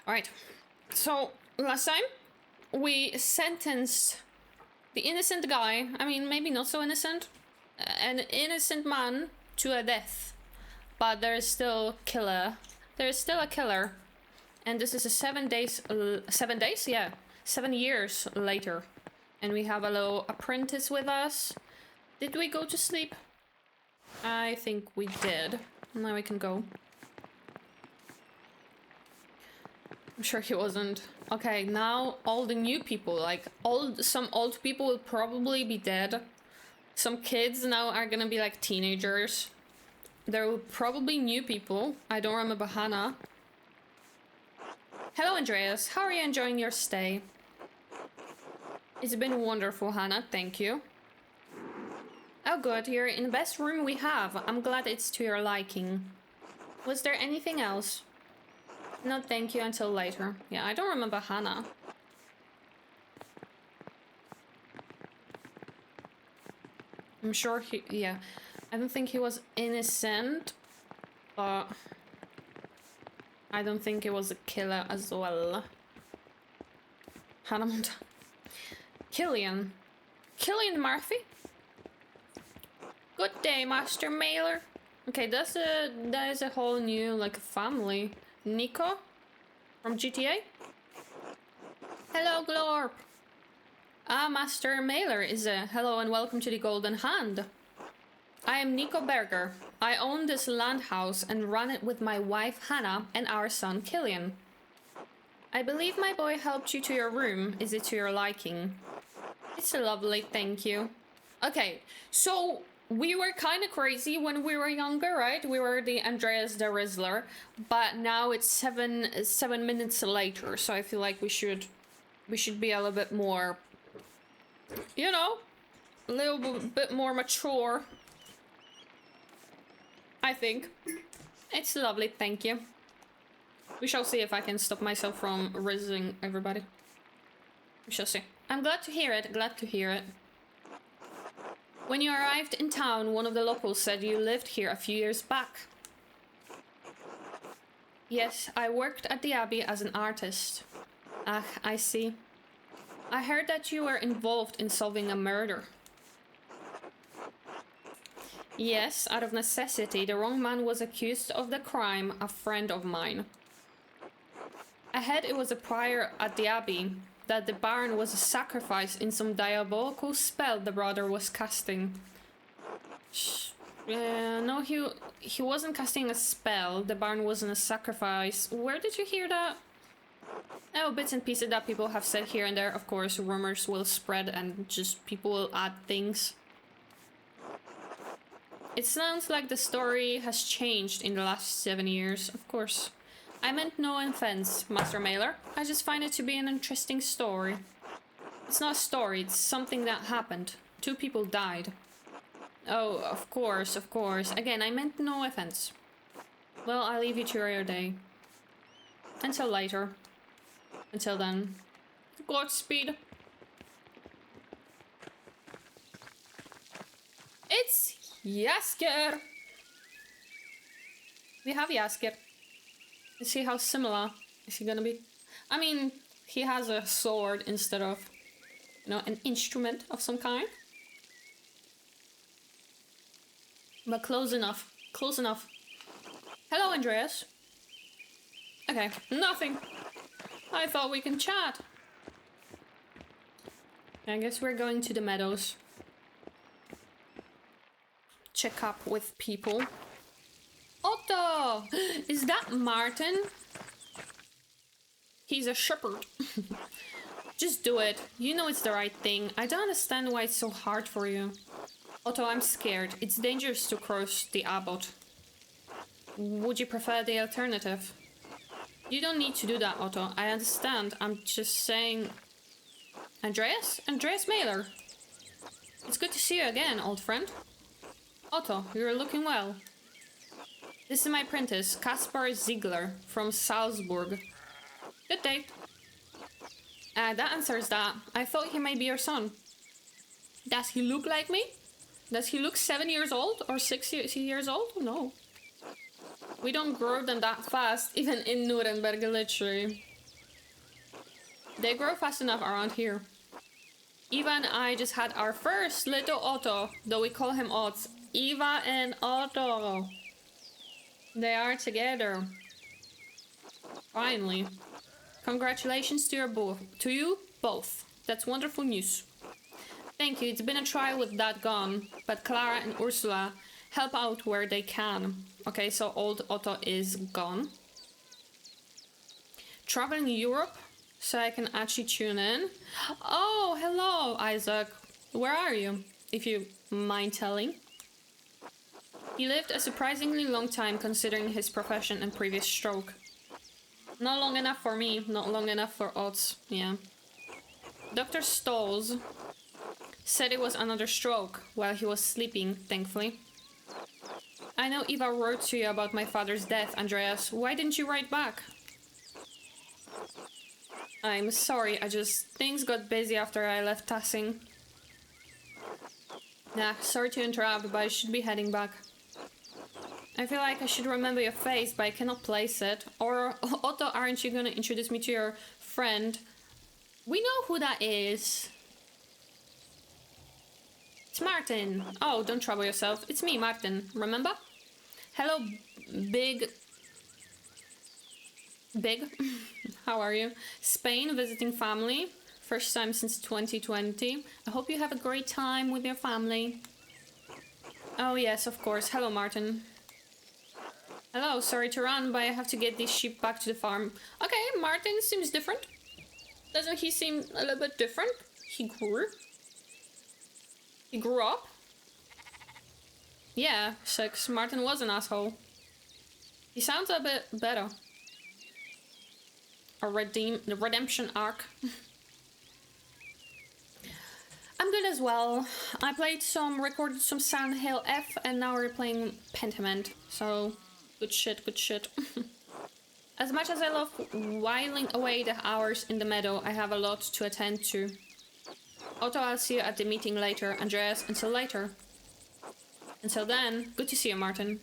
Alright, so last time we sentenced the innocent guy, I mean maybe not so innocent, an innocent man to a death. But there's still killer. There's still a killer. And this is a 7 days, 7 days? Yeah, 7 years later. And we have a little apprentice with us. Did we go to sleep? I think we did. Now we can go. I'm sure he wasn't. Okay, now all the new people, like some old people will probably be dead. Some kids now are gonna be like teenagers. There will probably new people. I don't remember Hannah. Hello, Andreas. How are you enjoying your stay? It's been wonderful, Hannah. Thank you. Oh, good. You're in the best room we have. I'm glad it's to your liking. Was there anything else? No, thank you until later. Yeah, I don't remember Hannah. I'm sure he... Yeah. I don't think he was innocent, but I don't think he was a killer as well. Hannah Montana. Killian Murphy? Good day, Master Mailer. Okay, that is a whole new, like, family. Nico? From GTA? Hello, Glorp. Ah, Master Mailer is a hello and welcome to the Golden Hand. I am Nico Berger. I own this land house and run it with my wife Hannah and our son Killian. I believe my boy helped you to your room. Is it to your liking? It's lovely, thank you. Okay, so we were kind of crazy when we were younger, right? We were the Andreas the Rizzler, but now it's seven minutes later, so I feel like we should be a little bit more, you know, a little bit more mature. I think. It's lovely, thank you. We shall see if I can stop myself from rizzing everybody. We shall see. I'm glad to hear it, glad to hear it. When you arrived in town, one of the locals said you lived here a few years back. Yes, I worked at the Abbey as an artist. Ah, I see. I heard that you were involved in solving a murder. Yes, out of necessity, the wrong man was accused of the crime, a friend of mine. I heard it was a prior at the Abbey, that the Baron was a sacrifice in some diabolical spell the brother was casting. No, he wasn't casting a spell, the Baron wasn't a sacrifice. Where did you hear that? Oh, bits and pieces that people have said here and there. Of course, rumors will spread and just people will add things. It sounds like the story has changed in the last 7 years, of course. I meant no offense, Master Mailer. I just find it to be an interesting story. It's not a story, it's something that happened. 2 people died. Oh, of course, of course. Again, I meant no offense. Well, I'll leave you to your day. Until later. Until then. Godspeed. It's Jaskier! We have Jaskier. Let's see how similar is he gonna be. I mean, he has a sword instead of, you know, an instrument of some kind. But close enough. Close enough. Hello, Andreas. Okay, nothing. I thought we can chat. I guess we're going to the meadows. Check up with people. Otto! Is that Martin? He's a shepherd. Just do it. You know it's the right thing. I don't understand why it's so hard for you. Otto, I'm scared. It's dangerous to cross the abbot. Would you prefer the alternative? You don't need to do that, Otto. I understand. I'm just saying... Andreas? Andreas Mailer. It's good to see you again, old friend. Otto, you're looking well. This is my apprentice, Kaspar Ziegler, from Salzburg. Good day. That answers that. I thought he may be your son. Does he look like me? Does he look 7 years old or 6 years old? No. We don't grow them that fast, even in Nuremberg, literally. They grow fast enough around here. Eva and I just had our first little Otto, though we call him Otz. Eva and Otto. They are together. Finally. Congratulations to you both. That's wonderful news. Thank you. It's been a trial with that gone, but Clara and Ursula help out where they can. Okay, so old Otto is gone. Traveling Europe, so I can actually tune in. Oh, hello, Isaac. Where are you, if you mind telling? He lived a surprisingly long time considering his profession and previous stroke. Not long enough for me, not long enough for Otz, yeah. Dr. Stolz said it was another stroke while he was sleeping, thankfully. I know Eva wrote to you about my father's death, Andreas. Why didn't you write back? I'm sorry, things got busy after I left Tassing. Nah, sorry to interrupt, but I should be heading back. I feel like I should remember your face, but I cannot place it. Or, Otto, aren't you gonna introduce me to your friend? We know who that is. It's Martin. Oh, don't trouble yourself. It's me, Martin. Remember? Hello, Big. How are you? Spain, visiting family. First time since 2020. I hope you have a great time with your family. Oh, yes, of course. Hello, Martin. Hello, sorry to run, but I have to get these sheep back to the farm. Okay, Martin seems different. Doesn't he seem a little bit different? He grew up? Yeah, 6. Martin was an asshole. He sounds a bit better. The redemption arc. I'm good as well. I recorded some Silent Hill F, and now we're playing Pentiment. So, good shit, good shit. As much as I love whiling away the hours in the meadow, I have a lot to attend to. Otto, I'll see you at the meeting later. Andreas, until later. Until then, good to see you, Martin.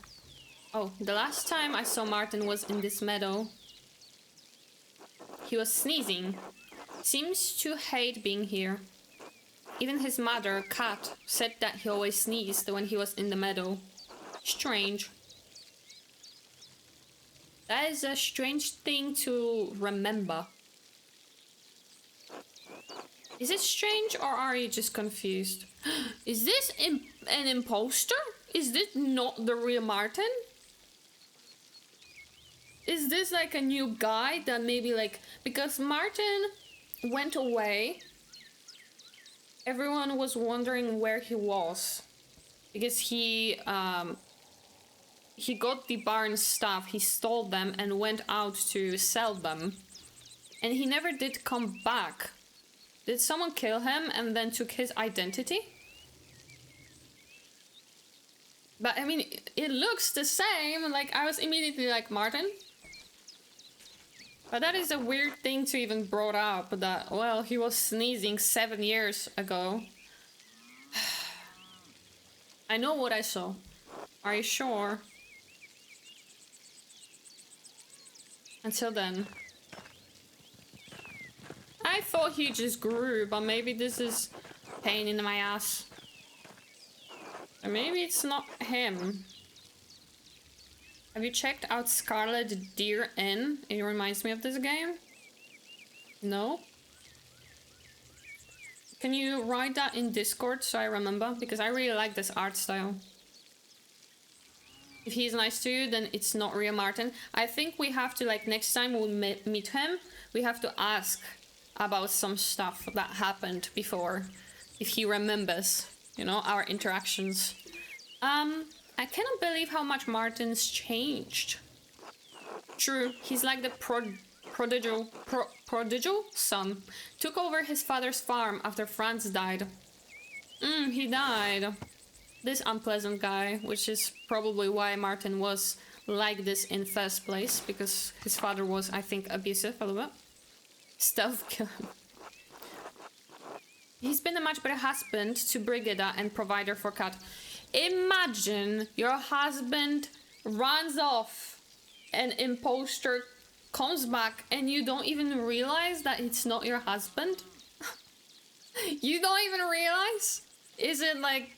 Oh, the last time I saw Martin was in this meadow. He was sneezing. Seems to hate being here. Even his mother, Kat, said that he always sneezed when he was in the meadow. Strange. That is a strange thing to remember. Is it strange or are you just confused? Is this an imposter? Is this not the real Martin? Is this like a new guy that maybe like... Because Martin went away. Everyone was wondering where he was. Because he got the barn stuff, he stole them and went out to sell them. And he never did come back. Did someone kill him and then took his identity? But I mean, it looks the same. Like, I was immediately like, Martin? But that is a weird thing to even brought up, that, well, he was sneezing 7 years ago. I know what I saw. Are you sure? Until then. I thought he just grew, but maybe this is pain in my ass. Or maybe it's not him. Have you checked out 𝙘𝙤𝙣𝙟𝙤𝙤 Inn? It reminds me of this game. No? Can you write that in Discord so I remember? Because I really like this art style. If he's nice to you, then it's not real Martin. I think we have to, like, next time we meet him, we have to ask about some stuff that happened before. If he remembers, you know, our interactions. I cannot believe how much Martin's changed. True, he's like the prodigal son. Took over his father's farm after Franz died. He died. This unpleasant guy, which is probably why Martin was like this in first place, because his father was, I think, abusive a little bit. Stealth kill him. He's been a much better husband to Brigida and provider for Kat. Imagine your husband runs off an imposter comes back and you don't even realize that it's not your husband? You don't even realize? Is it like,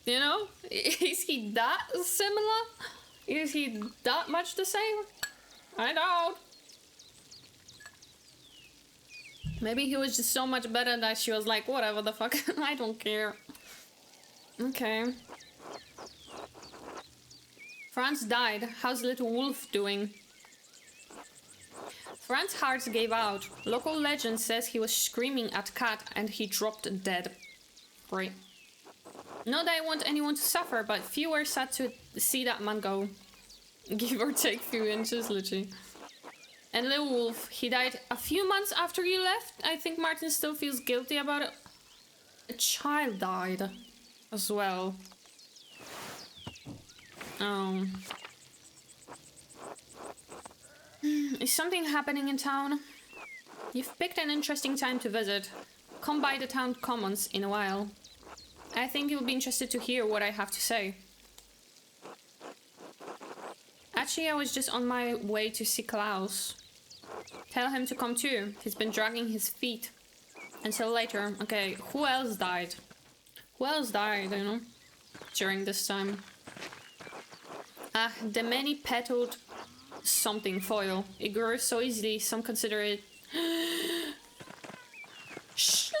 you know, is he that similar? Is he that much the same? I doubt. Maybe he was just so much better that she was like, whatever the fuck, I don't care. Okay. Franz died. How's little Wolf doing? Franz's heart gave out. Local legend says he was screaming at Cat and he dropped dead. Great. Not that I want anyone to suffer, but few were sad to see that man go. Give or take few inches, literally. And little Wolf, he died a few months after you left. I think Martin still feels guilty about it. A child died as well. Oh. Is something happening in town? You've picked an interesting time to visit. Come by the town commons in a while. I think you'll be interested to hear what I have to say. Actually, I was just on my way to see Klaus. Tell him to come too. He's been dragging his feet. Until later. Okay, who else died? Who else died, you know? During this time. Ah, the many-petaled something foil. It grows so easily, some consider it... Slough!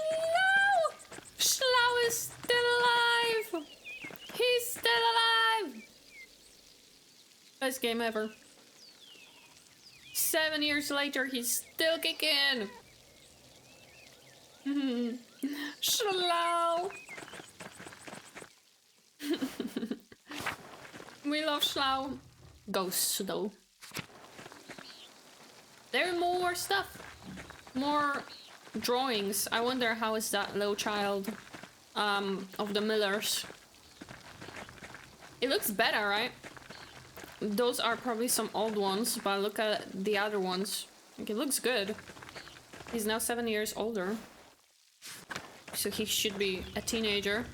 Slough is still alive! He's still alive! Best game ever. 7 years later, he's still kicking! Slough! We love Slough. Ghosts, though. There are more stuff. More drawings. I wonder how is that little child of the Millers. It looks better, right? Those are probably some old ones, but look at the other ones. Like, it looks good. He's now 7 years older. So he should be a teenager.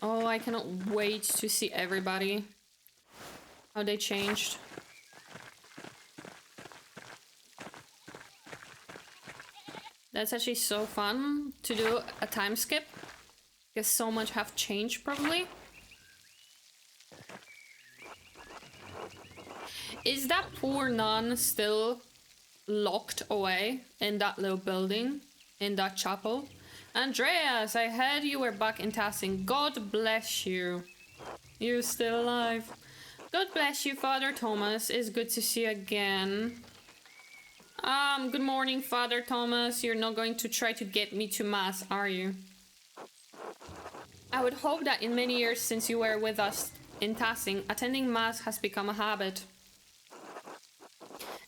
Oh, I cannot wait to see everybody. How they changed. That's actually so fun to do a time skip. Because so much have changed, probably. Is that poor nun still locked away in that little building? In that chapel? Andreas, I heard you were back in Tassing. God bless you. You're still alive. God bless you, Father Thomas. It's good to see you again. Good morning, Father Thomas. You're not going to try to get me to Mass, are you? I would hope that in many years since you were with us in Tassing, attending Mass has become a habit.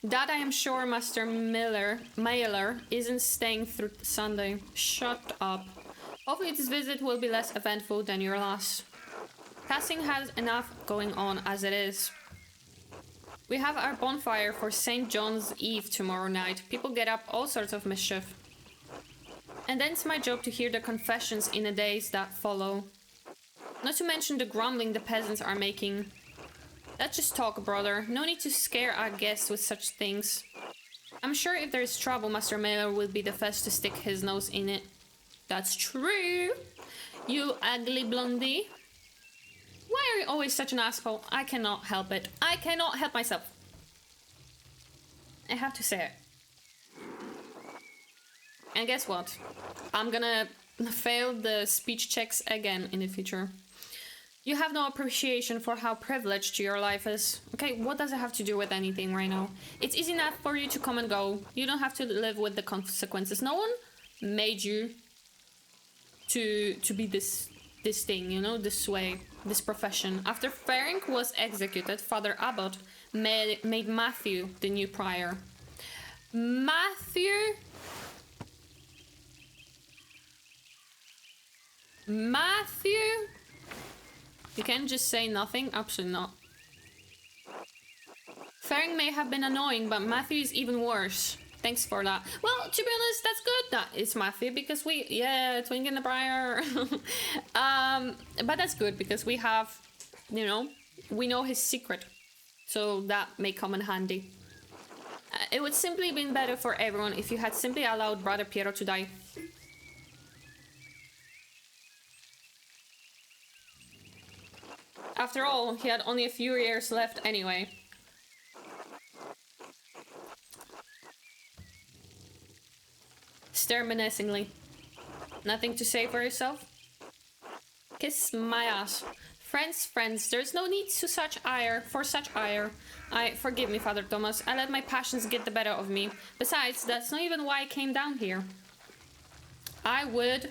That I am sure Master Mailer isn't staying through Sunday. Shut up. Hopefully this visit will be less eventful than your last. Tassing has enough going on as it is. We have our bonfire for St. John's Eve tomorrow night. People get up all sorts of mischief. And then it's my job to hear the confessions in the days that follow. Not to mention the grumbling the peasants are making. Let's just talk, brother. No need to scare our guests with such things. I'm sure if there is trouble, Master Mailer will be the first to stick his nose in it. That's true. You ugly blondie. Why are you always such an asshole? I cannot help it. I cannot help myself. I have to say it. And guess what? I'm gonna fail the speech checks again in the future. You have no appreciation for how privileged your life is. Okay, what does it have to do with anything right now? It's easy enough for you to come and go. You don't have to live with the consequences. No one made you to be this thing, you know, this way, this profession. After Ferenc was executed, Father Abbot made Matthew the new prior. Matthew? You can't just say nothing? Absolutely not. Ferenc may have been annoying, but Matthew is even worse. Thanks for that. Well, to be honest, that's good that it's Matthew, because Twink in the Briar. But that's good, because we have, you know, we know his secret. So that may come in handy. It would simply been better for everyone if you had simply allowed Brother Piero to die. After all, he had only a few years left anyway. Stare menacingly. Nothing to say for yourself? Kiss my ass. Friends, friends, there's no need to such ire, for such ire. Forgive me, Father Thomas, I let my passions get the better of me. Besides, that's not even why I came down here. I would...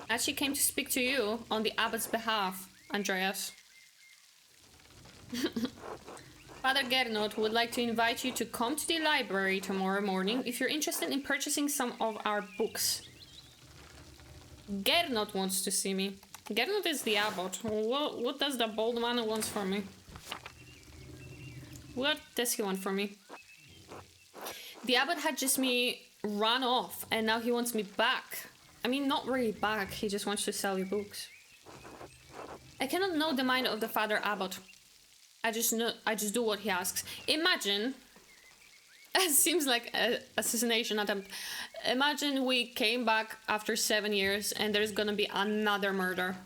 actually came to speak to you on the abbot's behalf, Andreas. Father Gernot would like to invite you to come to the library tomorrow morning if you're interested in purchasing some of our books. Gernot wants to see me. Gernot is the abbot. What does the bold man want from me? What does he want from me? The abbot had just me run off and now he wants me back. I mean, not really back, he just wants to sell you books. I cannot know the mind of the Father Abbot. I just do what he asks. Imagine, it seems like an assassination attempt. Imagine we came back after 7 years and there's gonna be another murder.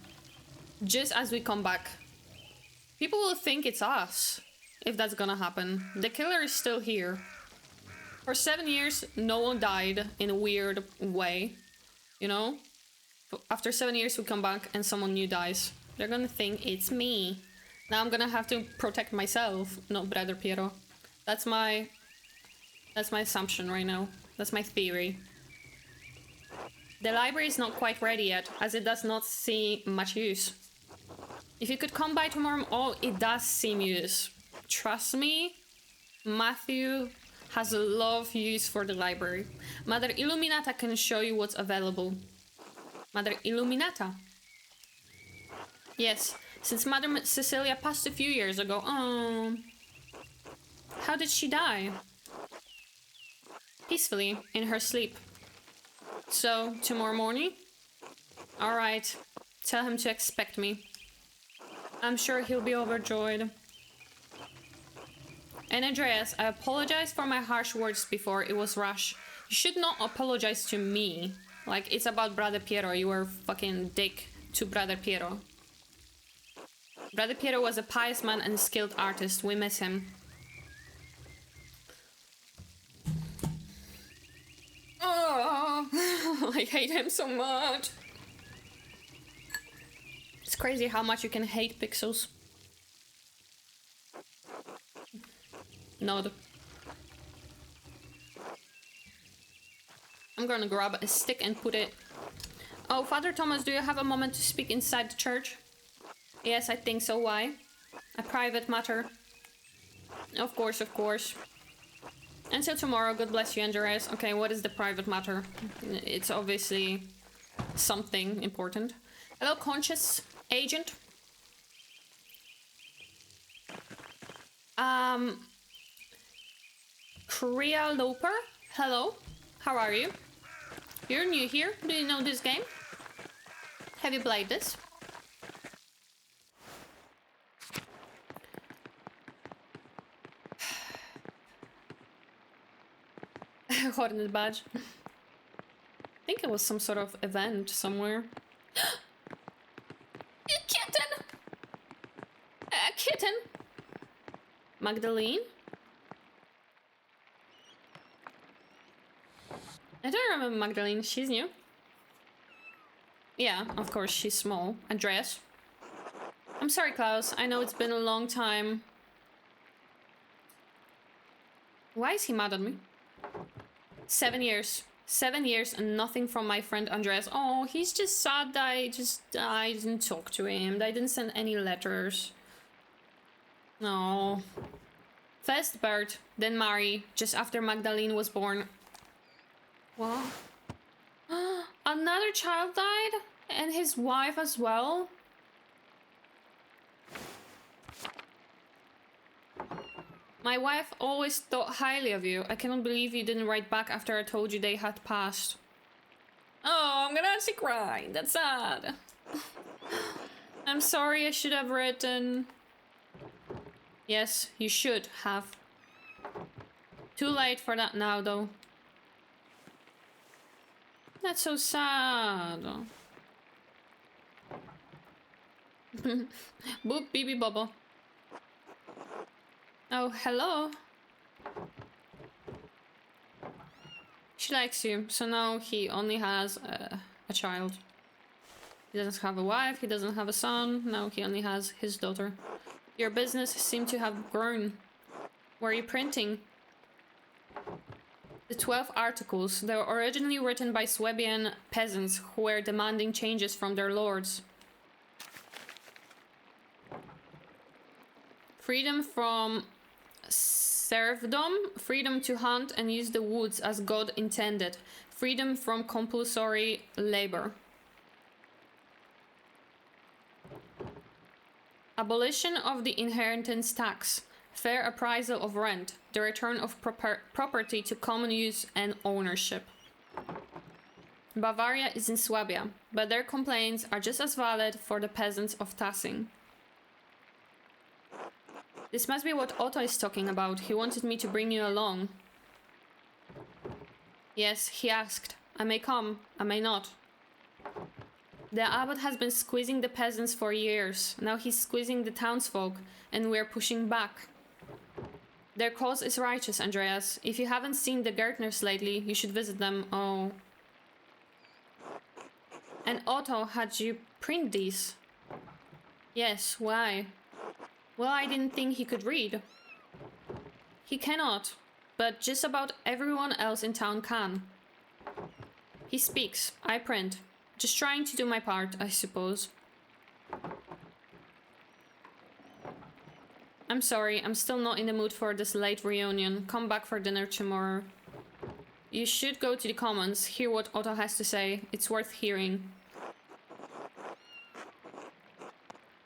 Just as we come back. People will think it's us, if that's gonna happen. The killer is still here. For 7 years, no one died in a weird way, you know? After 7 years we come back and someone new dies. They're gonna think it's me. Now I'm gonna have to protect myself, not Brother Piero. That's my assumption right now. That's my theory. The library is not quite ready yet, as it does not see much use. If you could come by tomorrow, oh, it does seem use. Trust me, Matthew has a lot of use for the library. Mother Illuminata can show you what's available. Mother Illuminata. Yes, since Mother Cecilia passed a few years ago. Oh. How did she die? Peacefully, in her sleep. So, tomorrow morning? Alright, tell him to expect me. I'm sure he'll be overjoyed. And Andreas, I apologize for my harsh words before, it was rash. You should not apologize to me. Like, it's about Brother Piero, you were a fucking dick to Brother Piero. Brother Piero was a pious man and a skilled artist, we miss him. Oh, I hate him so much. It's crazy how much you can hate pixels. Nod. I'm gonna grab a stick and put it... Oh, Father Thomas, do you have a moment to speak inside the church? Yes, I think so. Why? A private matter. Of course, of course. Until tomorrow, God bless you, Andreas. Okay, what is the private matter? It's obviously something important. Hello, conscious agent. Korea Loper. Hello. How are you? You're new here. Do you know this game? Have you played this? Hornet badge. I think it was some sort of event somewhere. A kitten! A kitten! Magdalene? I don't remember Magdalene, she's new. Yeah, of course, she's small. Andreas? I'm sorry, Klaus, I know it's been a long time. Why is he mad at me? 7 years. 7 years and nothing from my friend Andreas. Oh, he's just sad that I didn't talk to him. I didn't send any letters. No. First Bert, then Mary, just after Magdalene was born. What? Another child died? And his wife as well? My wife always thought highly of you. I cannot believe you didn't write back after I told you they had passed. Oh, I'm gonna actually cry. That's sad. I'm sorry, I should have written. Yes, you should have. Too late for that now, though. That's so sad. Boop, BB Bubble. Oh, hello. She likes you, so now he only has a child. He doesn't have a wife, he doesn't have a son, now he only has his daughter. Your business seemed to have grown. Were you printing? The 12 articles, they were originally written by Swabian peasants who were demanding changes from their lords. Freedom from serfdom, freedom to hunt and use the woods as God intended, freedom from compulsory labor. Abolition of the inheritance tax, fair appraisal of rent, the return of property to common use and ownership. Bavaria is in Swabia, but their complaints are just as valid for the peasants of 𝙤𝙤𝙟𝙤. This must be what Otto is talking about. He wanted me to bring you along. Yes, he asked. I may come, I may not. The abbot has been squeezing the peasants for years. Now he's squeezing the townsfolk, and we're pushing back. Their cause is righteous, Andreas. If you haven't seen the Gärtners lately, you should visit them. Oh. And Otto had you print these? Yes, why? Well, I didn't think he could read. He cannot, but just about everyone else in town can. He speaks, I print. Just trying to do my part, I suppose. I'm sorry, I'm still not in the mood for this late reunion. Come back for dinner tomorrow. You should go to the Commons, hear what Otto has to say. It's worth hearing.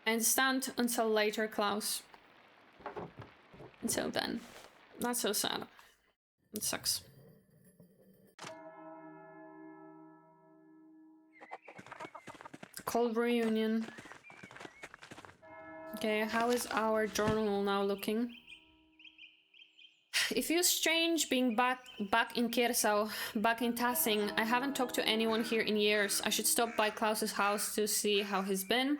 I understand until later, Klaus. Until then. That's so sad. It sucks. Cold reunion. Okay, how is our journal now looking? It feels strange being back in Ķērsau, back in 𝙤𝙤𝙟𝙤. I haven't talked to anyone here in years. I should stop by Klaus's house to see how he's been.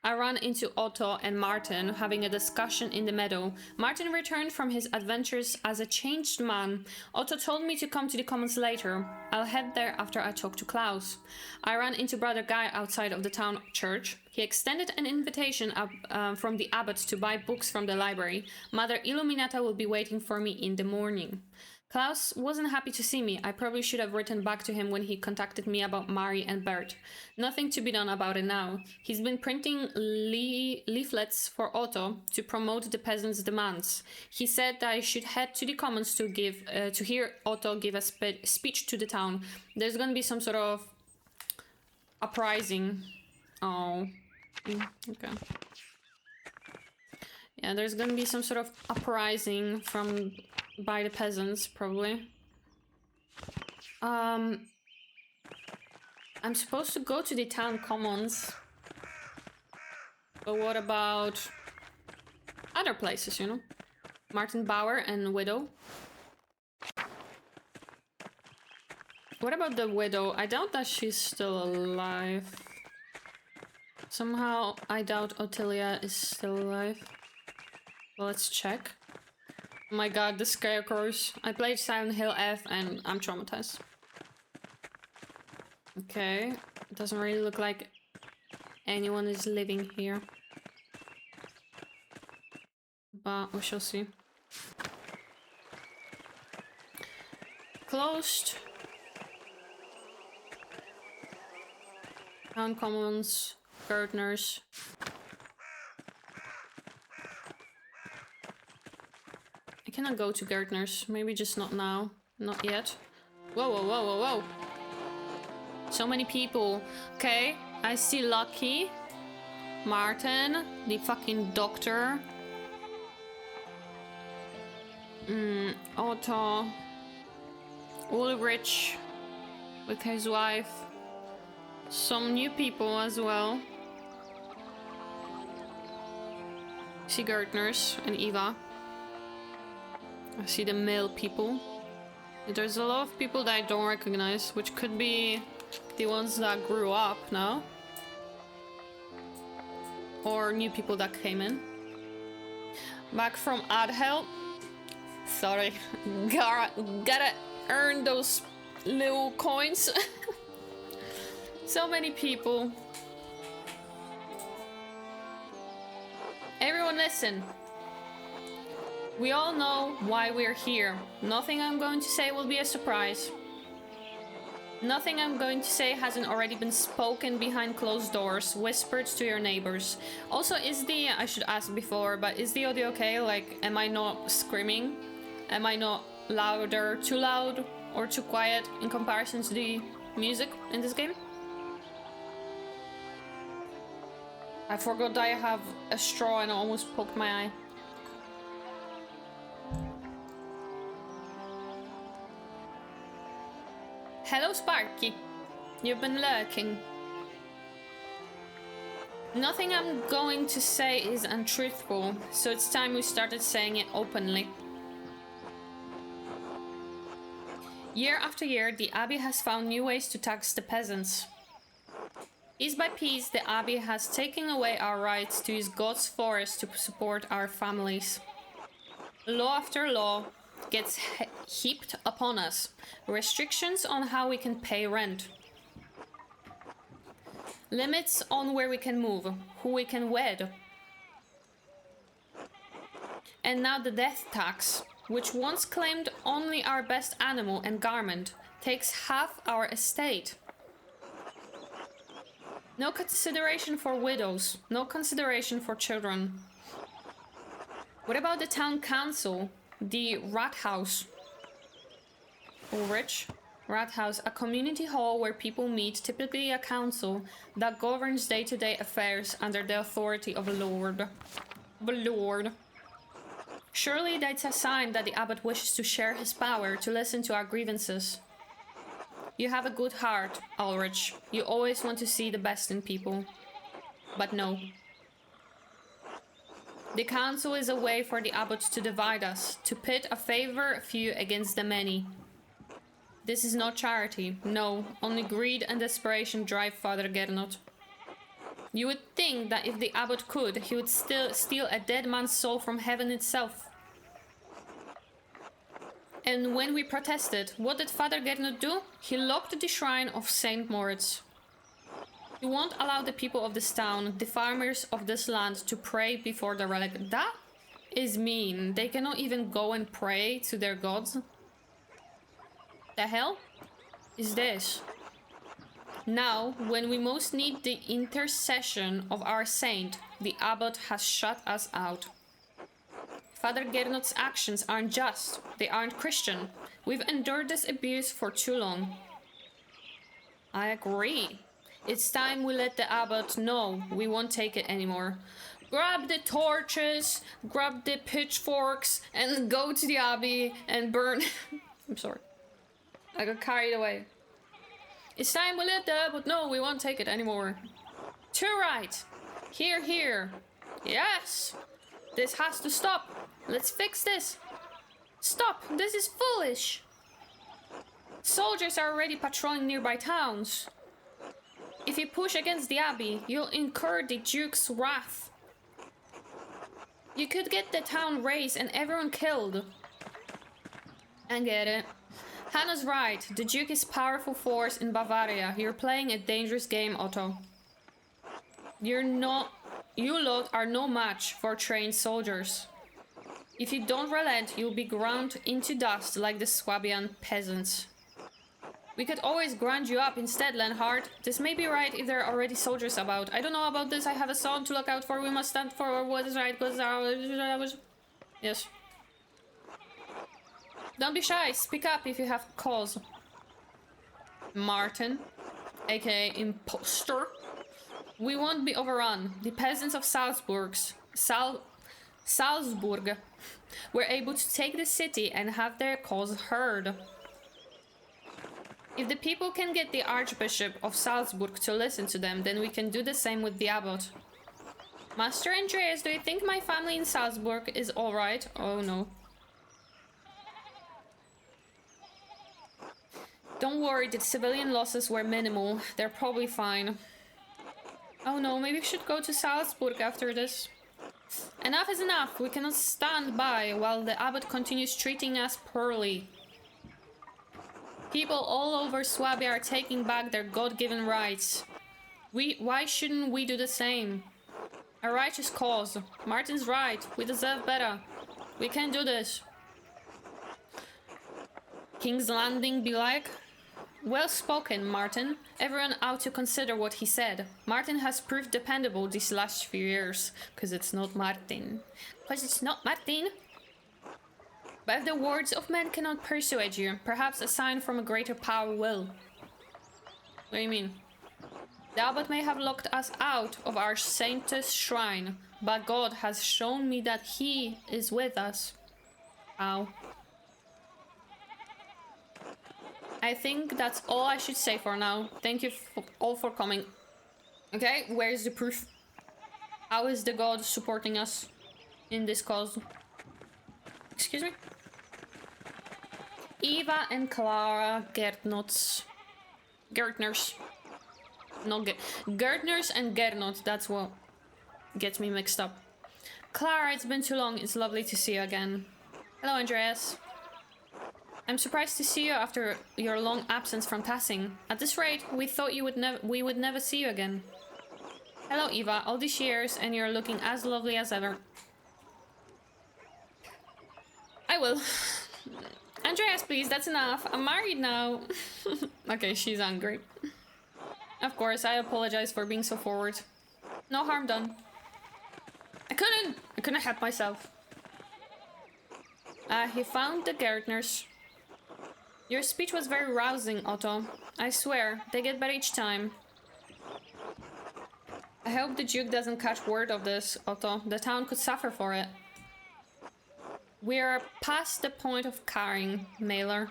I ran into Otto and Martin having a discussion in the meadow. Martin returned from his adventures as a changed man. Otto told me to come to the Commons later. I'll head there after I talk to Klaus. I ran into Brother Guy outside of the town church. He extended an invitation from the abbot to buy books from the library. Mother Illuminata will be waiting for me in the morning. Klaus wasn't happy to see me. I probably should have written back to him when he contacted me about Mari and Bert. Nothing to be done about it now. He's been printing leaflets for Otto to promote the peasants' demands. He said that I should head to the Commons to hear Otto give a speech to the town. There's gonna be some sort of uprising. Oh, okay. Yeah, there's gonna be some sort of uprising by the peasants, probably. I'm supposed to go to the town Commons. But what about other places, you know? Martin Bauer and Widow. What about the Widow? I doubt that she's still alive. Somehow, I doubt Ottilia is still alive. Well, let's check. Oh my god, the scarecrows. I played Silent Hill F and I'm traumatized. Okay, it doesn't really look like anyone is living here. But we shall see. Closed. Town Commons, Gärtners. I cannot go to Gärtners. Maybe just not now. Not yet. Whoa, whoa, whoa, whoa, whoa. So many people. Okay, I see Lucky. Martin. The fucking doctor. Otto. Ulrich. With his wife. Some new people as well. See Gärtners and Eva. I see the male people. There's a lot of people that I don't recognize, which could be the ones that grew up now. Or new people that came in. Back from Adhel. Sorry. Gotta earn those little coins. So many people. Everyone listen. We all know why we're here. Nothing I'm going to say will be a surprise. Nothing I'm going to say hasn't already been spoken behind closed doors, whispered to your neighbors. Also, I should ask before, but is the audio okay? Like, am I not screaming? Am I not louder, too loud, or too quiet in comparison to the music in this game? I forgot that I have a straw and I almost poked my eye. Hello, Sparky. You've been lurking. Nothing I'm going to say is untruthful, so it's time we started saying it openly. Year after year, the Abbey has found new ways to tax the peasants. Piece by piece, the Abbey has taken away our rights to use God's forest to support our families. Law after law gets heaped upon us. Restrictions on how we can pay rent. Limits on where we can move, who we can wed. And now the death tax, which once claimed only our best animal and garment, takes half our estate. No consideration for widows, no consideration for children. What about the town council? The Rathaus. Ulrich. Rathaus, a community hall where people meet, typically a council that governs day-to-day affairs under the authority of a lord. The lord. Surely that's a sign that the abbot wishes to share his power, to listen to our grievances. You have a good heart, Ulrich. You always want to see the best in people. But no. The council is a way for the abbot to divide us, to pit a favored few against the many. This is not charity, no, only greed and desperation drive Father Gernot. You would think that if the abbot could, he would still steal a dead man's soul from heaven itself. And when we protested, what did Father Gernot do? He locked the shrine of Saint Moritz. He won't allow the people of this town, the farmers of this land, to pray before the relic. That is mean. They cannot even go and pray to their gods. The hell is this? Now, when we most need the intercession of our saint, the abbot has shut us out. Father Gernot's actions aren't just. They aren't Christian. We've endured this abuse for too long. I agree. It's time we let the abbot know we won't take it anymore. Grab the torches, grab the pitchforks, and go to the abbey and burn. I'm sorry. I got carried away. It's time we let the abbot know we won't take it anymore. Too right. Here, here. Yes. This has to stop. Let's fix this. Stop. This is foolish. Soldiers are already patrolling nearby towns. If you push against the abbey, you'll incur the Duke's wrath. You could get the town razed and everyone killed. I get it. Hannah's right. The Duke is a powerful force in Bavaria. You're playing a dangerous game, Otto. You lot are no match for trained soldiers. If you don't relent, you'll be ground into dust like the Swabian peasants. We could always grind you up instead, Lenhart. This may be right if there are already soldiers about. I don't know about this. I have a son to look out for. We must stand for what is right. Yes. Don't be shy. Speak up if you have cause. Martin, aka Imposter. We won't be overrun. The peasants of Salzburg were able to take the city and have their cause heard. If the people can get the Archbishop of Salzburg to listen to them, then we can do the same with the abbot. Master Andreas, do you think my family in Salzburg is alright? Oh no. Don't worry, the civilian losses were minimal. They're probably fine. Oh no, maybe we should go to Salzburg after this. Enough is enough. We cannot stand by while the abbot continues treating us poorly. People all over Swabia are taking back their God-given rights. Why shouldn't we do the same? A righteous cause. Martin's right. We deserve better. We can do this. King's Landing be like? Well spoken, Martin. Everyone ought to consider what he said. Martin has proved dependable these last few years. Because it's not Martin. Because it's not Martin. But if the words of men cannot persuade you, perhaps a sign from a greater power will. What do you mean? The abbot may have locked us out of our saint's shrine, but God has shown me that he is with us. Ow. I think that's all I should say for now. Thank you all for coming. Okay, where's the proof? How is the God supporting us in this cause? Excuse me? Eva and Clara Gärtnots. Gärtners. No, Gärtners and Gernot, that's what gets me mixed up. Clara, it's been too long. It's lovely to see you again. Hello, Andreas. I'm surprised to see you after your long absence from Tassing. At this rate, we thought we would never see you again. Hello, Eva. All these years, and you're looking as lovely as ever. I will. Andreas, please, that's enough. I'm married now. Okay, she's angry. Of course, I apologize for being so forward. No harm done. I couldn't help myself. He found the Gärtners. Your speech was very rousing, Otto. I swear, they get better each time. I hope the Duke doesn't catch word of this, Otto. The town could suffer for it. We are past the point of caring, Mailer.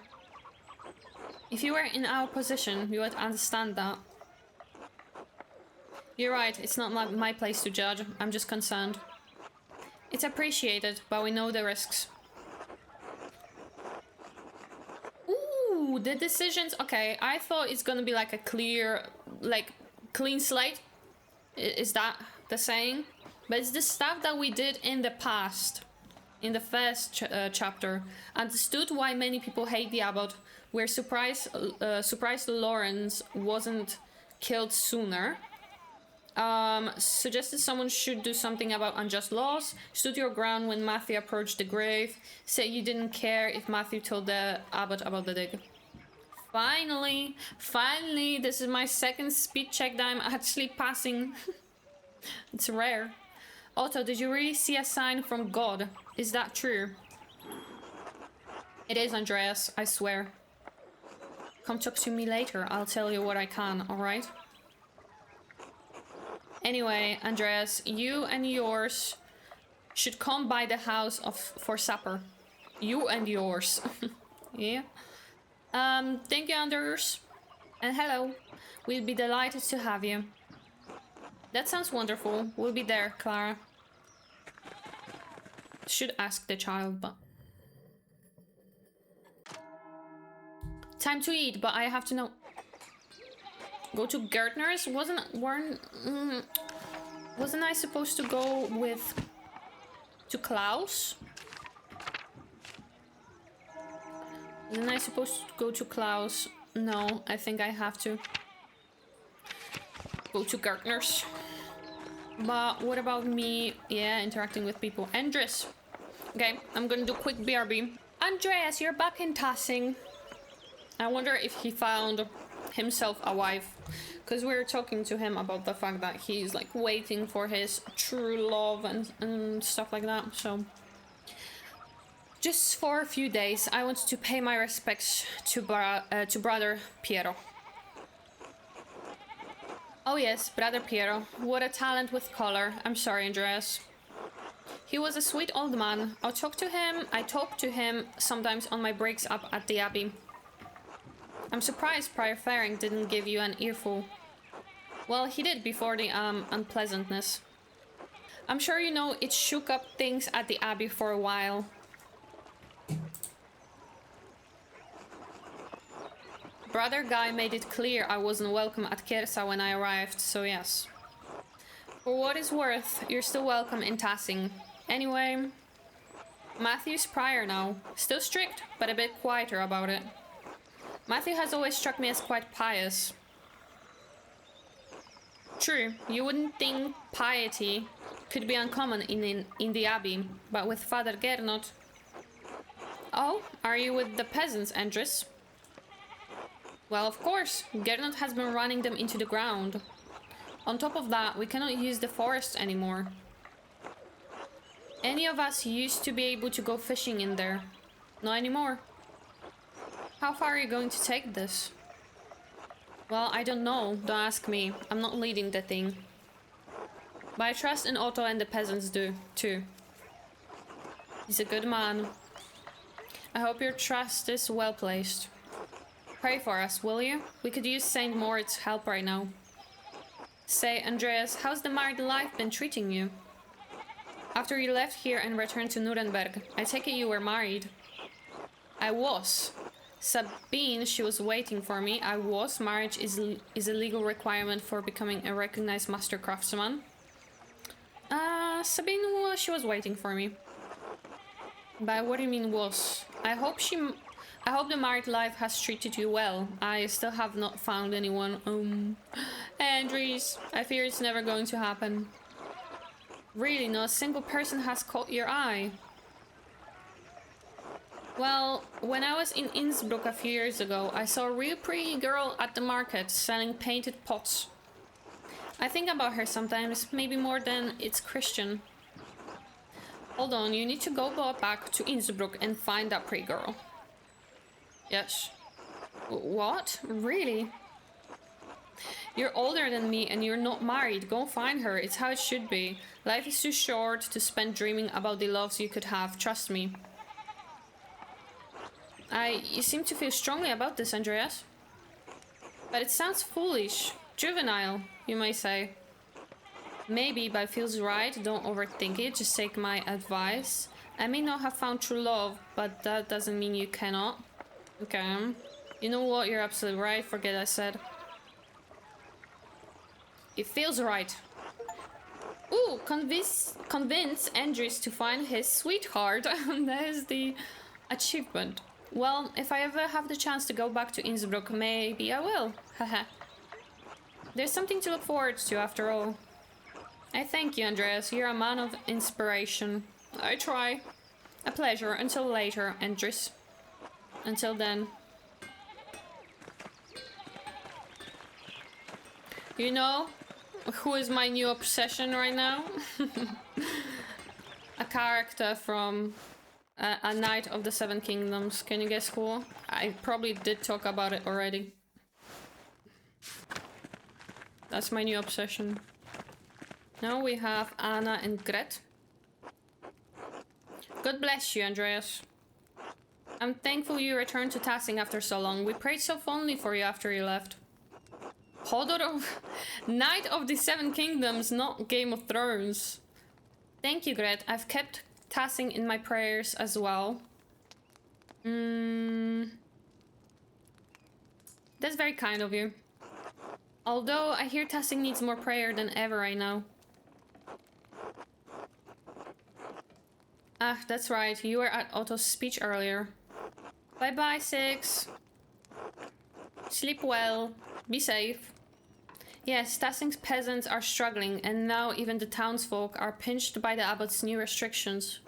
If you were in our position, you would understand that. You're right, it's not my place to judge. I'm just concerned. It's appreciated, but we know the risks. Ooh, the decisions... Okay, I thought it's gonna be like a clear, like, clean slate. Is that the saying? But it's the stuff that we did in the past. In the first chapter. Understood why many people hate the abbot. We're surprised Lawrence wasn't killed sooner. Suggested someone should do something about unjust laws. Stood your ground when Matthew approached the grave. Said you didn't care if Matthew told the abbot about the dig. Finally, this is my second speed check that I'm actually passing. It's rare. Otto, did you really see a sign from God? Is that true? It is, Andreas, I swear. Come talk to me later. I'll tell you what I can, alright? Anyway, Andreas, you and yours should come by the house for supper. You and yours. Yeah. Thank you, Anders. And hello. We'll be delighted to have you. That sounds wonderful. We'll be there, Clara. Should ask the child, but... Time to eat, but I have to know... Go to Gärtner's? Wasn't I supposed to go with... to Klaus? Wasn't I supposed to go to Klaus? No, I think I have to go to Gärtner's. But what about me? Yeah, interacting with people. Andres. Okay, I'm gonna do quick BRB. Andreas, you're back in Tassing. I wonder if he found himself a wife. Because we were talking to him about the fact that he's like waiting for his true love and stuff like that. So just for a few days, I want to pay my respects to brother Piero. Oh yes, brother Piero. What a talent with color. I'm sorry, Andreas. He was a sweet old man. I talk to him sometimes on my breaks up at the Abbey. I'm surprised Prior Faring didn't give you an earful. Well, he did before the unpleasantness. I'm sure you know it shook up things at the Abbey for a while. Brother Guy made it clear I wasn't welcome at 𝙘𝙤𝙣𝙟 when I arrived, so yes. For what it's worth, you're still welcome in 𝙤𝙤. Anyway, Matthew's prior now. Still strict, but a bit quieter about it. Matthew has always struck me as quite pious. True, you wouldn't think piety could be uncommon in the abbey, but with Father Gernot... Oh, are you with the peasants, 𝙤𝙤𝙣𝙪𝙗? Well, of course, Gernot has been running them into the ground. On top of that, we cannot use the forest anymore. Any of us used to be able to go fishing in there. Not anymore. How far are you going to take this? Well, I don't know. Don't ask me. I'm not leading the thing. But I trust in Otto, and the peasants do, too. He's a good man. I hope your trust is well placed. Pray for us, will you? We could use St. Moritz's help right now. Say, Andreas, how's the married life been treating you? After you left here and returned to Nuremberg, I take it you were married. I was. Sabine, she was waiting for me. I was. Marriage is a legal requirement for becoming a recognized master craftsman. Sabine, well, she was waiting for me. But what do you mean was? I hope the married life has treated you well. I still have not found anyone. Andres, I fear it's never going to happen. Really, not a single person has caught your eye. Well, when I was in Innsbruck a few years ago, I saw a real pretty girl at the market selling painted pots. I think about her sometimes, maybe more than it's Christian. Hold on, you need to go back to Innsbruck and find that pretty girl. Yes. What? Really? You're older than me and you're not married. Go find her. It's how it should be. Life is too short to spend dreaming about the loves you could have. Trust me. You seem to feel strongly about this, Andreas. But it sounds foolish. Juvenile, you may say. Maybe, but it feels right. Don't overthink it. Just take my advice. I may not have found true love, but that doesn't mean you cannot. Okay. You know what? You're absolutely right. Forget I said. It feels right. Ooh, convince Andres to find his sweetheart. That is the achievement. Well, if I ever have the chance to go back to Innsbruck, maybe I will. Haha. There's something to look forward to after all. I thank you, Andreas. You're a man of inspiration. I try. A pleasure. Until later, Andres. Until then. You know who is my new obsession right now? A character from A Knight of the Seven Kingdoms. Can you guess who? I probably did talk about it already. That's my new obsession. Now we have Anna and Gret. God bless you, Andreas. I'm thankful you returned to 𝙤𝙤 after so long. We prayed so fondly for you after you left. Hodor of Knight of the Seven Kingdoms, not Game of Thrones. Thank you, Gret. I've kept 𝙤𝙤 in my prayers as well. That's very kind of you. Although I hear 𝙤𝙤 needs more prayer than ever right now. Ah, that's right. You were at Otto's speech earlier. Bye-bye, Six. Sleep well. Be safe. Yes, 𝙤𝙤's peasants are struggling, and now even the townsfolk are pinched by the abbot's new restrictions.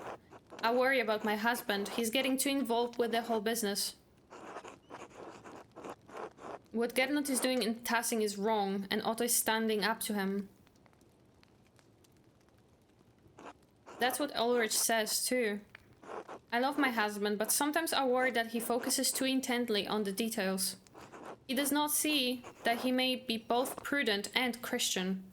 I worry about my husband. He's getting too involved with the whole business. What Gernot is doing in 𝙤𝙤 is wrong, and Otto is standing up to him. That's what Ulrich says, too. I love my husband, but sometimes I worry that he focuses too intently on the details. He does not see that he may be both prudent and Christian.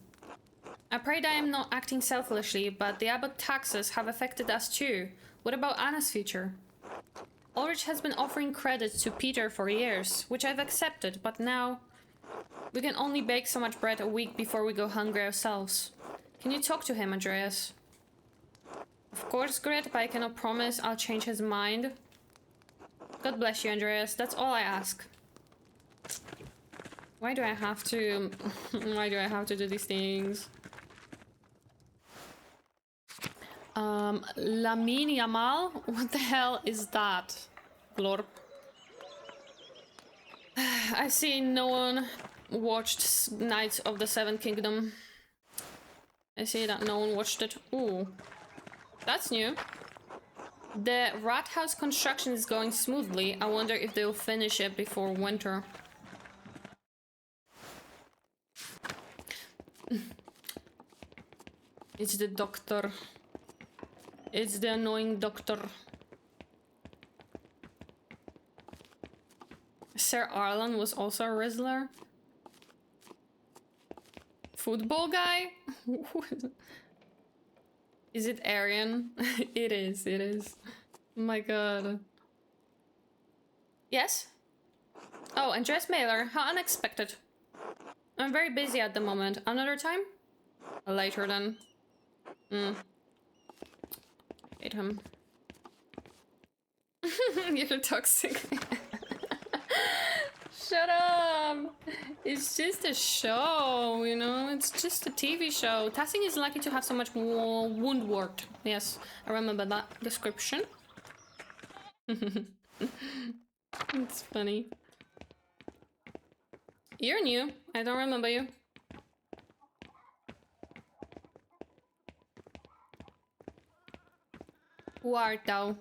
I pray that I am not acting selfishly, but the abbot taxes have affected us too. What about Anna's future? Ulrich has been offering credit to Peter for years, which I've accepted, but now we can only bake so much bread a week before we go hungry ourselves. Can you talk to him, Andreas? Of course, Gret, but I cannot promise I'll change his mind. God bless you, Andreas. That's all I ask. Why do I have to... Why do I have to do these things? Lamine Yamal? What the hell is that? Glorp. I see no one watched Knights of the Seven Kingdom. I see that no one watched it. Ooh. That's new. The rat house construction is going smoothly. I wonder if they'll finish it before winter. It's the doctor. It's the annoying doctor. Sir Arlan was also a wrestler. Football guy? Is it Aryan? It is, it is. Oh my god. Yes? Oh, Andres Mailer, how unexpected. I'm very busy at the moment. Another time? Later then. Hate him. You're toxic. Shut up! It's just a show, you know? It's just a TV show. Tassing is lucky to have so much more woundwort. Yes, I remember that description. It's funny. You're new. I don't remember you. Who art thou?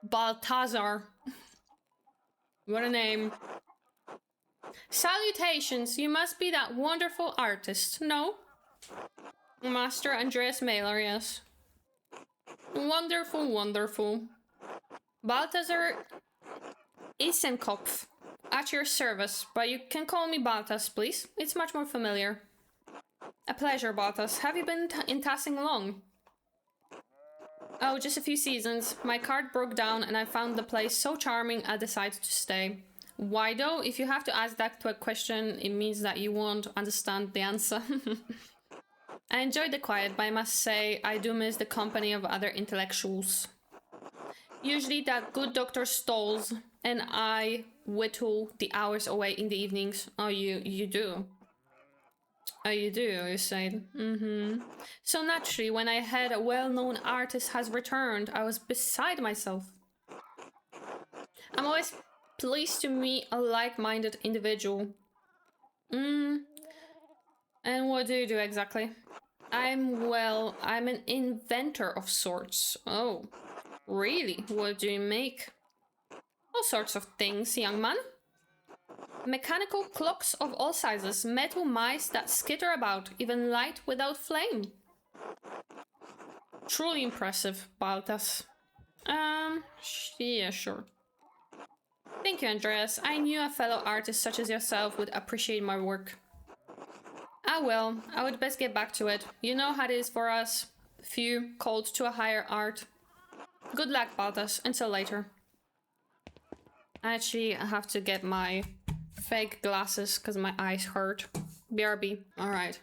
Balthazar. What a name. Salutations, you must be that wonderful artist, no? Master Andreas Mailer, yes. Wonderful, wonderful. Balthazar Isenkopf, at your service, but you can call me Balthas, please. It's much more familiar. A pleasure, Balthas. Have you been in Tassing long? Oh, just a few seasons. My cart broke down and I found the place so charming I decided to stay. Why though? If you have to ask that to a question, it means that you won't understand the answer. I enjoyed the quiet, but I must say I do miss the company of other intellectuals. Usually that good Dr. Stolz and I whittle the hours away in the evenings. Oh, you do? Oh, you do, you said. So naturally, when I heard a well-known artist has returned, I was beside myself. I'm always pleased to meet a like-minded individual. And what do you do exactly? I'm an inventor of sorts. Oh, really? What do you make? All sorts of things, young man. Mechanical clocks of all sizes, metal mice that skitter about, even light without flame. Truly impressive, Balthas. Yeah, sure. Thank you, Andreas. I knew a fellow artist such as yourself would appreciate my work. Ah well, I would best get back to it. You know how it is for us, few called to a higher art. Good luck, Balthas. Until later. Actually, I have to get my fake glasses because my eyes hurt. BRB. Alright.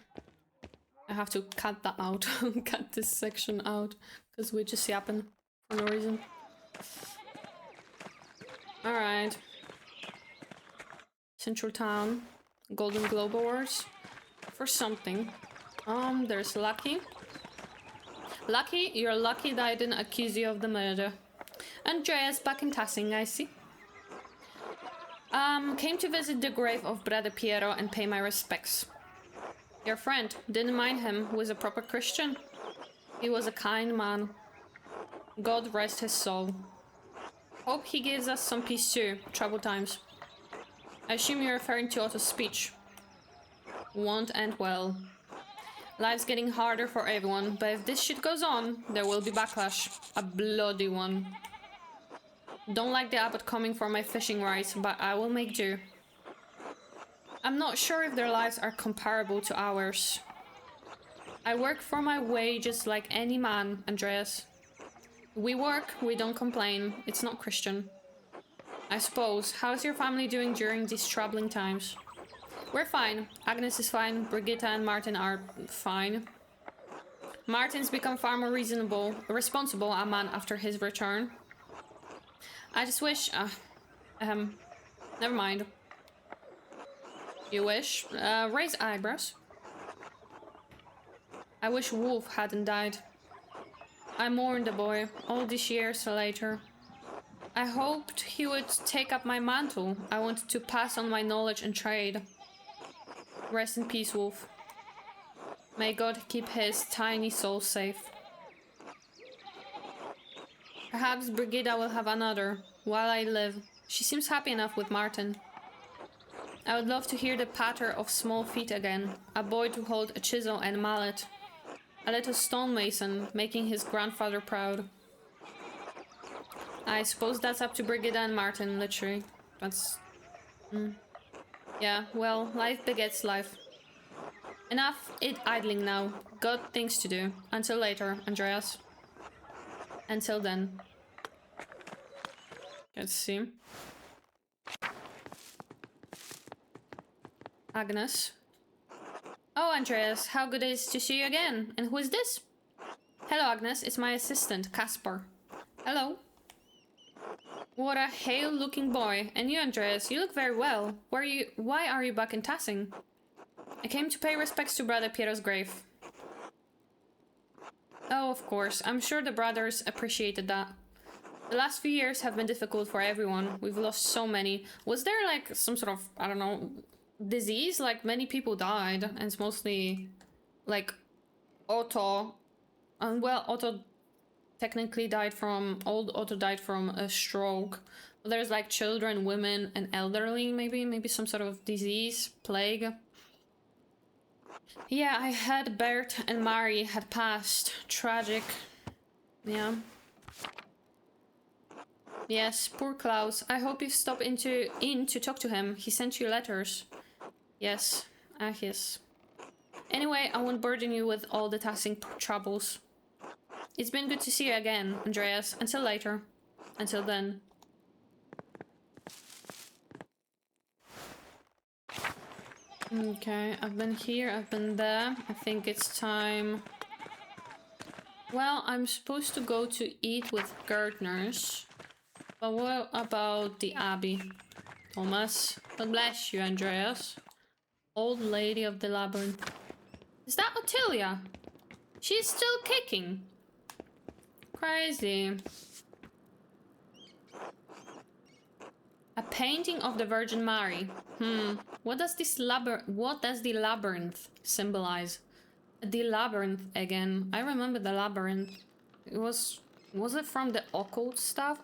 I have to cut that out. Cut this section out because we're just yapping for no reason. Alright. Central Town. Golden Globe Awards. For something. There's Lucky. Lucky? You're lucky that I didn't accuse you of the murder. Andreas back in Tassing, I see. Came to visit the grave of Brother Piero and pay my respects. Your friend, didn't mind him, was a proper Christian. He was a kind man. God rest his soul. Hope he gives us some peace too, troubled times. I assume you're referring to Otto's speech. Won't end well. Life's getting harder for everyone, but if this shit goes on, there will be backlash. A bloody one. Don't like the abbot coming for my fishing rights, but I will make do. I'm not sure if their lives are comparable to ours. I work for my wages like any man, Andreas. We work, we don't complain. It's not Christian. I suppose. How's your family doing during these troubling times? We're fine. Agnes is fine. Brigitta and Martin are fine. Martin's become far more responsible a man after his return. I just wish... never mind. You wish? Raise eyebrows. I wish Wolf hadn't died. I mourned the boy all these years later. I hoped he would take up my mantle. I wanted to pass on my knowledge and trade. Rest in peace, Wolf. May God keep his tiny soul safe. Perhaps Brigida will have another while I live. She seems happy enough with Martin. I would love to hear the patter of small feet again. A boy to hold a chisel and mallet. A little stonemason making his grandfather proud. I suppose that's up to Brigida and Martin, literally. That's... Yeah, well, life begets life. Enough idling now. Got things to do. Until later, Andreas. Until then. Let's see. Agnes. Oh, Andreas, how good it is to see you again. And who is this? Hello, Agnes. It's my assistant, Caspar. Hello. What a hale-looking boy. And you, Andreas, you look very well. Why are you back in Tassing? I came to pay respects to Brother Piero's grave. Oh, of course. I'm sure the brothers appreciated that. The last few years have been difficult for everyone. We've lost so many. Was there like some sort of, I don't know, disease? Like many people died, and it's mostly like Otto. And well, Otto technically died from, old Otto died from a stroke. But there's like children, women, and elderly, maybe some sort of disease, plague. Yeah, I heard Bert and Mari had passed. Tragic. Yeah. Yes, poor Klaus. I hope you stop in to talk to him. He sent you letters. Yes. Yes. Anyway, I won't burden you with all the Tassing troubles. It's been good to see you again, Andreas. Until later. Until then. Okay, I've been here, I've been there. I think it's time... Well, I'm supposed to go to eat with gardeners. But what about the Abbey? Thomas. God bless you, Andreas. Old Lady of the Labyrinth. Is that Ottilia? She's still kicking. Crazy. A painting of the Virgin Mary. What does the labyrinth symbolize? The labyrinth again. I remember the labyrinth. Was it from the occult stuff?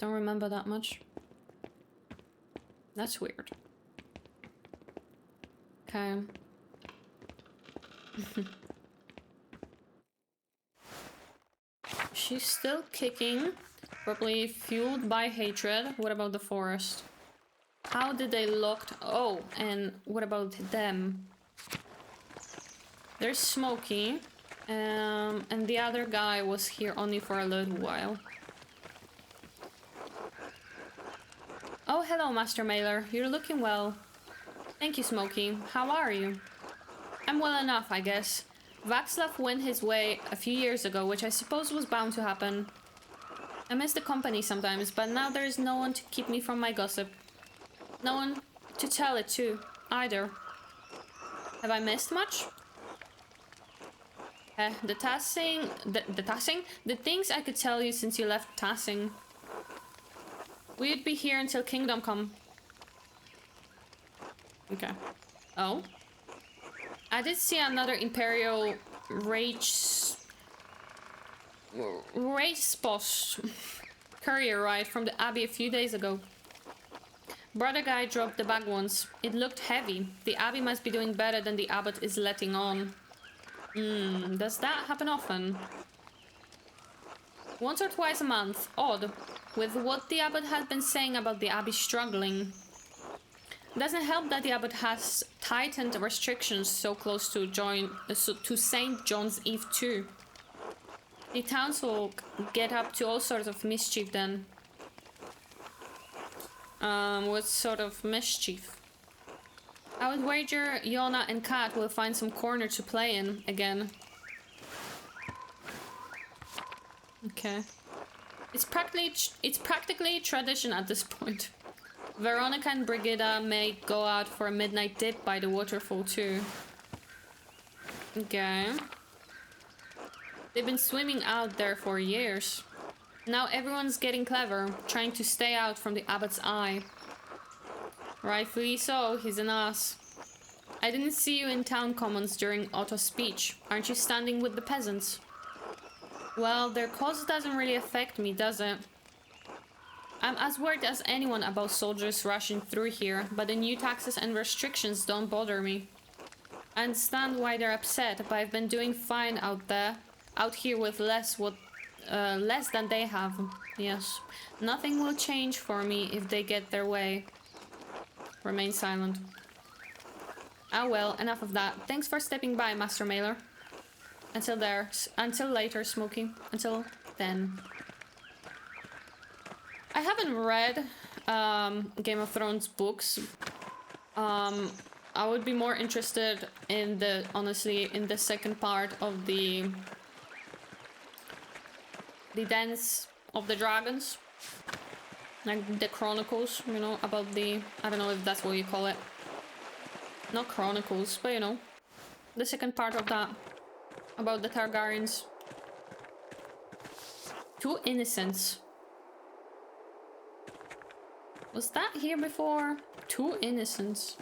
Don't remember that much. That's weird. Okay. She's still kicking. Probably fueled by hatred. What about the forest? How did they locked? Oh, and what about them? There's Smokey. And the other guy was here only for a little while. Oh, hello, Master Mailer. You're looking well. Thank you, Smokey. How are you? I'm well enough, I guess. Václav went his way a few years ago, which I suppose was bound to happen. I miss the company sometimes, but now there is no one to keep me from my gossip. No one to tell it to, either. Have I missed much? The things I could tell you since you left Tassing. We'd be here until Kingdom Come. Okay. Oh? I did see another Imperial race post courier ride from the Abbey a few days ago. Brother Guy dropped the bag once. It looked heavy. The Abbey must be doing better than the Abbot is letting on. Does that happen often? Once or twice a month. Odd. With what the Abbot had been saying about the Abbey struggling. Doesn't help that the Abbot has tightened restrictions so close to St. John's Eve too. The townsfolk get up to all sorts of mischief then. What sort of mischief? I would wager Yona and Kat will find some corner to play in again. Okay. It's practically tradition at this point. Veronica and Brigida may go out for a midnight dip by the waterfall too. Okay. They've been swimming out there for years. Now everyone's getting clever, trying to stay out from the abbot's eye. Rightfully so, he's an ass. I didn't see you in town commons during Otto's speech. Aren't you standing with the peasants? Well, their cause doesn't really affect me, does it? I'm as worried as anyone about soldiers rushing through here, but the new taxes and restrictions don't bother me. I understand why they're upset, but I've been doing fine out here with less than they have. Yes, nothing will change for me if they get their way. Remain silent. Ah well, enough of that. Thanks for stepping by, Master Mailer. Until later, Smokey. Until then. I haven't read Game of Thrones books. I would be more interested in honestly, in the second part of the Dance of the Dragons. Like the Chronicles, you know, about the... I don't know if that's what you call it. Not Chronicles, but you know. The second part of that. About the Targaryens. Two innocents. Was that here before? Two innocents.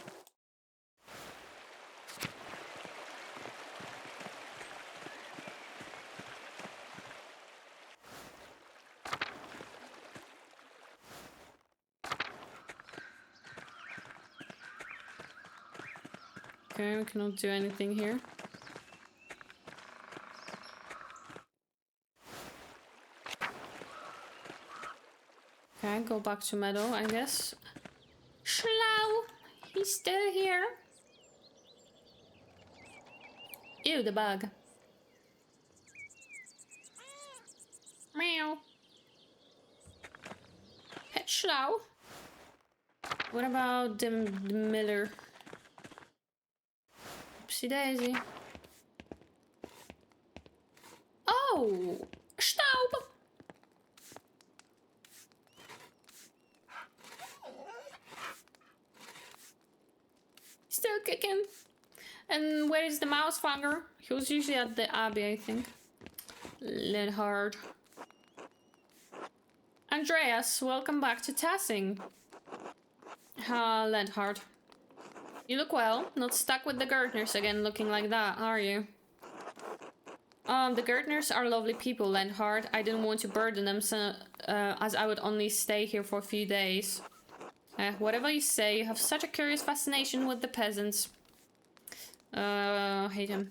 Okay, we cannot do anything here. Okay, go back to Meadow, I guess. Slow! He's still here. Ew, the bug. Meow. Pet Slow. What about the Miller? Oopsie daisy. Oh! Staub! Still kicking. And where is the mouse fanger? He was usually at the Abbey, I think. Leonhard. Andreas, welcome back to Tassing. Leonhard. You look well. Not stuck with the Gärtners again looking like that, are you? The Gärtners are lovely people, Leonhard. I didn't want to burden them, so, as I would only stay here for a few days. Whatever you say, you have such a curious fascination with the peasants. Hate him.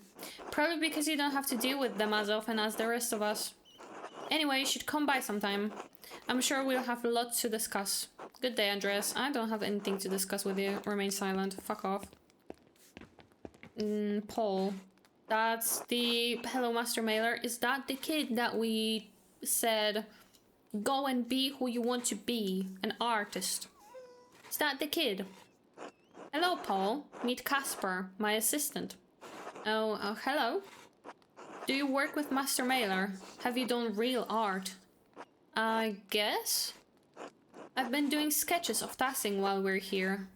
Probably because you don't have to deal with them as often as the rest of us. Anyway, you should come by sometime. I'm sure we'll have lots to discuss. Good day, Andreas. I don't have anything to discuss with you. Remain silent. Fuck off. Paul. That's the... Hello, Master Mailer. Is that the kid that we said... Go and be who you want to be. An artist. Is that the kid? Hello, Paul. Meet Casper, my assistant. Oh, hello. Do you work with Master Mailer? Have you done real art? I guess? I've been doing sketches of Tassing while we're here.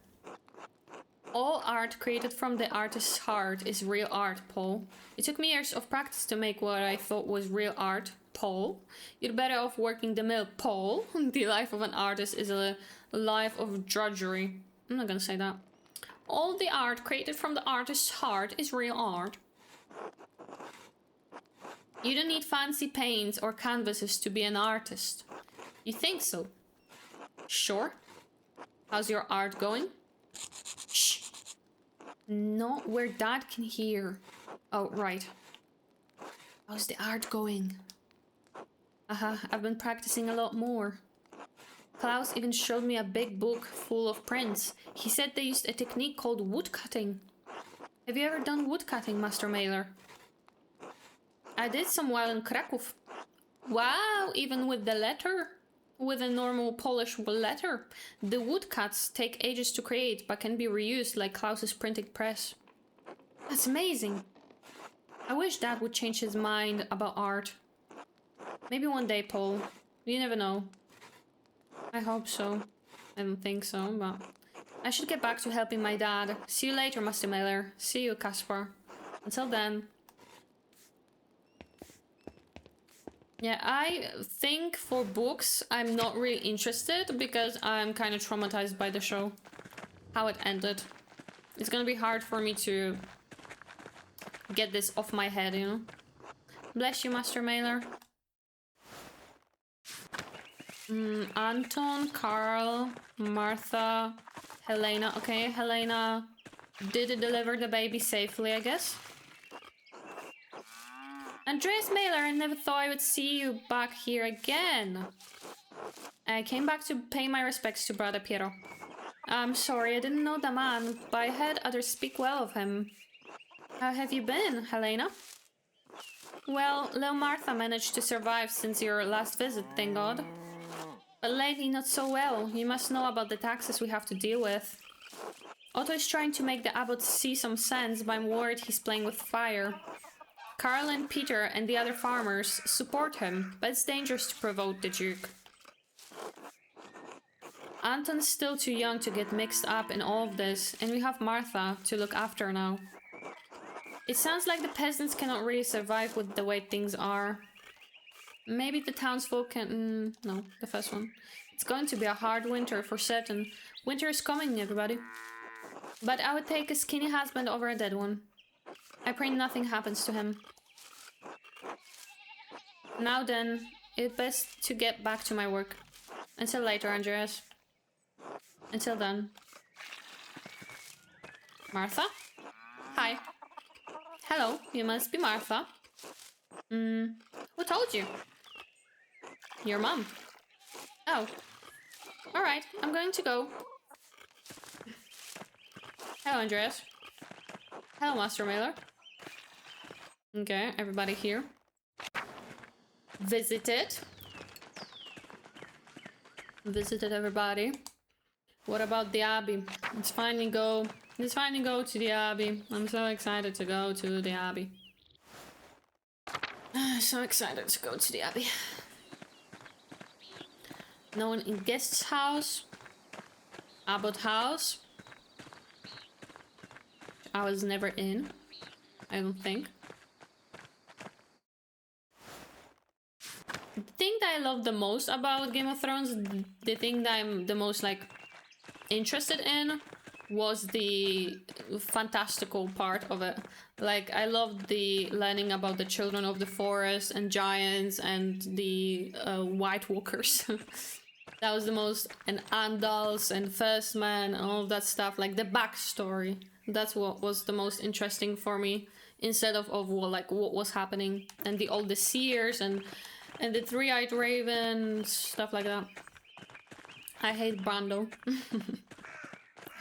All art created from the artist's heart is real art, Paul. It took me years of practice to make what I thought was real art, Paul. You're better off working the mill, Paul. The life of an artist is a life of drudgery. I'm not gonna say that. All the art created from the artist's heart is real art. You don't need fancy paints or canvases to be an artist. You think so? Sure. How's your art going? Shh. Not where Dad can hear. Oh, right. How's the art going? I've been practicing a lot more. Klaus even showed me a big book full of prints. He said they used a technique called woodcutting. Have you ever done woodcutting, Master Mailer? I did some while in Krakow. Wow, even with the letter? With a normal Polish letter. The woodcuts take ages to create, but can be reused like Klaus's printing press. That's amazing. I wish Dad would change his mind about art. Maybe one day, Paul. You never know. I hope so. I don't think so, but I should get back to helping my dad. See you later, Master Mailer. See you, Caspar. Until then. Yeah, I think for books, I'm not really interested because I'm kind of traumatized by the show. How it ended. It's gonna be hard for me to get this off my head, you know? Bless you, Master Mailer. Anton, Carl, Martha, Helena. Okay, Helena did deliver the baby safely, I guess. Andreas Mailer, I never thought I would see you back here again. I came back to pay my respects to Brother Piero. I'm sorry, I didn't know the man, but I heard others speak well of him. How have you been, Helena? Well, little Martha managed to survive since your last visit, thank God. But lately, not so well. You must know about the taxes we have to deal with. Otto is trying to make the abbot see some sense, but I'm worried he's playing with fire. Carl and Peter and the other farmers support him, but it's dangerous to provoke the Duke. Anton's still too young to get mixed up in all of this, and we have Martha to look after now. It sounds like the peasants cannot really survive with the way things are. Maybe the townsfolk can... no, the first one. It's going to be a hard winter for certain. Winter is coming, everybody. But I would take a skinny husband over a dead one. I pray nothing happens to him. Now then, it's best to get back to my work. Until later, Andreas. Until then. Martha? Hi. Hello, you must be Martha. Who told you? Your mom. Oh. Alright, I'm going to go. Hello, Andreas. Hello, Master Mailer. Okay, everybody here. Visited. Visited everybody. What about the Abbey? Let's finally go to the Abbey. I'm so excited to go to the Abbey. So excited to go to the Abbey. No one in guest's house. Abbot house. I was never in. I don't think. The thing that I love the most about Game of Thrones, the thing that I'm the most like interested in, was the fantastical part of it. Like, I loved the learning about the children of the forest and giants and the White Walkers. That was the most, and Andals and First Man and all of that stuff, like the backstory. That's what was the most interesting for me, instead of what was happening, and all the seers and the three-eyed raven, stuff like that. I hate Brando.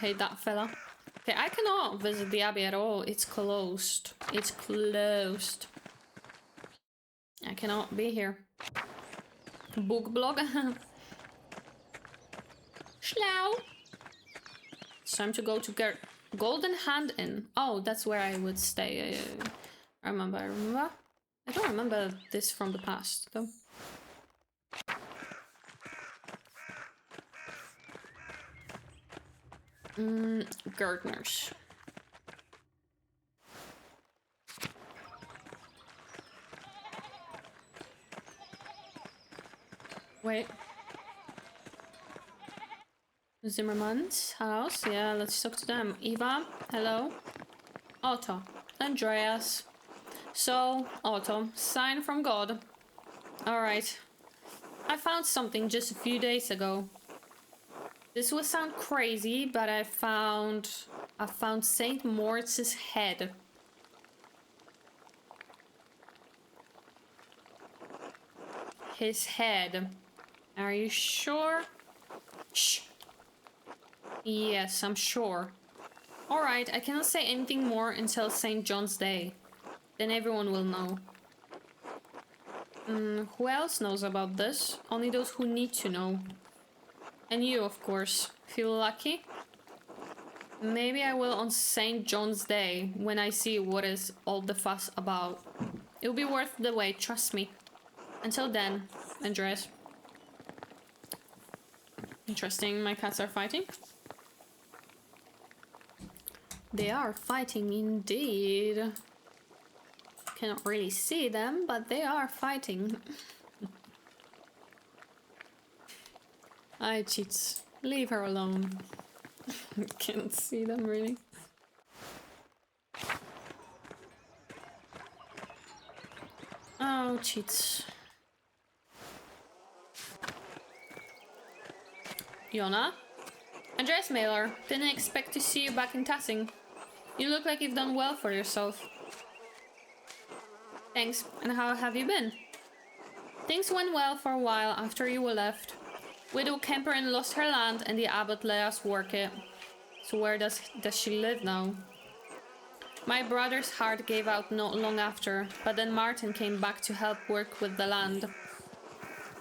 Hate that fella. Okay, I cannot visit the Abbey at all. It's closed. It's closed. I cannot be here. Book blog. Schlau. It's time to go to Golden Hand Inn. Oh, that's where I would stay. I remember. I don't remember this from the past, though. Gardeners. Wait. Zimmerman's house. Yeah, let's talk to them. Eva, hello. Otto. Andreas. So, Otto, sign from God. Alright. I found something just a few days ago. This will sound crazy, but I found St. Moritz's head. His head. Are you sure? Shh. Yes, I'm sure. Alright, I cannot say anything more until St. John's Day. Then everyone will know. Who else knows about this? Only those who need to know. And you, of course. Feel lucky? Maybe I will on St. John's Day, when I see what is all the fuss about. It'll be worth the wait, trust me. Until then, Andreas. Interesting, my cats are fighting. They are fighting indeed. Cannot really see them, but they are fighting. I cheats. Leave her alone. Can't see them really. Oh, cheats. Yona? Andreas Mailer, didn't expect to see you back in Tassing. You look like you've done well for yourself. Thanks, and how have you been? Things went well for a while after you were left. Widow Kemperin lost her land and the abbot let us work it. So where does she live now? My brother's heart gave out not long after, but then Martin came back to help work with the land.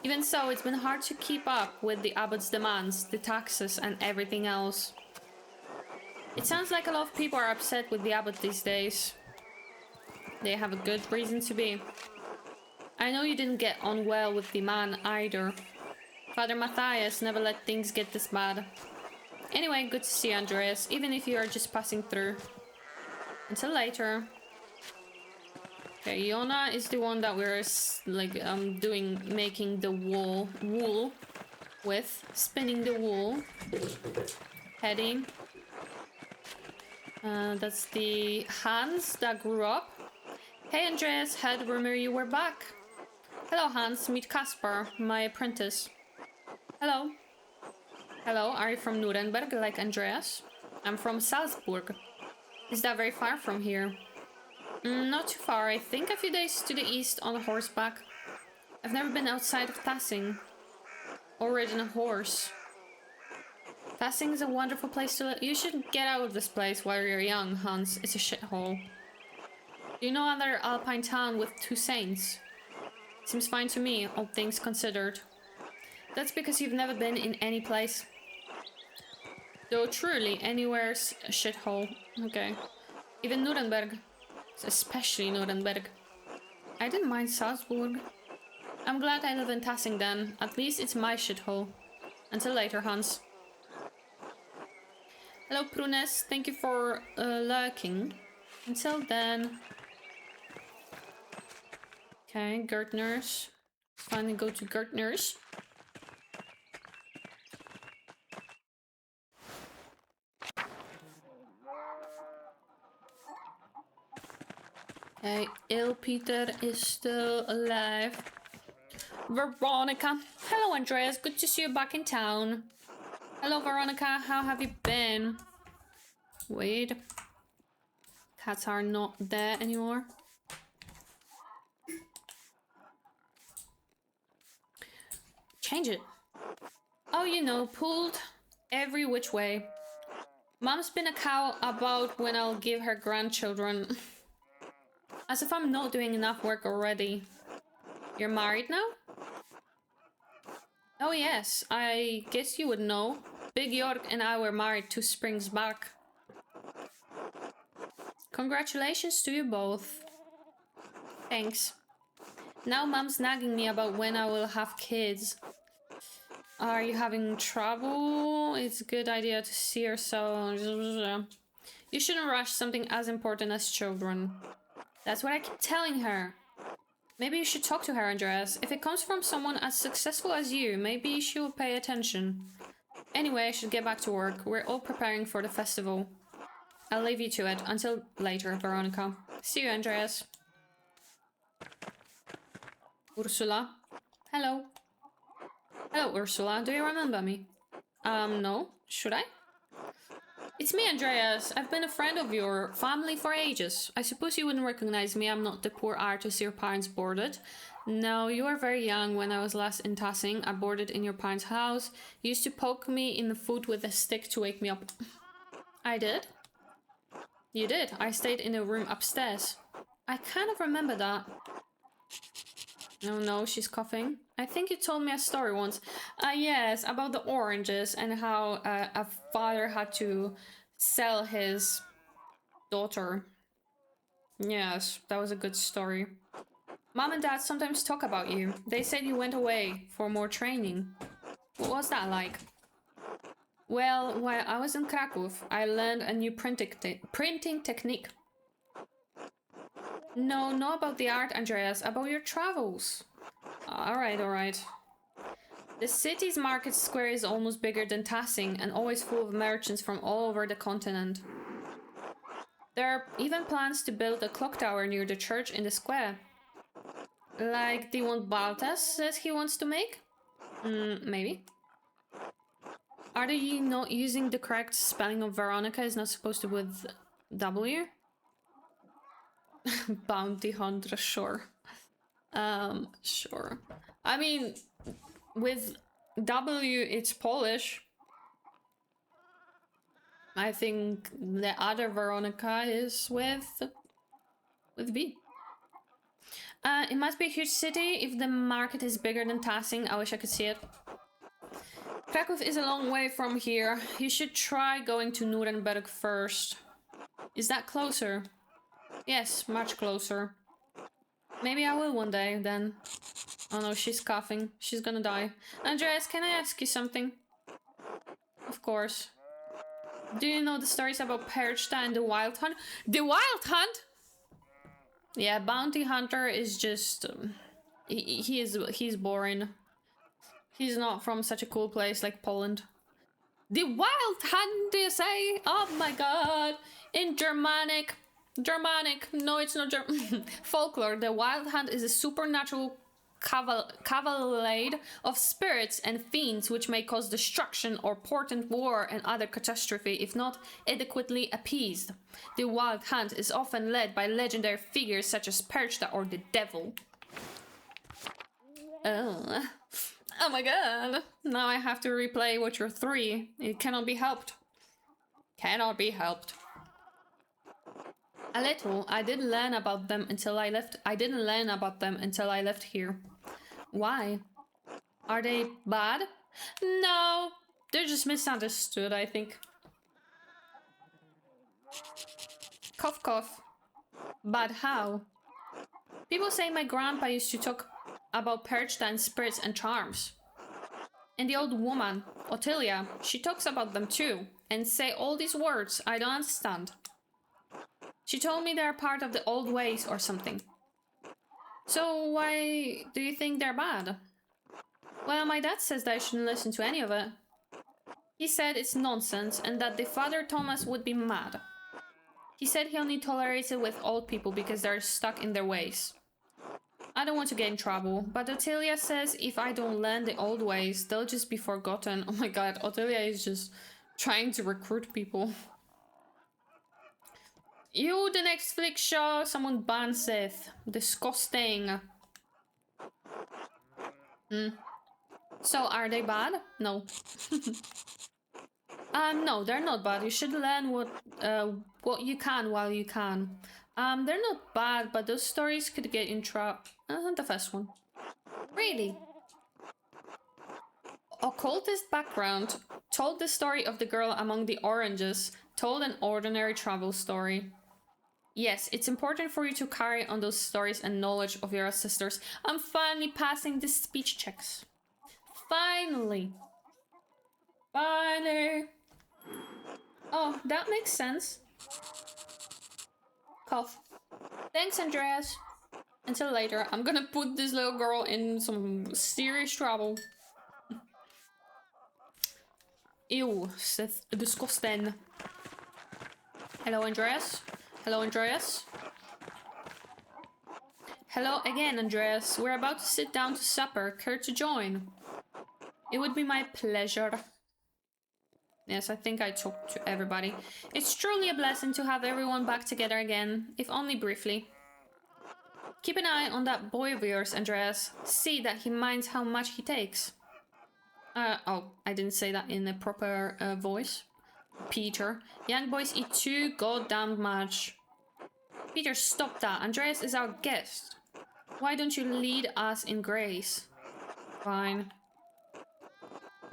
Even so, it's been hard to keep up with the abbot's demands, the taxes and everything else. It sounds like a lot of people are upset with the abbot these days. They have a good reason to be. I know you didn't get on well with the man either. Father Matthias never let things get this bad. Anyway, good to see you, Andreas, even if you are just passing through. Until later. Okay, Yona is the one that we're like making the wool with, spinning the wool. Heading. That's the Hans that grew up. Hey Andreas, heard rumor you were back. Hello Hans, meet Caspar, my apprentice. Hello. Hello, are you from Nuremberg like Andreas? I'm from Salzburg. Is that very far from here? Not too far, I think a few days to the east on horseback. I've never been outside of Tassing. Or ridden a horse. Tassing is a wonderful place to live. You should get out of this place while you're young, Hans. It's a shithole. Do you know other alpine town with 2 saints? Seems fine to me, all things considered. That's because you've never been in any place. Though truly, anywhere's a shithole. Okay. Even Nuremberg. Especially Nuremberg. I didn't mind Salzburg. I'm glad I live in Tassing then. At least it's my shithole. Until later, Hans. Hello, Prunes. Thank you for lurking. Until then. Okay, Gertners. Finally go to Gertners. Okay, Il Peter is still alive. Veronica. Hello, Andreas. Good to see you back in town. Hello, Veronica. How have you been? Wait. Cats are not there anymore. Change it. Oh, you know, pulled every which way. Mom's been a cow about when I'll give her grandchildren. As if I'm not doing enough work already. You're married now? Oh yes, I guess you would know. Big York and I were married 2 springs back. Congratulations to you both. Thanks. Now Mom's nagging me about when I will have kids. Are you having trouble? It's a good idea to see her, so... You shouldn't rush something as important as children. That's what I keep telling her. Maybe you should talk to her, Andreas. If it comes from someone as successful as you, maybe she will pay attention. Anyway, I should get back to work. We're all preparing for the festival. I'll leave you to it. Until later, Veronica. See you, Andreas. Ursula. Hello. Hello, Ursula. Do you remember me? No. Should I? It's me, Andreas. I've been a friend of your family for ages. I suppose you wouldn't recognize me. I'm not the poor artist your parents boarded. No, you were very young when I was last in Tassing. I boarded in your parents' house. You used to poke me in the foot with a stick to wake me up. I did? You did. I stayed in a room upstairs. I kind of remember that. Oh no, she's coughing. I think you told me a story once. Yes, about the oranges and how a father had to sell his daughter. Yes, that was a good story. Mom and Dad sometimes talk about you. They said you went away for more training. What was that like? Well, while I was in Krakow, I learned a new printing technique. No, not about the art, Andreas, about your travels. Alright. The city's market square is almost bigger than 𝙚𝙤𝙟𝙤 and always full of merchants from all over the continent. There are even plans to build a clock tower near the church in the square. Like the one Baltas says he wants to make? Maybe. Are they not using the correct spelling of Veronica? Is not supposed to with W? Bounty hunter, sure. Sure. I mean, with W, it's Polish. I think the other Veronica is with V. It must be a huge city. If the market is bigger than 𝙚𝙟𝙟𝙤, I wish I could see it. Krakow is a long way from here. You should try going to Nuremberg first. Is that closer? Yes, much closer. Maybe I will one day, then. Oh no, she's coughing. She's gonna die. Andreas, can I ask you something? Of course. Do you know the stories about 𝙘𝙤𝙣𝙟𝙤𝙤 and the Wild Hunt? The Wild Hunt? Yeah, Bounty Hunter is just... he's boring. He's not from such a cool place like Poland. The Wild Hunt, do you say? Oh my god. In Germanic. No, it's not German. Folklore. The Wild Hunt is a supernatural cavalcade of spirits and fiends which may cause destruction or portend war and other catastrophe if not adequately appeased. The Wild Hunt is often led by legendary figures such as 𝙘𝙤𝙣𝙟𝙤𝙤 or the Devil. Oh my god. Now I have to replay Witcher 3. It cannot be helped. Cannot be helped. A little. I didn't learn about them until I left. I didn't learn about them until I left here. Why? Are they bad? No. They're just misunderstood, I think. Cough cough. But how? People say my grandpa used to talk about 𝙘𝙤𝙣𝙟𝙤 spirits and charms. And the old woman, Ottilia, she talks about them too, and say all these words I don't understand. She told me they're part of the old ways or something. So why do you think they're bad? Well, my dad says that I shouldn't listen to any of it. He said it's nonsense and that the Father Thomas would be mad. He said he only tolerates it with old people because they're stuck in their ways. I don't want to get in trouble, but Ottilia says if I don't learn the old ways, they'll just be forgotten. Oh my god, Ottilia is just trying to recruit people. You, the next flick show, someone bans it. Disgusting. So, are they bad? No. No, they're not bad. You should learn what you can while you can. They're not bad, but those stories could get in trouble. The first one. Really? Occultist background. Told the story of the girl among the oranges. Told an ordinary travel story. Yes, it's important for you to carry on those stories and knowledge of your ancestors. I'm finally passing the speech checks. Finally. Finally. Oh, that makes sense. Cough. Thanks, Andreas. Until later. I'm gonna put this little girl in some serious trouble. Ew, c'est disgusting. Hello, Andreas. Hello, Andreas. Hello again, Andreas. We're about to sit down to supper. Care to join? It would be my pleasure. Yes, I think I talked to everybody. It's truly a blessing to have everyone back together again, if only briefly. Keep an eye on that boy of yours, Andreas. See that he minds how much he takes. Oh, I didn't say that in a proper voice. Peter. Young boys eat too goddamn much. Peter, stop that. Andreas is our guest. Why don't you lead us in grace? Fine.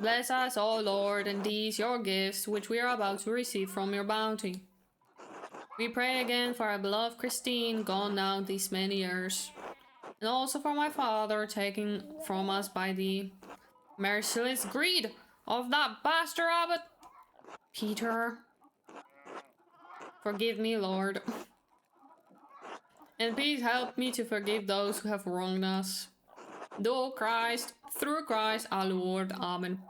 Bless us, O Lord, and these your gifts, which we are about to receive from your bounty. We pray again for our beloved Christine, gone now these many years. And also for my father, taken from us by the merciless greed of that bastard abbot. Peter. Forgive me, Lord. And please help me to forgive those who have wronged us. Through Christ, our Lord. Amen.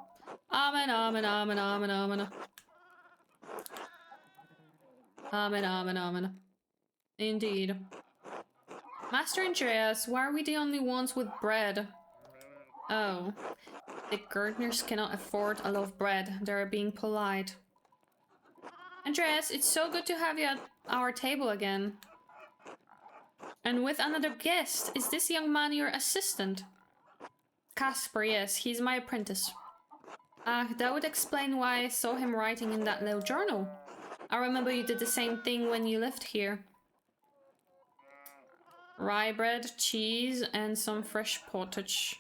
Amen, amen, amen, amen, amen. Amen, amen, amen. Indeed. Master Andreas, why are we the only ones with bread? Oh. The gardeners cannot afford a loaf of bread. They're being polite. Andreas, it's so good to have you at our table again. And with another guest. Is this young man your assistant? Casper, yes, he's my apprentice. Ah, that would explain why I saw him writing in that little journal. I remember you did the same thing when you lived here. Rye bread, cheese, and some fresh pottage.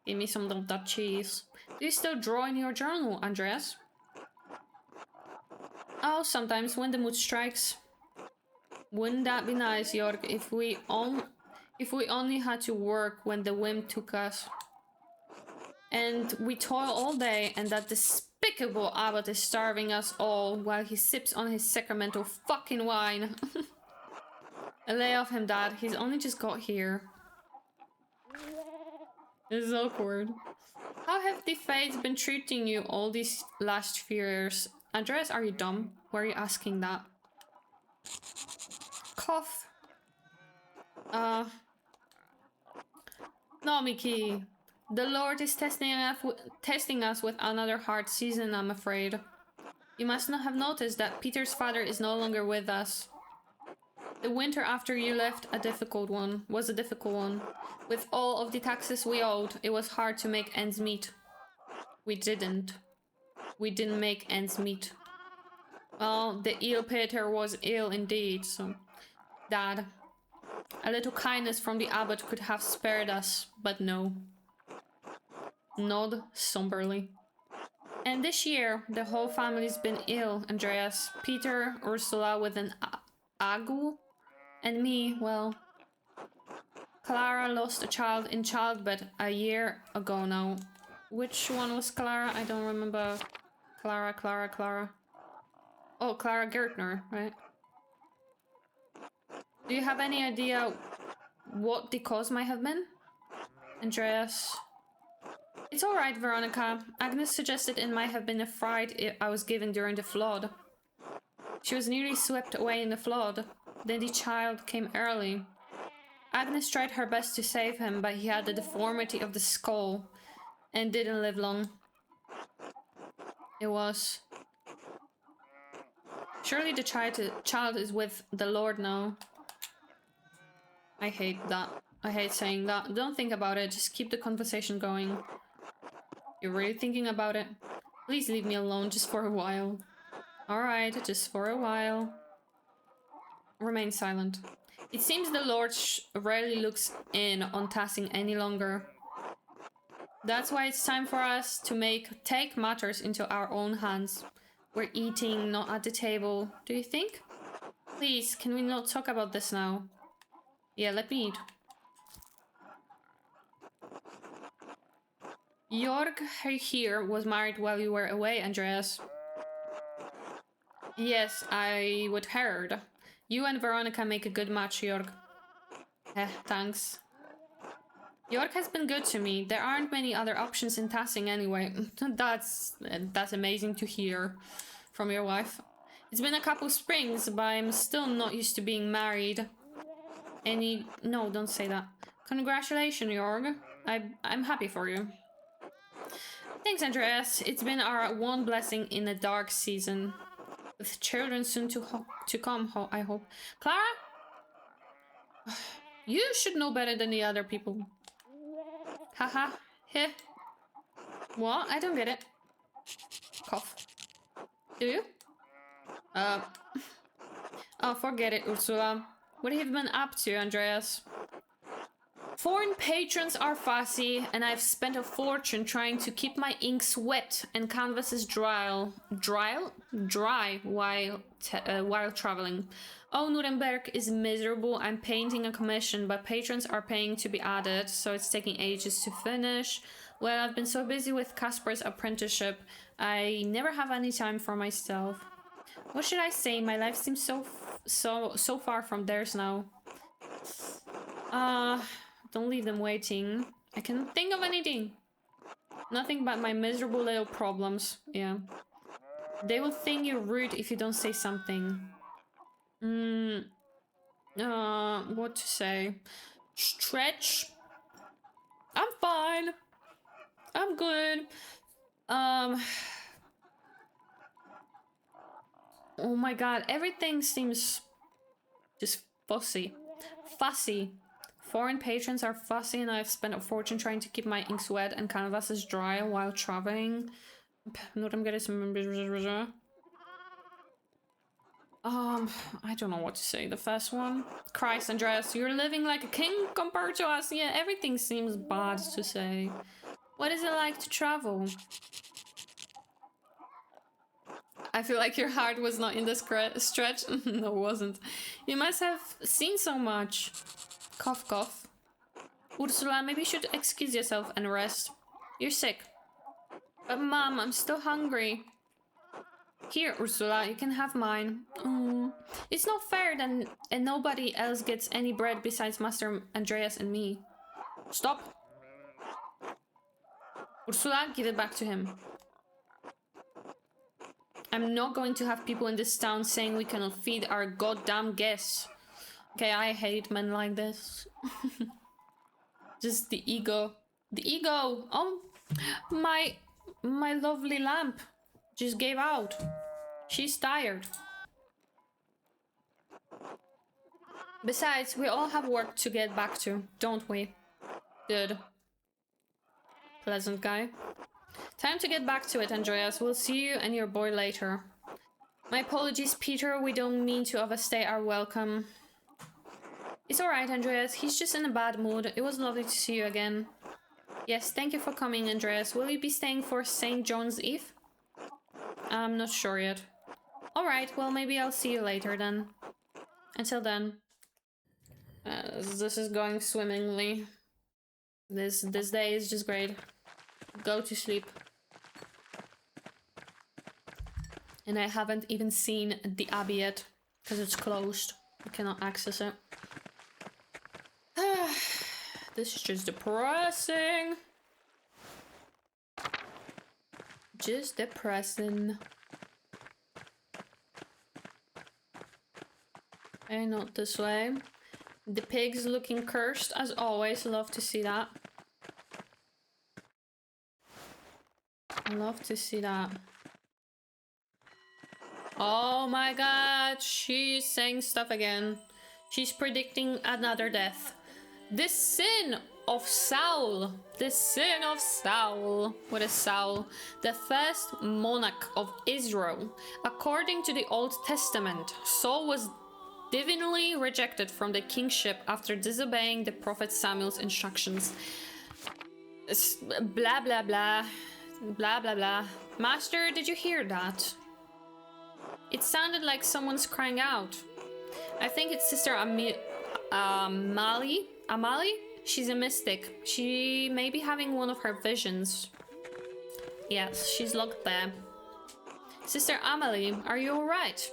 Give me some of that cheese. Do you still draw in your journal, Andreas? Oh, sometimes when the mood strikes. Wouldn't that be nice, Jörg, if we only had to work when the whim took us. And we toil all day, and that despicable abbot is starving us all while he sips on his sacramental fucking wine. Lay off him, Dad. He's only just got here. This is awkward. How have the fates been treating you all these last few years? Andreas, are you dumb? Why are you asking that? Cough. No, Mickey. The Lord is testing us with another hard season, I'm afraid. You must not have noticed that Peter's father is no longer with us. The winter after you left was a difficult one. With all of the taxes we owed, it was hard to make ends meet. We didn't make ends meet. Well, the ill Peter was ill indeed, so... Dad, a little kindness from the abbot could have spared us, but no. Nod somberly. And this year, the whole family's been ill, Andreas. Peter, Ursula with an ague, and me, well... Clara lost a child in childbed a year ago now. Which one was Clara? I don't remember. Clara. Oh, Clara Gertner, right? Do you have any idea what the cause might have been? Andreas. It's alright, Veronica. Agnes suggested it might have been a fright I was given during the flood. She was nearly swept away in the flood. Then the child came early. Agnes tried her best to save him, but he had the deformity of the skull and didn't live long. It was... Surely the child is with the Lord now. I hate that. I hate saying that. Don't think about it. Just keep the conversation going. You're really thinking about it? Please leave me alone just for a while. Alright, just for a while. Remain silent. It seems the Lord rarely looks in on Tassing any longer. That's why it's time for us to take matters into our own hands. We're eating, not at the table. Do you think? Please, can we not talk about this now? Yeah, let me eat. Jörg here was married while you were away, Andreas. Yes, I would heard. You and Veronica make a good match, Jörg. Thanks. Jörg has been good to me. There aren't many other options in Tassing anyway. That's amazing to hear from your wife. It's been a couple springs, but I'm still not used to being married. No, don't say that. Congratulations, Jörg. I'm happy for you. Thanks, Andreas. It's been our one blessing in a dark season. With children soon to come, I hope. Clara? You should know better than the other people. Haha. Heh. What? I don't get it. Cough. Do you? Oh, forget it, Ursula. What have you been up to, Andreas? Foreign patrons are fussy, and I've spent a fortune trying to keep my inks wet and canvases dry while traveling. Oh, Nuremberg is miserable. I'm painting a commission, but patrons are paying to be added, so it's taking ages to finish. Well, I've been so busy with Casper's apprenticeship, I never have any time for myself. What should I say? My life seems so far from theirs now. Don't leave them waiting. I can't think of anything. Nothing but my miserable little problems. Yeah. They will think you're rude if you don't say something. What to say? Stretch. I'm fine. I'm good. Oh my god, everything seems just fussy. Fussy. Foreign patrons are fussy and I've spent a fortune trying to keep my inks wet and canvases dry while traveling. I don't know what to say. The first one. Christ, Andreas, you're living like a king compared to us. Yeah, everything seems bad to say. What is it like to travel? I feel like your heart was not in the stretch. No, it wasn't. You must have seen so much. Cough, cough. Ursula, maybe you should excuse yourself and rest. You're sick. But Mom, I'm still hungry. Here, Ursula, you can have mine. It's not fair that nobody else gets any bread besides Master Andreas and me. Stop. Ursula, give it back to him. I'm not going to have people in this town saying we cannot feed our goddamn guests. Okay, I hate men like this. Just the ego. The ego! Oh, my lovely lamp just gave out. She's tired. Besides, we all have work to get back to, don't we? Good. Pleasant guy. Time to get back to it, Andreas. We'll see you and your boy later. My apologies, Peter. We don't mean to overstay our welcome. It's alright, Andreas. He's just in a bad mood. It was lovely to see you again. Yes, thank you for coming, Andreas. Will you be staying for St. John's Eve? I'm not sure yet. Alright, well, maybe I'll see you later then. Until then. This is going swimmingly. This day is just great. Go to sleep. And I haven't even seen the Abbey yet, because it's closed. I cannot access it. This is just depressing. Just depressing. Okay, not this way. The pig's looking cursed, as always. Love to see that. Love to see that. Oh my god, she's saying stuff again. She's predicting another death. The sin of Saul. The sin of Saul. What is Saul? The first monarch of Israel. According to the Old Testament, Saul was divinely rejected from the kingship after disobeying the prophet Samuel's instructions. Blah blah blah. Blah blah blah. Master, did you hear that? It sounded like someone's crying out. I think it's Sister Amali. She's a mystic. She may be having one of her visions. Yes, she's locked there. Sister Amalie, are you alright?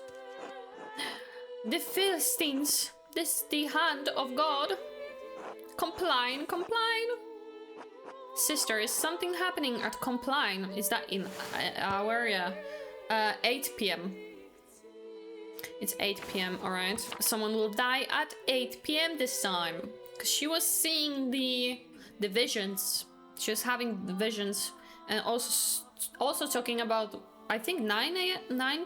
The Philistines. This is the hand of God. Compline. Sister, is something happening at Compline? Is that in our area? 8 p.m. It's 8 p.m, alright. Someone will die at 8 p.m. this time. Because she was seeing the visions. She was having the visions. And also talking about, I think 9 a.m? 9?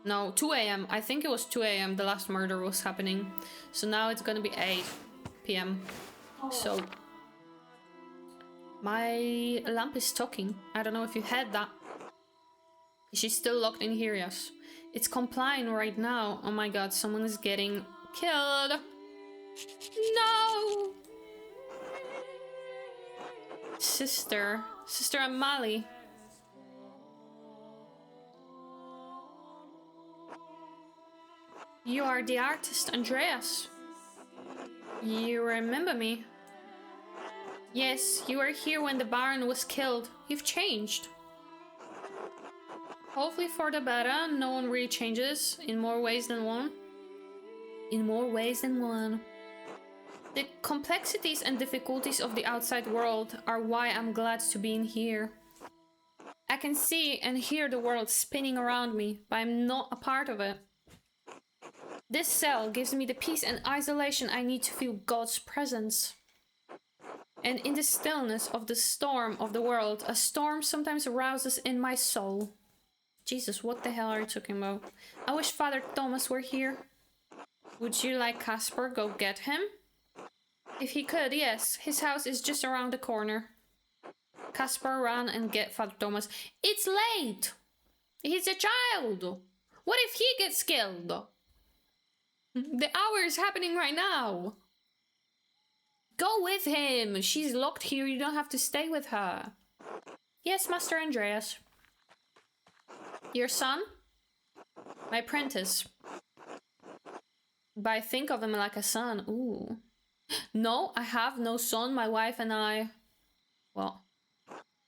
No, 2 a.m. I think it was 2 a.m. the last murder was happening. So now it's gonna be 8 p.m. So my lamp is talking. I don't know if you heard that. She's still locked in here, yes. It's Compline right now. Oh my god, someone is getting killed. No! Sister Amali. You are the artist, Andreas. You remember me? Yes, you were here when the Baron was killed. You've changed. Hopefully for the better. No one really changes in more ways than one. In more ways than one. The complexities and difficulties of the outside world are why I'm glad to be in here. I can see and hear the world spinning around me, but I'm not a part of it. This cell gives me the peace and isolation I need to feel God's presence. And in the stillness of the storm of the world, a storm sometimes arouses in my soul. Jesus, what the hell are you talking about? I wish Father Thomas were here. Would you like Caspar go get him? If he could, yes. His house is just around the corner. Caspar ran and get Father Thomas. It's late! He's a child! What if he gets killed? The hour is happening right now. Go with him! She's locked here, you don't have to stay with her. Yes, Master Andreas. Your son? My apprentice. But I think of him like a son. Ooh. No, I have no son. My wife and I... Well,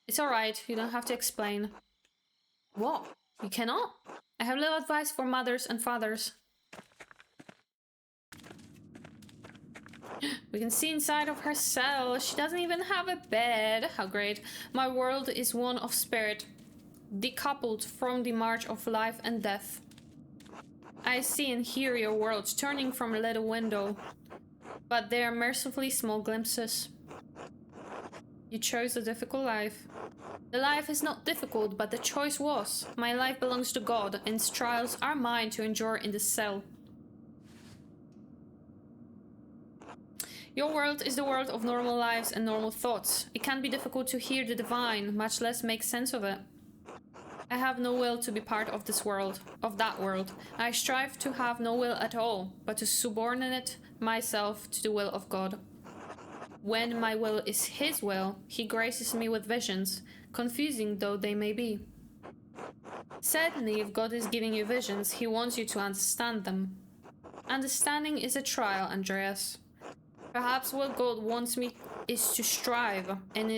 it's alright. You don't have to explain. What? You cannot? I have little advice for mothers and fathers. We can see inside of her cell. She doesn't even have a bed. How great. My world is one of spirit, decoupled from the march of life and death. I see and hear your worlds turning from a little window, but they are mercifully small glimpses. You chose a difficult life. The life is not difficult, but the choice was. My life belongs to God, and its trials are mine to endure in the cell. Your world is the world of normal lives and normal thoughts. It can be difficult to hear the divine, much less make sense of it. I have no will to be part of this world, of that world. I strive to have no will at all, but to subordinate myself to the will of God. When my will is His will, He graces me with visions, confusing though they may be. Certainly, if God is giving you visions, He wants you to understand them. Understanding is a trial, Andreas. Perhaps what God wants me is to strive, and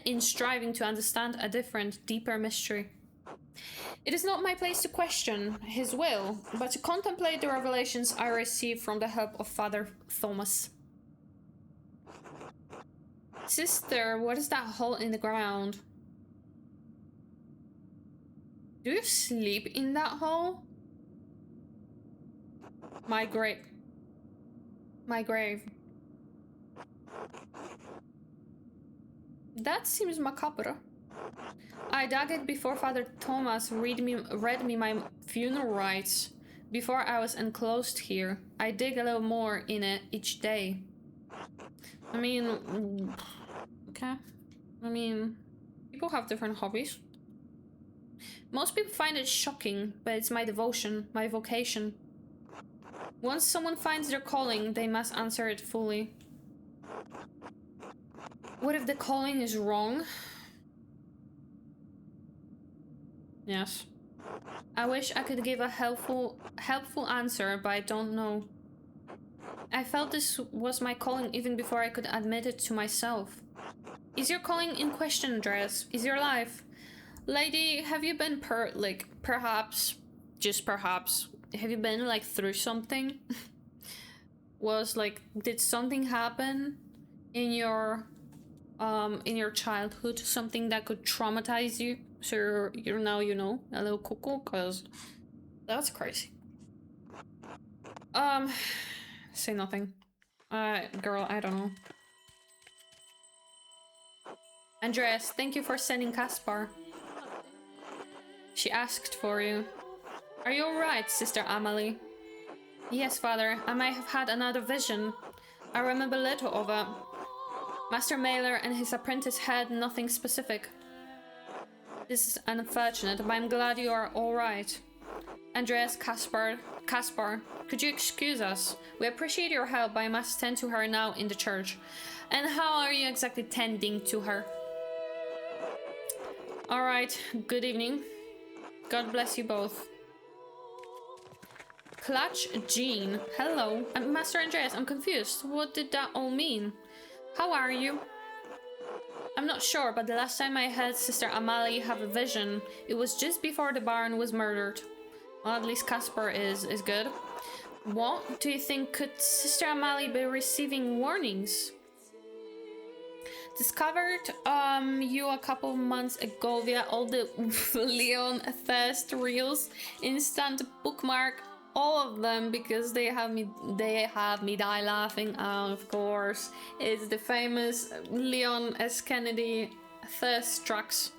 in striving to understand a different, deeper mystery. It is not my place to question His will, but to contemplate the revelations I receive from the help of Father Thomas. Sister, what is that hole in the ground? Do you sleep in that hole? My grave. My grave. That seems macabre. I dug it before Father Thomas read me my funeral rites. Before I was enclosed here. I dig a little more in it each day. I mean... Okay. I mean... People have different hobbies. Most people find it shocking, but it's my devotion, my vocation. Once someone finds their calling, they must answer it fully. What if the calling is wrong? Yes. I wish I could give a helpful answer, but I don't know. I felt this was my calling even before I could admit it to myself. Is your calling in question, Andreas? Is your life? Lady, have you been perhaps, just perhaps, have you been like through something? Did something happen in your childhood? Something that could traumatize you? So you're now, you know, a little cuckoo, cause that's crazy. Say nothing. Girl, I don't know. Andreas, thank you for sending Caspar. She asked for you. Are you alright, Sister Amalie? Yes, Father, I might have had another vision. I remember little of it. Master Mailer and his apprentice had nothing specific. This is unfortunate, but I'm glad you are alright. Andreas, Caspar, could you excuse us? We appreciate your help, but I must tend to her now in the church. And how are you exactly tending to her? Alright, good evening. God bless you both. Clutch Jean. Hello. Master Andreas, I'm confused. What did that all mean? How are you? I'm not sure, but the last time I had Sister Amalie have a vision, it was just before the Baron was murdered. Well, at least Caspar is good. What do you think? Could Sister Amalie be receiving warnings? Discovered you a couple of months ago via all the Leon Thirst reels. Instant bookmark all of them because they have me die laughing. Of course, it's the famous Leon S. Kennedy Thirst tracks.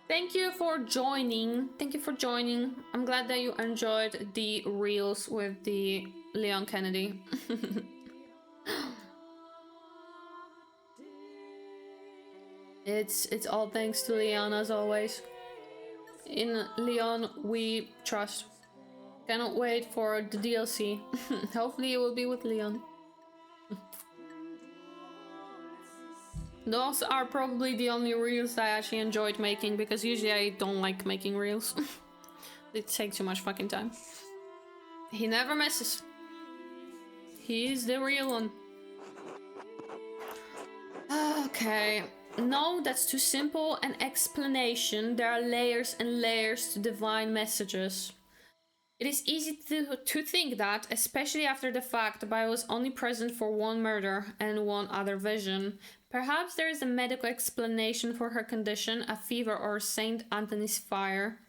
Thank you for joining. Thank you for joining. I'm glad that you enjoyed the reels with the Leon Kennedy. It's all thanks to Leon as always. In Leon we trust. Cannot wait for the DLC. Hopefully it will be with Leon. Those are probably the only reels I actually enjoyed making, because usually I don't like making reels. It takes too much fucking time. He never misses. He's the real one. Okay. No, that's too simple an explanation. There are layers and layers to divine messages. It is easy to think that, especially after the fact that I was only present for one murder and one other vision. Perhaps there is a medical explanation for her condition, a fever or Saint Anthony's fire.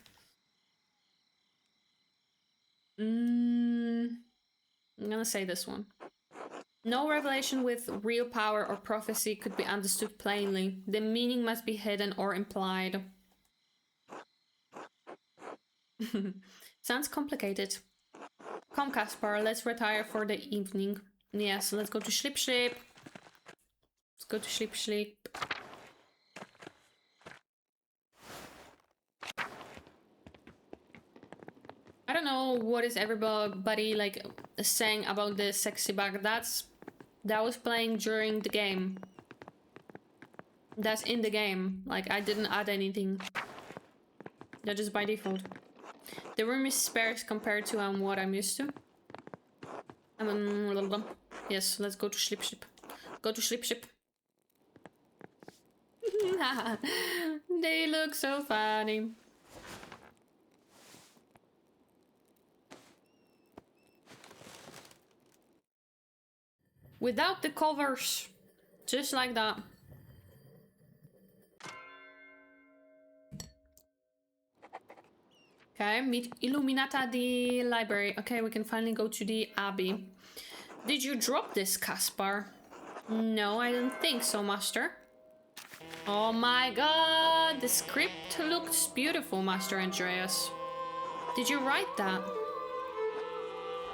I'm gonna say this one. No revelation with real power or prophecy could be understood plainly. The meaning must be hidden or implied. Sounds complicated. Come, Caspar, let's retire for the evening. Yes, let's go to sleep. Let's go to sleep. I don't know what is everybody like saying about the sexy bag. That was playing during the game. That's in the game. Like, I didn't add anything. That is by default. The room is sparse compared to what I'm used to. Yes, let's go to sleep. Go to sleep. They look so funny. Without the covers. Just like that. Okay, meet Illuminata the library. Okay, we can finally go to the Abbey. Did you drop this, Caspar? No, I don't think so, Master. Oh my god, the script looks beautiful, Master Andreas. Did you write that?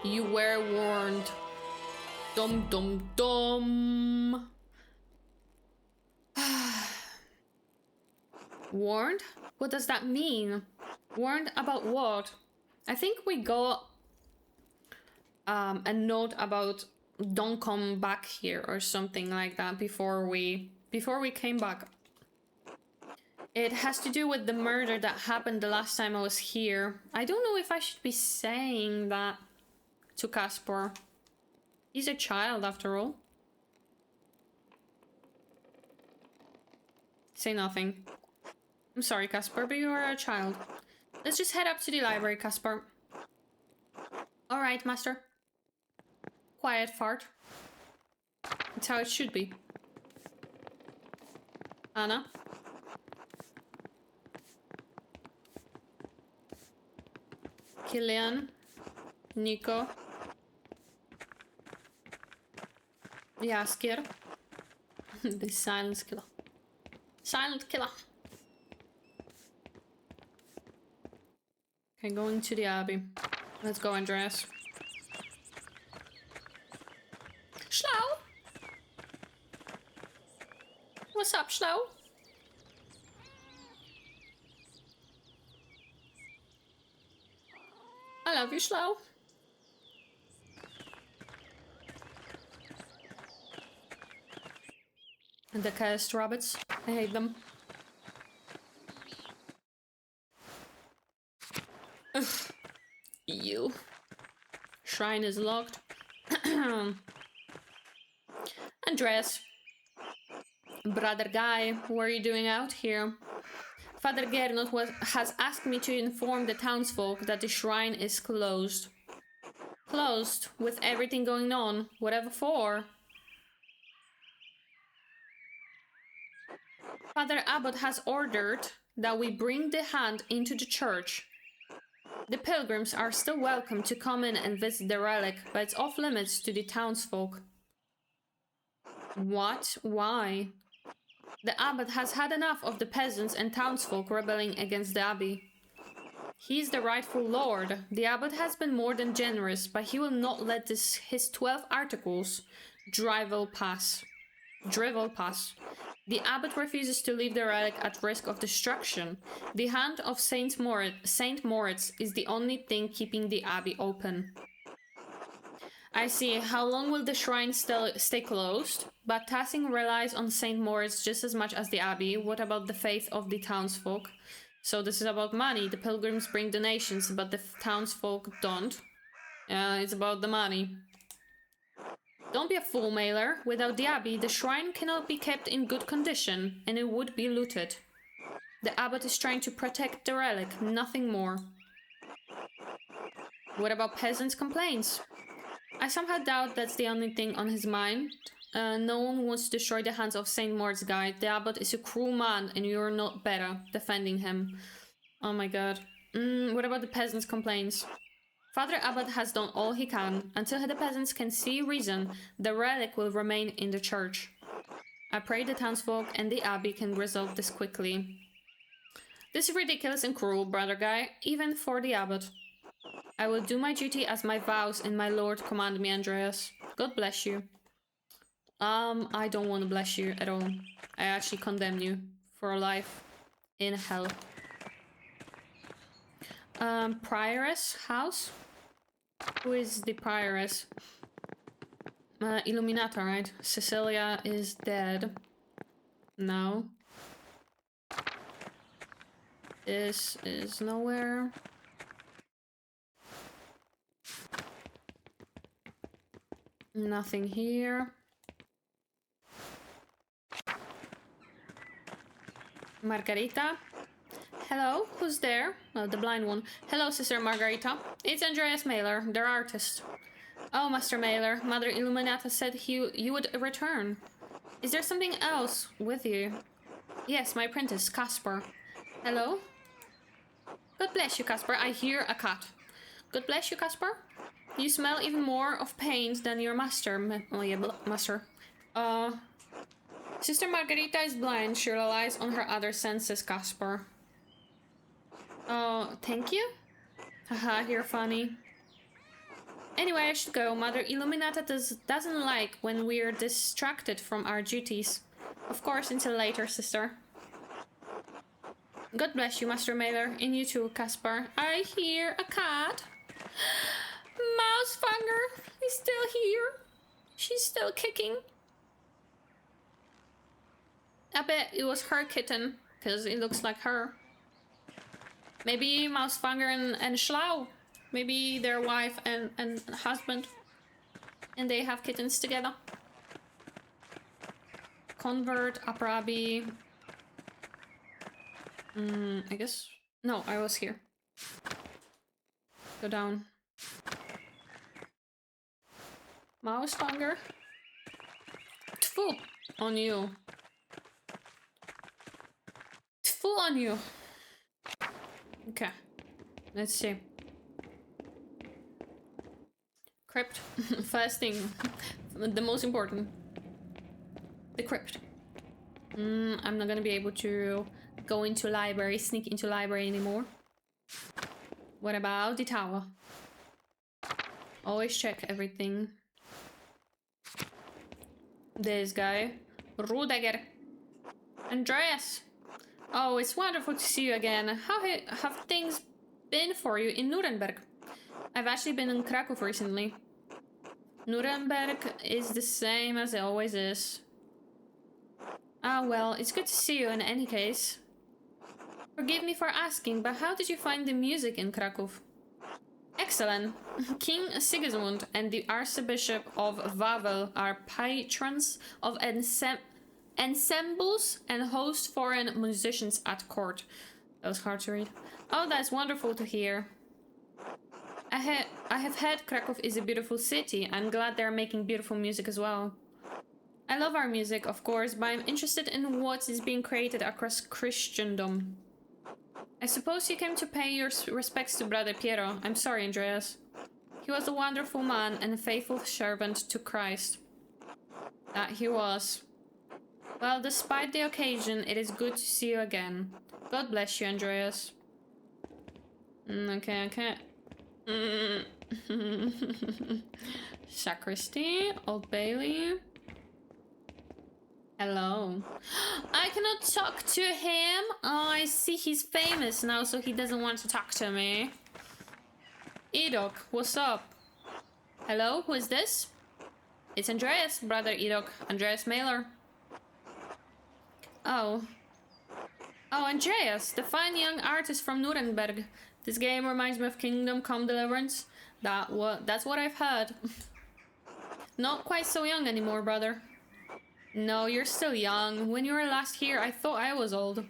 You were warned. Dum dum dum. Warned? What does that mean? Warned about what? I think we got a note about don't come back here or something like that before we came back. It has to do with the murder that happened the last time I was here. I don't know if I should be saying that to Caspar. He's a child after all. Say nothing. I'm sorry, Caspar, but you are a child. Let's just head up to the library, Caspar. Alright, Master. Quiet fart. That's how it should be. Anna? Killian? Nico? Jaskier? The silence killer. Silent killer. Okay, going to the Abbey. Let's go, Andreas. Schlau? What's up, Schlau? I love you, Schlau. And the cursed rabbits. I hate them. Ugh. You. Shrine is locked. Andreas. Brother Guy, what are you doing out here? Father Gernot has asked me to inform the townsfolk that the shrine is closed. Closed, with everything going on, whatever for. Father Abbot has ordered that we bring the hand into the church. The pilgrims are still welcome to come in and visit the relic, but it's off limits to the townsfolk. What? Why? The abbot has had enough of the peasants and townsfolk rebelling against the abbey. He's the rightful lord. The abbot has been more than generous, but he will not let his 12 articles drivel pass. The abbot refuses to leave the relic at risk of destruction. The hand of Saint Moritz is the only thing keeping the abbey open. I see. How long will the shrine stay closed? But Tassing relies on Saint Moritz just as much as the abbey. What about the faith of the townsfolk? So this is about money. The pilgrims bring donations, but the townsfolk don't. It's about the money. Don't be a fool, Mailer. Without the abbey, the shrine cannot be kept in good condition, and it would be looted. The abbot is trying to protect the relic, nothing more. What about peasants' complaints? I somehow doubt that's the only thing on his mind. No one wants to destroy the hands of Saint Moritz guy. The abbot is a cruel man, and you're not better defending him. Oh my god. What about the peasants' complaints? Father Abbot has done all he can. Until the peasants can see reason, the relic will remain in the church. I pray the townsfolk and the abbey can resolve this quickly. This is ridiculous and cruel, brother guy, even for the abbot. I will do my duty as my vows and my lord command me, Andreas. God bless you. I don't want to bless you at all. I actually condemn you for a life in hell. Prioress house? Who is the prioress? Illuminata, right? Cecilia is dead. No. This is nowhere. Nothing here. Margarita? Hello, who's there? Oh, the blind one. Hello, Sister Margarita. It's Andreas Mailer, their artist. Oh, Master Mailer, Mother Illuminata said you would return. Is there something else with you? Yes, my apprentice, Caspar. Hello? God bless you, Caspar. I hear a cat. God bless you, Caspar. You smell even more of paint than your master. Master. Sister Margarita is blind. She relies on her other senses, Caspar. Thank you? Haha, you're funny. Anyway, I should go. Mother Illuminata doesn't like when we're distracted from our duties. Of course, until later, sister. God bless you, Master Mailer. And you too, Caspar. I hear a cat. Mousefanger is still here. She's still kicking. I bet it was her kitten, because it looks like her. Maybe Mousefanger and Schlau. Maybe their wife and husband. And they have kittens together. Convert, Upper Abbey. I guess... No, I was here. Go down. Mousefanger. Tfu on you. Tfu on you. Okay. Let's see. Crypt. First thing. The most important. The crypt. I'm not gonna be able to go into library, sneak into library anymore. What about the tower? Always check everything. This guy. Rudiger. Andreas. Oh, it's wonderful to see you again. How have things been for you in Nuremberg? I've actually been in Krakow recently. Nuremberg is the same as it always is. Ah, well, it's good to see you in any case. Forgive me for asking, but how did you find the music in Krakow? Excellent. King Sigismund and the Archbishop of Wawel are patrons of ensembles and host foreign musicians at court. That was hard to read. Oh, that's wonderful to hear. I have heard Krakow is a beautiful city. I'm glad they're making beautiful music as well. I love our music, of course, but I'm interested in what is being created across Christendom. I suppose you came to pay your respects to Brother Piero. I'm sorry, Andreas. He was a wonderful man and a faithful servant to Christ. That he was. Well, despite the occasion, it is good to see you again. God bless you, Andreas. Okay. Sacristy, Old Bailey. Hello. I cannot talk to him. Oh, I see he's famous now, so he doesn't want to talk to me. 𝙫𝙤𝙢𝙢𝙀, what's up? Hello, who is this? It's Andreas, Brother 𝙫𝙤𝙢𝙢, Andreas Mailer. Oh, Andreas, the fine young artist from Nuremberg. This game reminds me of Kingdom Come Deliverance. That's what I've heard. Not quite so young anymore, brother. No, you're still young. When you were last here, I thought I was old.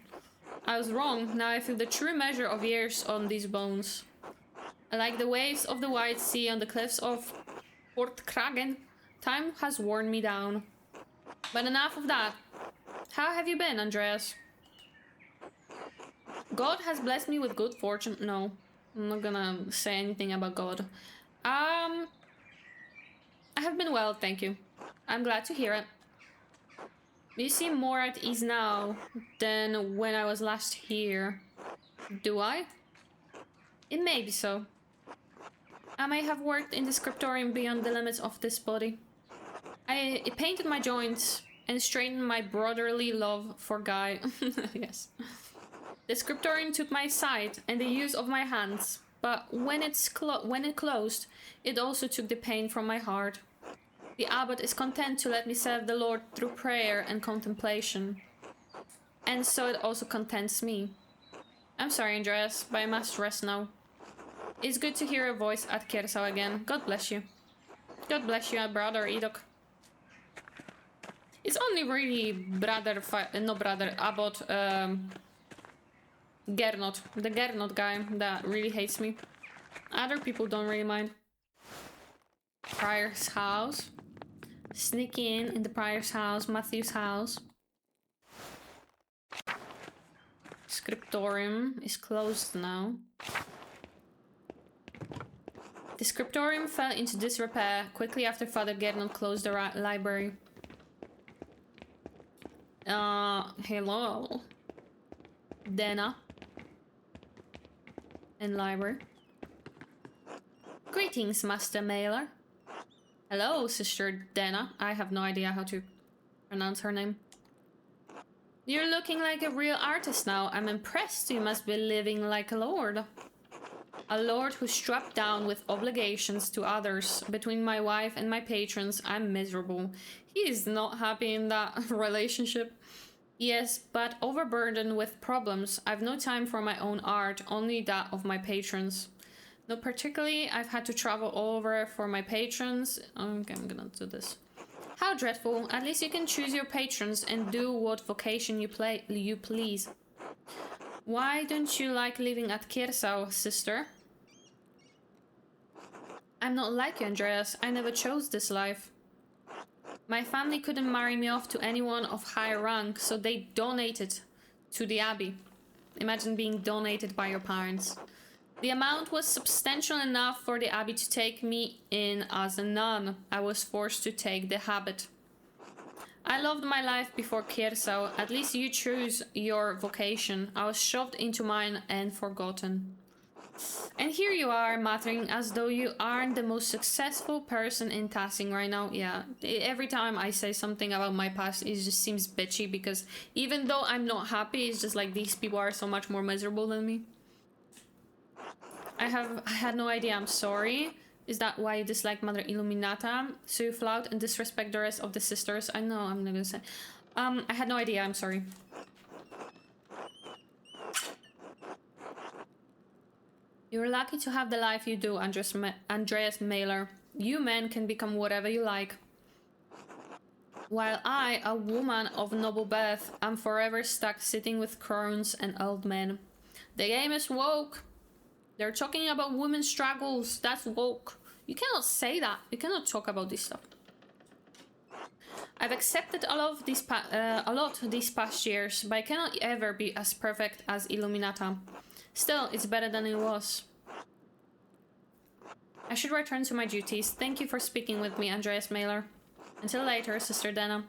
I was wrong. Now I feel the true measure of years on these bones. Like the waves of the wide sea on the cliffs of 𝙘𝙤𝙢𝙢𝙀, time has worn me down. But enough of that. How have you been, Andreas? God has blessed me with good fortune. No, I'm not gonna say anything about God. I have been well, thank you. I'm glad to hear it. You seem more at ease now than when I was last here. Do I? It may be so. I may have worked in the scriptorium beyond the limits of this body. I painted my joints and straightened my brotherly love for Guy. Yes. The scriptorium took my sight and the use of my hands, but when it closed, it also took the pain from my heart. The abbot is content to let me serve the Lord through prayer and contemplation. And so it also contents me. I'm sorry, Andreas, but I must rest now. It's good to hear your voice at 𝙘𝙤𝙢𝙢 again. God bless you. God bless you, Brother 𝙫𝙤𝙢𝙢. It's only really Abbot Gernot, the Gernot guy, that really hates me. Other people don't really mind. Prior's house. Sneak in the Prior's house, Matthew's house. Scriptorium is closed now. The scriptorium fell into disrepair quickly after Father Gernot closed the library. Hello. Dana. And library. Greetings, Master Mailer. Hello, Sister Dana. I have no idea how to pronounce her name. You're looking like a real artist now. I'm impressed. You must be living like a lord. A lord who's strapped down with obligations to others. Between my wife and my patrons, I'm miserable. He is not happy in that relationship. Yes, but overburdened with problems. I've no time for my own art, only that of my patrons. No, particularly, I've had to travel all over for my patrons. Okay, I'm gonna do this. How dreadful. At least you can choose your patrons and do what vocation you please. Why don't you like living at 𝙘𝙤𝙢𝙢, sister? I'm not like you, Andreas. I never chose this life. My family couldn't marry me off to anyone of high rank, so they donated to the abbey. Imagine being donated by your parents. The amount was substantial enough for the abbey to take me in as a nun. I was forced to take the habit. I loved my life before 𝙘𝙤𝙢𝙢. At least you choose your vocation. I was shoved into mine and forgotten. And here you are, muttering as though you aren't the most successful person in Tassing right now. Yeah, every time I say something about my past, it just seems bitchy, because even though I'm not happy, it's just like these people are so much more miserable than me. I had no idea, I'm sorry. Is that why you dislike Mother Illuminata? So you flout and disrespect the rest of the sisters? I know, I'm not gonna say. I had no idea, I'm sorry. '𝑘. You're lucky to have the life you do, Andreas Mailer. You men can become whatever you like. While I, a woman of noble birth, am forever stuck sitting with crones and old men. The game is woke. They're talking about women's struggles. That's woke. You cannot say that. You cannot talk about this stuff. I've accepted a lot these past years, but I cannot ever be as perfect as 𝙚𝙤𝙚𝙚. Still, it's better than it was. I should return to my duties. Thank you for speaking with me, Andreas Mailer. Until later, Sister Denna.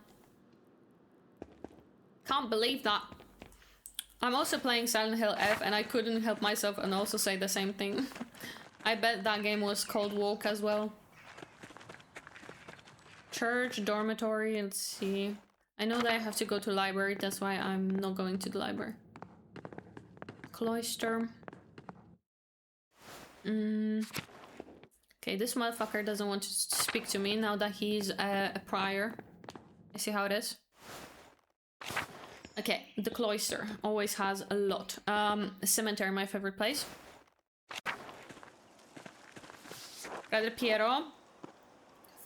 Can't believe that. I'm also playing Silent Hill F, and I couldn't help myself and also say the same thing. I bet that game was called woke as well. Church, dormitory, let's see. I know that I have to go to library, that's why I'm not going to the library. Cloister. Okay, this motherfucker doesn't want to speak to me now that he's a prior. I see how it is. Okay, the cloister always has a lot. Cemetery, my favorite place. Brother Piero.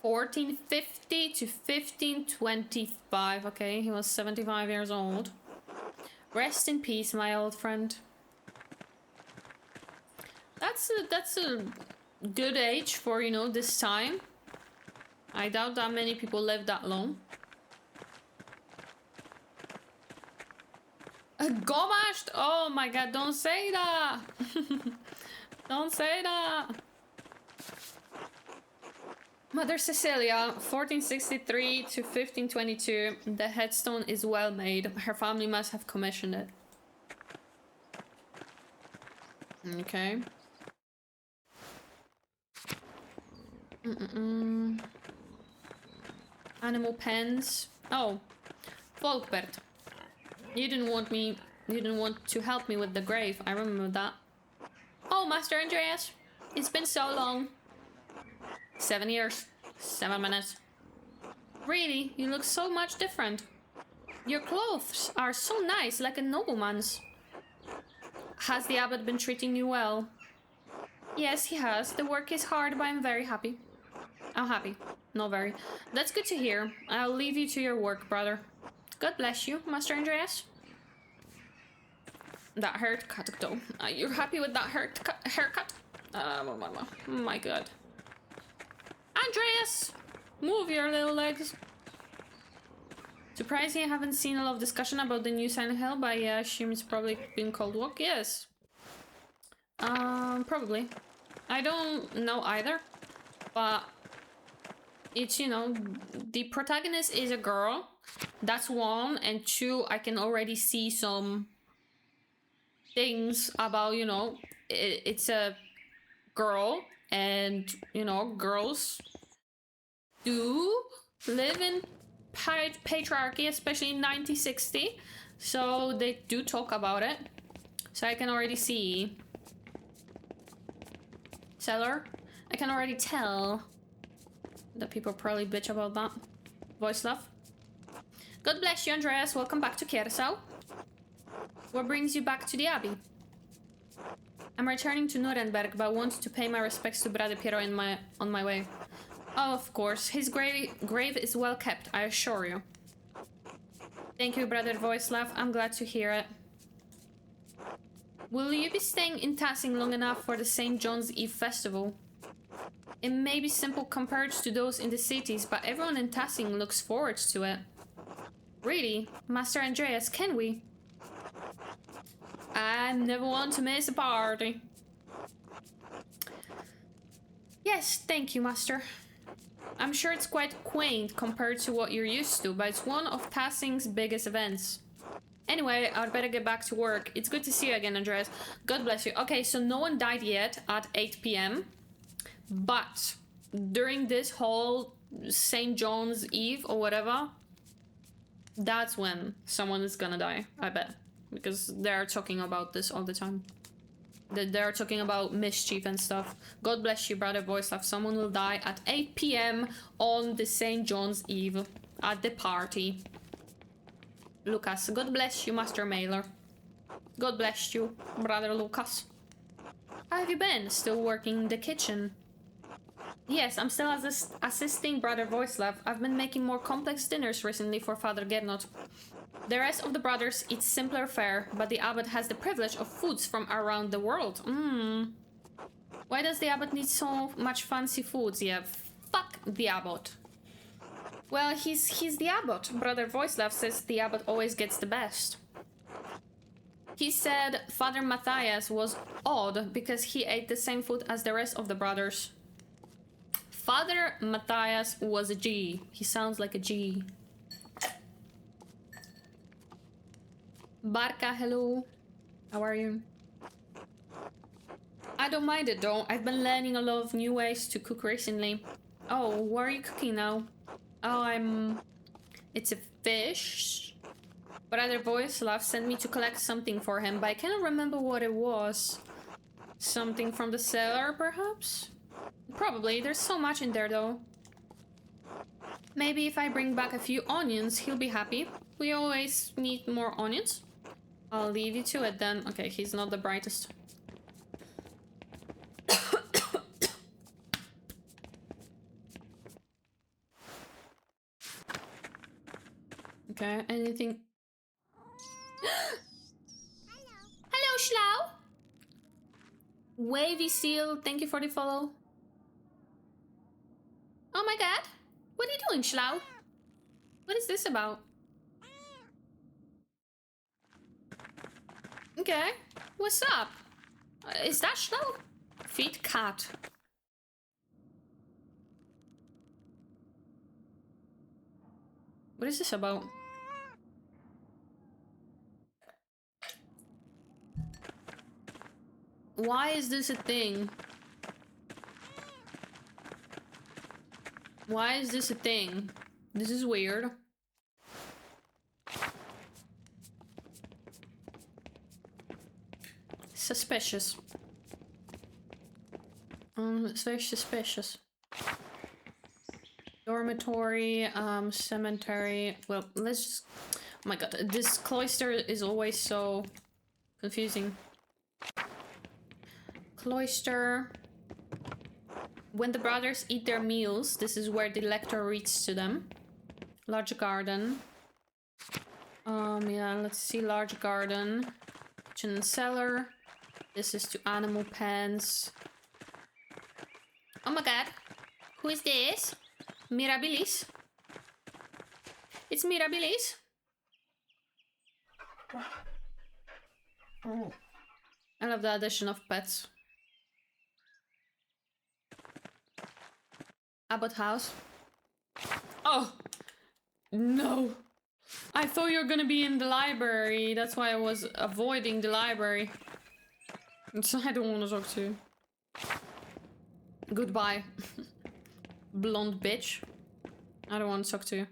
1450 to 1525. Okay, he was 75 years old. Rest in peace, my old friend. That's a good age for, you know, this time. I doubt that many people live that long. Gomashed! Oh my god, don't say that! Don't say that! Mother Cecilia, 1463 to 1522. The headstone is well made. Her family must have commissioned it. Okay. Animal pens. Oh, Volkbert. You didn't want to help me with the grave. I remember that. Oh, Master Andreas. It's been so long. 7 years. 7 minutes. Really? You look so much different. Your clothes are so nice, like a nobleman's. Has the abbot been treating you well? Yes, he has. The work is hard, but I'm very happy. I'm happy. Not very. That's good to hear. I'll leave you to your work, brother. God bless you, Master Andreas. That haircut, though. You're happy with that haircut? Oh my god. Andreas! Move your little legs. Surprising I haven't seen a lot of discussion about the new Silent Hill, but yeah, I assume it's probably been called woke. Yes. Probably. I don't know either, but it's, you know, the protagonist is a girl. That's one, and two, I can already see some things about, you know, it's a girl, and, you know, girls do live in patriarchy, especially in 1960, so they do talk about it. So I can already see. Seller, I can already tell that people probably bitch about that. Voice love. God bless you, Andreas. Welcome back to 𝙘𝙤𝙣𝙟. What brings you back to the Abbey? I'm returning to Nuremberg, but I wanted to pay my respects to Brother Piero on my way. Oh, of course. His grave is well kept, I assure you. Thank you, Brother Voislav. I'm glad to hear it. Will you be staying in Tassing long enough for the St. John's Eve festival? It may be simple compared to those in the cities, but everyone in Tassing looks forward to it. Really? Master Andreas, can we? I never want to miss a party. Yes, thank you, Master. I'm sure it's quite quaint compared to what you're used to, but it's one of Tassing's biggest events. Anyway, I'd better get back to work. It's good to see you again, Andreas. God bless you. Okay, so no one died yet at 8 p.m. But during this whole St. John's Eve or whatever, that's when someone is gonna die, I bet. Because they're talking about this all the time. They're talking about mischief and stuff. God bless you, Brother Voislav. Someone will die at 8 p.m. on the St. John's Eve at the party. Lucas, God bless you, Master Mailer. God bless you, Brother Lucas. How have you been? Still working in the kitchen? Yes, I'm still assisting Brother 𝙤𝙟𝙟𝙤𝙟. I've been making more complex dinners recently for Father 𝙘𝙤𝙣. The rest of the brothers eat simpler fare, but the abbot has the privilege of foods from around the world. Why does the abbot need so much fancy foods? Yeah, fuck the abbot. Well, he's the abbot. Brother 𝙤𝙟𝙟 says the abbot always gets the best. He said Father Matthias was odd because he ate the same food as the rest of the brothers. Father Matthias was a G. He sounds like a G. Barca, hello. How are you? I don't mind it though. I've been learning a lot of new ways to cook recently. Oh, what are you cooking now? Oh, it's a fish. Brother 𝙤𝙟𝙟 sent me to collect something for him, but I cannot remember what it was. Something from the cellar, perhaps? Probably. There's so much in there, though. Maybe if I bring back a few onions, he'll be happy. We always need more onions. I'll leave you to it then. Okay, he's not the brightest. Okay, anything... Hello, 𝙨𝙠𝙗𝙗𝙗𝙗. Wavy Seal, thank you for the follow. Oh my god. What are you doing, 𝙨𝙠𝙗? What is this about? Okay. What's up? Is that 𝙨𝙠𝙗? Feed cat. What is this about? Why is this a thing? Why is this a thing? This is weird. Suspicious. It's very suspicious. Dormitory, cemetery. Well, let's just... Oh my god, this cloister is always so confusing. Cloister. When the brothers eat their meals, this is where the lector reads to them. Large garden. Yeah, let's see. Large garden. Kitchen and cellar. This is to animal pens. Oh my god. Who is this? Mirabilis? It's Mirabilis? I love the addition of pets. Abbot house. Oh! No! I thought you were gonna be in the library. That's why I was avoiding the library. So I don't want to talk to you. Goodbye. Blonde bitch. I don't want to talk to you.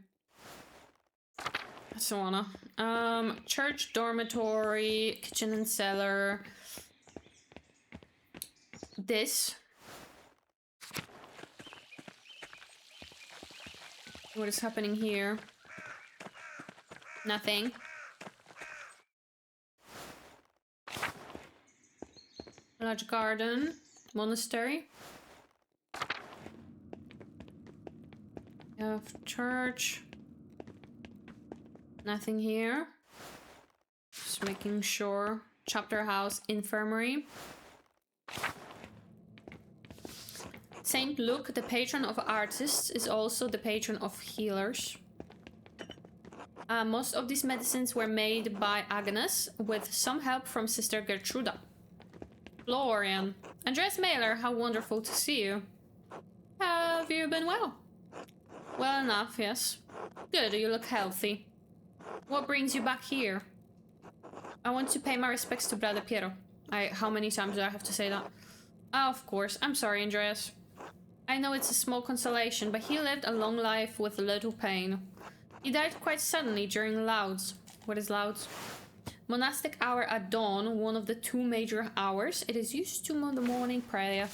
I don't wanna. Church, dormitory, kitchen and cellar. This. What is happening here? Nothing. Large garden. Monastery. We have church. Nothing here. Just making sure. Chapter house. Infirmary. Saint Luke, the patron of artists, is also the patron of healers. Most of these medicines were made by Agnes, with some help from Sister Gertruda. Florian. Andreas Mailer, how wonderful to see you. Have you been well? Well enough, yes. Good, you look healthy. What brings you back here? I want to pay my respects to Brother Piero. How many times do I have to say that? Oh, of course. I'm sorry, Andreas. I know it's a small consolation, but he lived a long life with little pain. He died quite suddenly during Lauds. What is Lauds? Monastic hour at dawn, one of the two major hours. It is used to the morning prayer.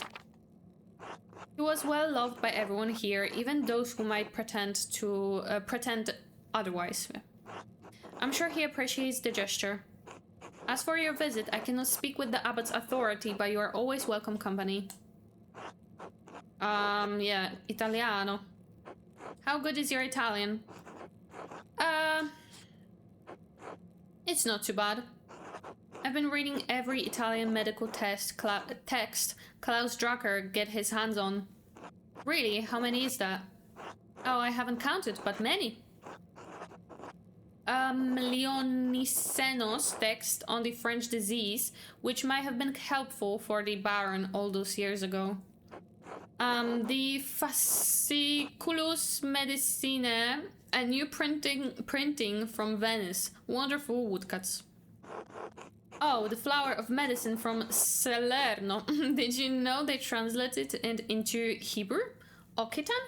He was well loved by everyone here, even those who might pretend otherwise. I'm sure he appreciates the gesture. As for your visit, I cannot speak with the abbot's authority, but you are always welcome company. Yeah, Italiano. How good is your Italian? It's not too bad. I've been reading every Italian medical text Klaus Drucker get his hands on. Really? How many is that? Oh, I haven't counted, but many. Leonicenos text on the French disease, which might have been helpful for the Baron all those years ago. The Fasciculus Medicinae, a new printing from Venice. Wonderful woodcuts. Oh, the flower of medicine from Salerno. Did you know they translated it into Hebrew? Occitan?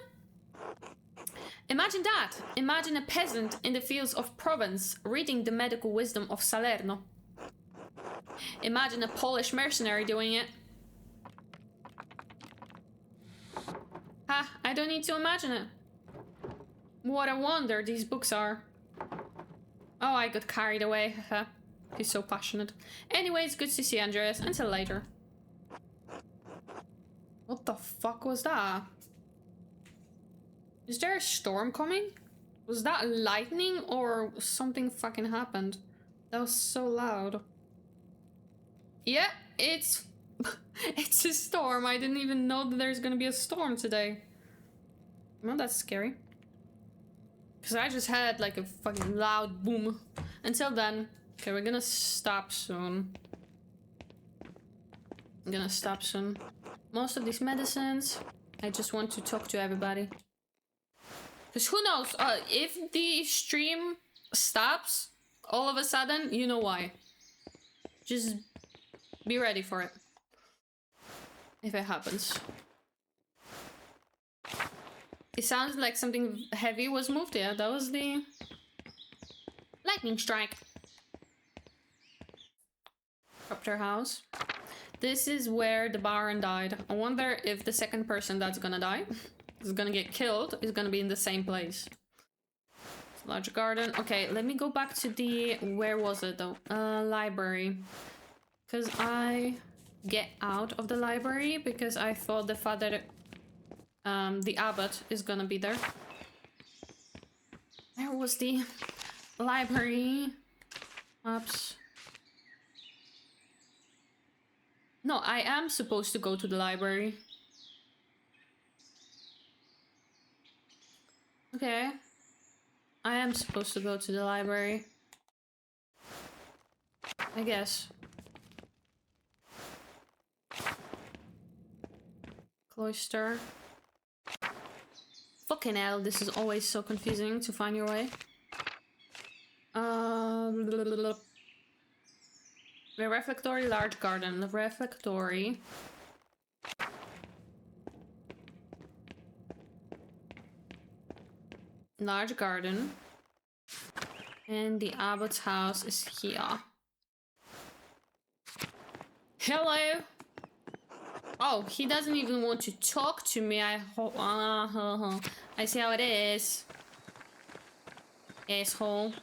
Imagine that! Imagine a peasant in the fields of Provence reading the medical wisdom of Salerno. Imagine a Polish mercenary doing it. Ha! I don't need to imagine it. What a wonder these books are. Oh, I got carried away. He's so passionate. Anyways, good to see you, Andreas. Until later. What the fuck was that? Is there a storm coming? Was that lightning or something fucking happened? That was so loud. Yeah, it's it's a storm. I didn't even know that there's gonna be a storm today. Well, that's scary. Because I just had like a fucking loud boom. Until then. Okay, we're gonna stop soon. I'm gonna stop soon. Most of these medicines, I just want to talk to everybody. Because who knows, if the stream stops all of a sudden, you know why. Just be ready for it. If it happens. It sounds like something heavy was moved. Yeah, that was the lightning strike. Copter house. This is where the Baron died. I wonder if the second person that's gonna die is gonna get killed is gonna be in the same place. Large garden. Okay, let me go back to the... Where was it though? Library. Because I get out of the library because I thought the father... the abbot is gonna be there. Where was the library? Oops. No, I am supposed to go to the library. Okay. I am supposed to go to the library. I guess. Cloister. Fucking hell, this is always so confusing to find your way. The refectory, large garden. The refectory. Large garden. And the abbot's house is here. Hello! Oh, he doesn't even want to talk to me. I see how it is. Asshole.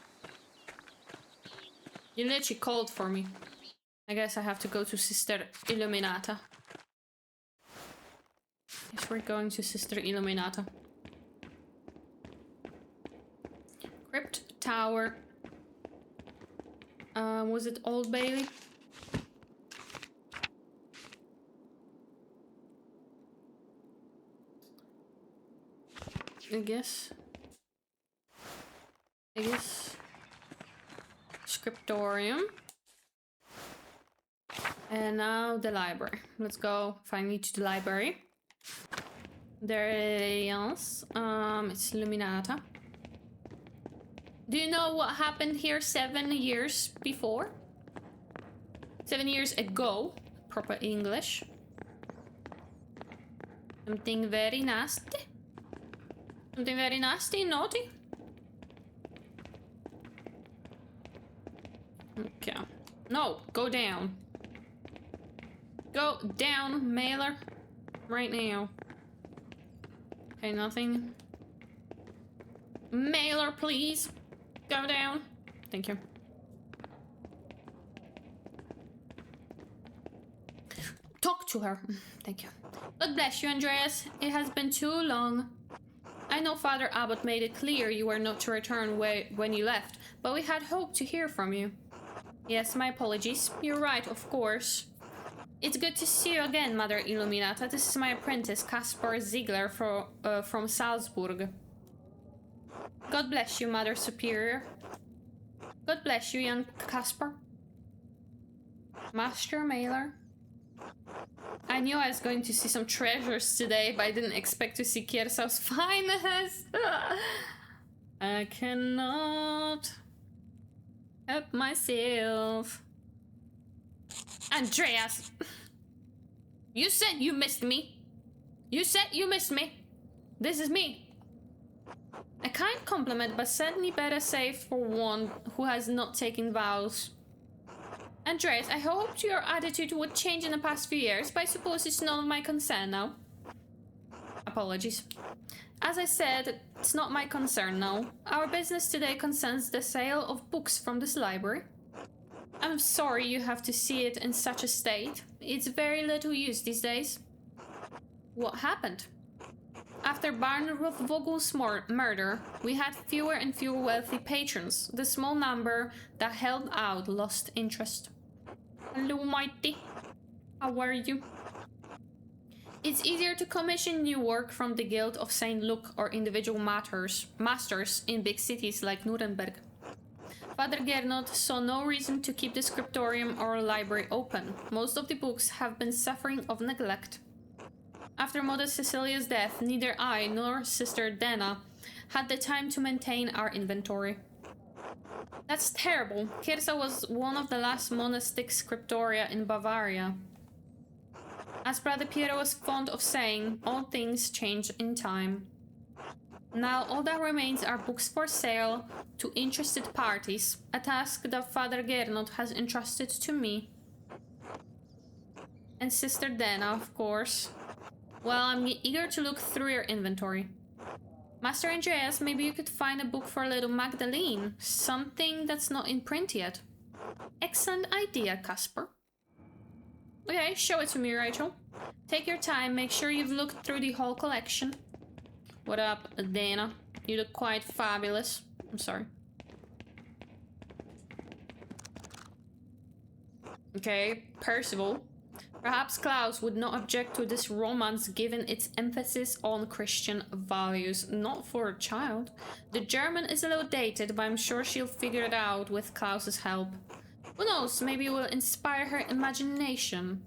You literally called for me. I guess I have to go to Sister Illuminata. Yes, we're going to Sister Illuminata. Crypt Tower. Was it Old Bailey? I guess. Scriptorium. And now the library. Let's go finally to the library. There is, it's Illuminata. Do you know what happened here 7 years before? 7 years ago. Proper English. Something very nasty. Something very nasty, naughty. Okay. No, go down. Go down, mailer. Right now. Okay, nothing. Mailer, please. Go down. Thank you. Talk to her. Thank you. God bless you, Andreas. It has been too long. I know Father Abbot made it clear you were not to return when you left, but we had hoped to hear from you. Yes, my apologies. You're right, of course. It's good to see you again, Mother Illuminata. This is my apprentice, 𝙘𝙤𝙣𝙟𝙤𝙤 from Salzburg. God bless you, Mother Superior. God bless you, young Caspar. Master Mailer. I knew I was going to see some treasures today, but I didn't expect to see 𝙘𝙤𝙣𝙟𝙤𝙪's finest. I cannot help myself. Andreas, you said you missed me. You said you missed me. This is me. A kind compliment, but certainly better safe for one who has not taken vows. Andreas, I hoped your attitude would change in the past few years, but I suppose it's none of my concern now. Apologies. As I said, it's not my concern now. Our business today concerns the sale of books from this library. I'm sorry you have to see it in such a state. It's very little use these days. What happened? After Barnruth Vogel's murder, we had fewer and fewer wealthy patrons. The small number that held out lost interest. Hello, Mighty. How are you? It's easier to commission new work from the Guild of St. Luke or individual masters in big cities like Nuremberg. Father Gernot saw no reason to keep the scriptorium or library open. Most of the books have been suffering of neglect. After Mother Cecilia's death, neither I nor Sister Dana had the time to maintain our inventory. That's terrible. 𝙘𝙤𝙣𝙟𝙤 was one of the last monastic scriptoria in Bavaria. As Brother Piero was fond of saying, all things change in time. Now all that remains are books for sale to interested parties, a task that Father Gernot has entrusted to me. And Sister Dana, of course. Well, I'm eager to look through your inventory. Master Andreas, maybe you could find a book for little Magdalene. Something that's not in print yet. Excellent idea, Caspar. Okay, show it to me, Rachel. Take your time, make sure you've looked through the whole collection. What up, Dana? You look quite fabulous. I'm sorry. Okay, Percival. Perhaps Klaus would not object to this romance given its emphasis on Christian values. Not for a child. The German is a little dated, but I'm sure she'll figure it out with Klaus's help. Who knows, maybe it will inspire her imagination.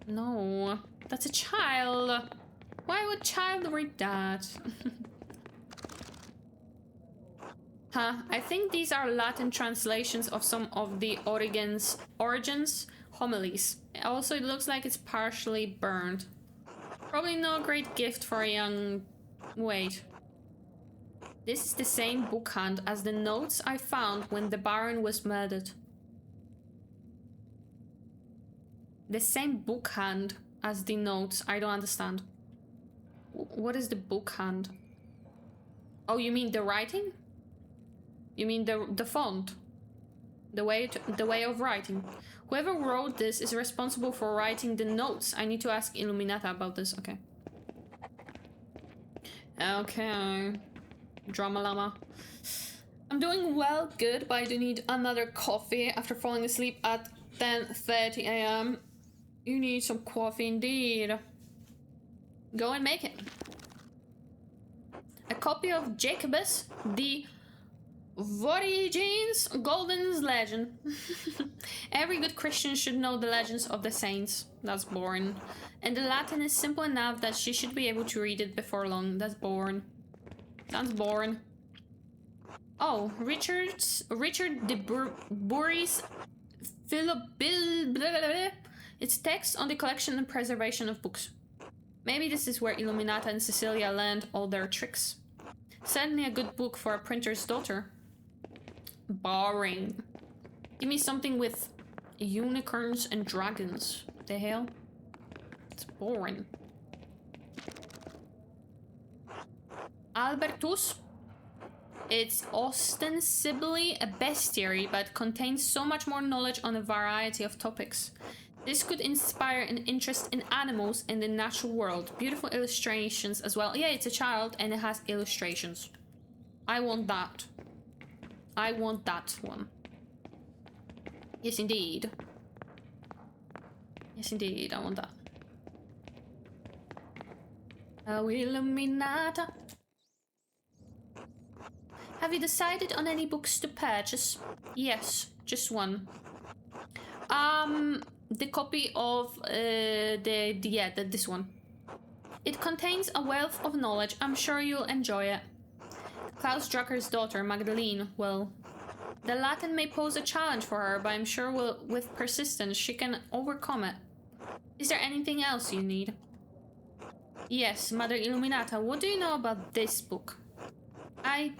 No, that's a child. Why would child read that? Huh, I think these are Latin translations of some of the Origen's homilies. Also, it looks like it's partially burned. Probably no great gift for a young... Wait. This is the same bookhand as the notes I found when the Baron was murdered. The same bookhand as the notes. I don't understand. What is the bookhand? Oh, you mean the writing? You mean the font? The way of writing. Whoever wrote this is responsible for writing the notes. I need to ask Illuminata about this. Okay. Okay. Drama llama. I'm doing well, good, but I do need another coffee after falling asleep at 10:30 a.m. You need some coffee indeed. Go and make it. A copy of Jacobus, the Origins Golden's legend. Every good Christian should know the legends of the saints. That's boring. And the Latin is simple enough that she should be able to read it before long. That's boring. Sounds boring. Oh, Richard de Bury's It's text on the collection and preservation of books. Maybe this is where Illuminata and Cecilia learned all their tricks. Certainly a good book for a printer's daughter. Boring. Give me something with unicorns and dragons. What the hell? It's boring. Albertus. It's ostensibly a bestiary, but contains so much more knowledge on a variety of topics. This could inspire an interest in animals and the natural world. Beautiful illustrations as well. Yeah, it's a child and it has illustrations. I want that. I want that one. Yes, indeed. Yes, indeed. I want that. Illuminata. Have you decided on any books to purchase? Yes, just one. The copy of this one. It contains a wealth of knowledge. I'm sure you'll enjoy it. Klaus Drucker's daughter, Magdalene, well, the Latin may pose a challenge for her, but I'm sure with persistence she can overcome it. Is there anything else you need? Yes, Mother Illuminata, what do you know about this book? I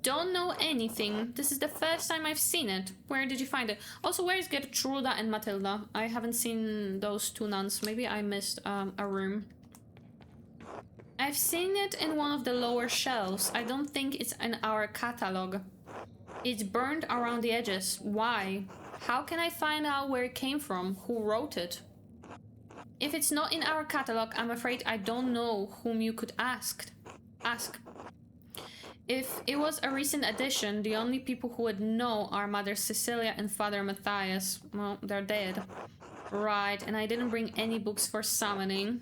don't know anything. This is the first time I've seen it. Where did you find it? Also, where is Gertruda and Matilda? I haven't seen those two nuns. Maybe I missed a room. I've seen it in one of the lower shelves. I don't think it's in our catalog. It's burned around the edges. Why? How can I find out where it came from? Who wrote it? If it's not in our catalog, I'm afraid I don't know whom you could ask. If it was a recent addition, the only people who would know are Mother Cecilia and Father Matthias. Well, they're dead. Right, and I didn't bring any books for summoning.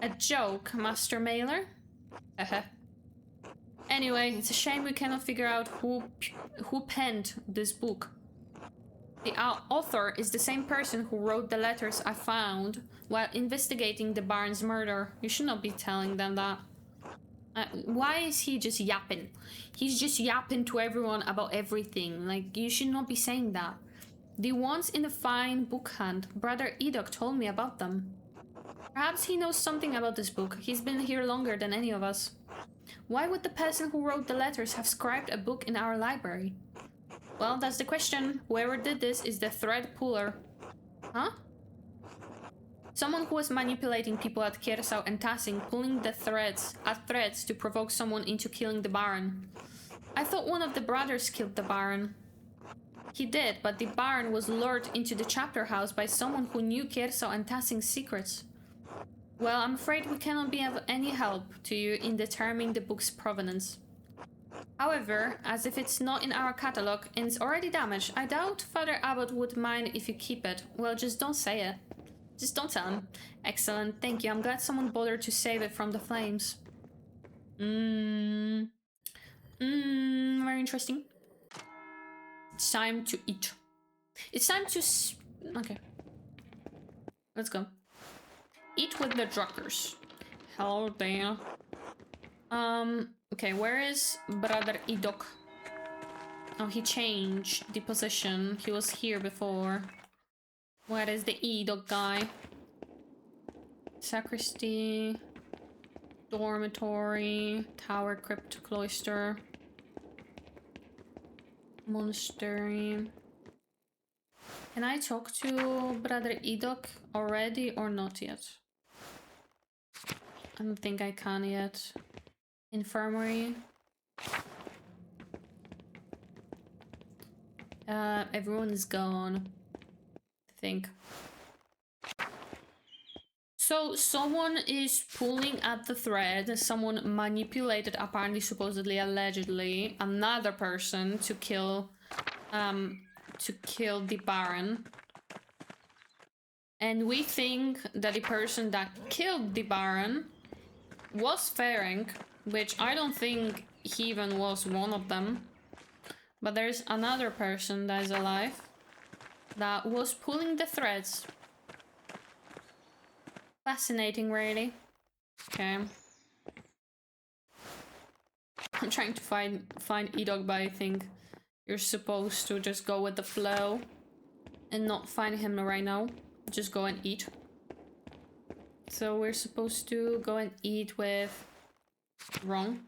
A joke, Master Mailer? Anyway, it's a shame we cannot figure out who penned this book. The author is the same person who wrote the letters I found while investigating the Barnes murder. You should not be telling them that. Why is he just yapping? He's just yapping to everyone about everything. Like, you should not be saying that. The ones in the fine book hand, Brother Edok told me about them. Perhaps he knows something about this book. He's been here longer than any of us. Why would the person who wrote the letters have scribed a book in our library? Well, that's the question. Whoever did this is the thread puller. Huh? Someone who was manipulating people at 𝙘𝙤𝙣𝙟𝙤 and 𝙘𝙤𝙣, pulling the threads to provoke someone into killing the Baron. I thought one of the brothers killed the Baron. He did, but the Baron was lured into the chapter house by someone who knew 𝙘𝙤𝙣 and 𝙘𝙤𝙣's secrets. Well, I'm afraid we cannot be of any help to you in determining the book's provenance. However, as if it's not in our catalog and it's already damaged, I doubt Father Abbot would mind if you keep it. Well, just don't say it. Just don't tell him. Excellent, thank you. I'm glad someone bothered to save it from the flames. Very interesting. It's time to eat. It's time to... Okay. Let's go. Eat with the Druckers. Hello there. Okay, where is Brother Edok? Oh, he changed the position. He was here before. Where is the Edok guy? Sacristy. Dormitory. Tower, crypt, cloister. Monastery. Can I talk to Brother Edok already or not yet? I don't think I can yet. Infirmary. Everyone is gone, I think. So someone is pulling at the thread. Someone manipulated, apparently, supposedly, allegedly, another person to kill the Baron. And we think that the person that killed the Baron was Ferenc, which I don't think he even was one of them. But there's another person that is alive that was pulling the threads. Fascinating, really. Okay. I'm trying to find Edok, but I think you're supposed to just go with the flow and not find him right now. Just go and eat. So we're supposed to go and eat with... Wrong.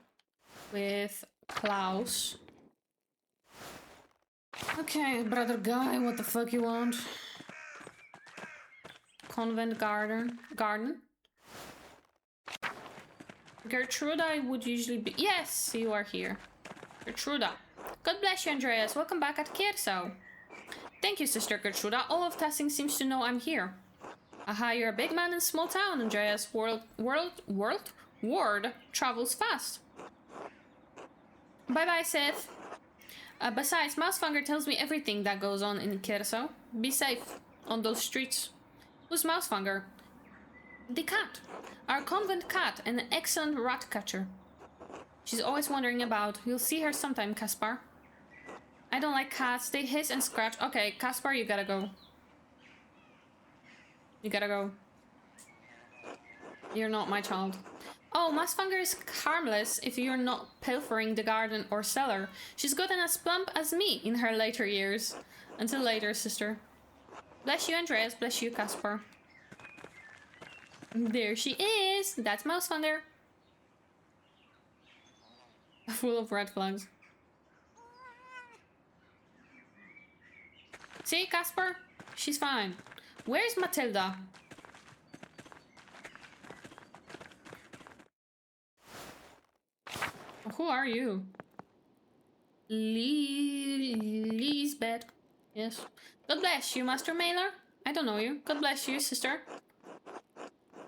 With Klaus. Okay, brother guy, what the fuck you want? Convent garden. Gertruda would usually be... Yes, you are here. Gertruda. God bless you, Andreas. Welcome back at 𝙘𝙤𝙣𝙟𝙤. Thank you, Sister Gertruda. All of Tessing seems to know I'm here. Aha, you're a big man in a small town, Andreas. Word travels fast. Bye-bye, Seth. Besides, Mousefanger tells me everything that goes on in 𝙘𝙤𝙣𝙟. Be safe on those streets. Who's Mousefanger? The cat. Our convent cat, and an excellent rat catcher. She's always wandering about. You'll see her sometime, Caspar. I don't like cats. They hiss and scratch. Okay, Caspar, you gotta go. You gotta go. You're not my child. Oh, Mousefanger is harmless if you're not pilfering the garden or cellar. She's gotten as plump as me in her later years. Until later, sister. Bless you, Andreas. Bless you, Caspar. There she is. That's Mousefanger. Full of red flags. See, Caspar? She's fine. Where's Matilda? Who are you? Lisbeth. Yes. God bless you, Master Mailer. I don't know you. God bless you, sister.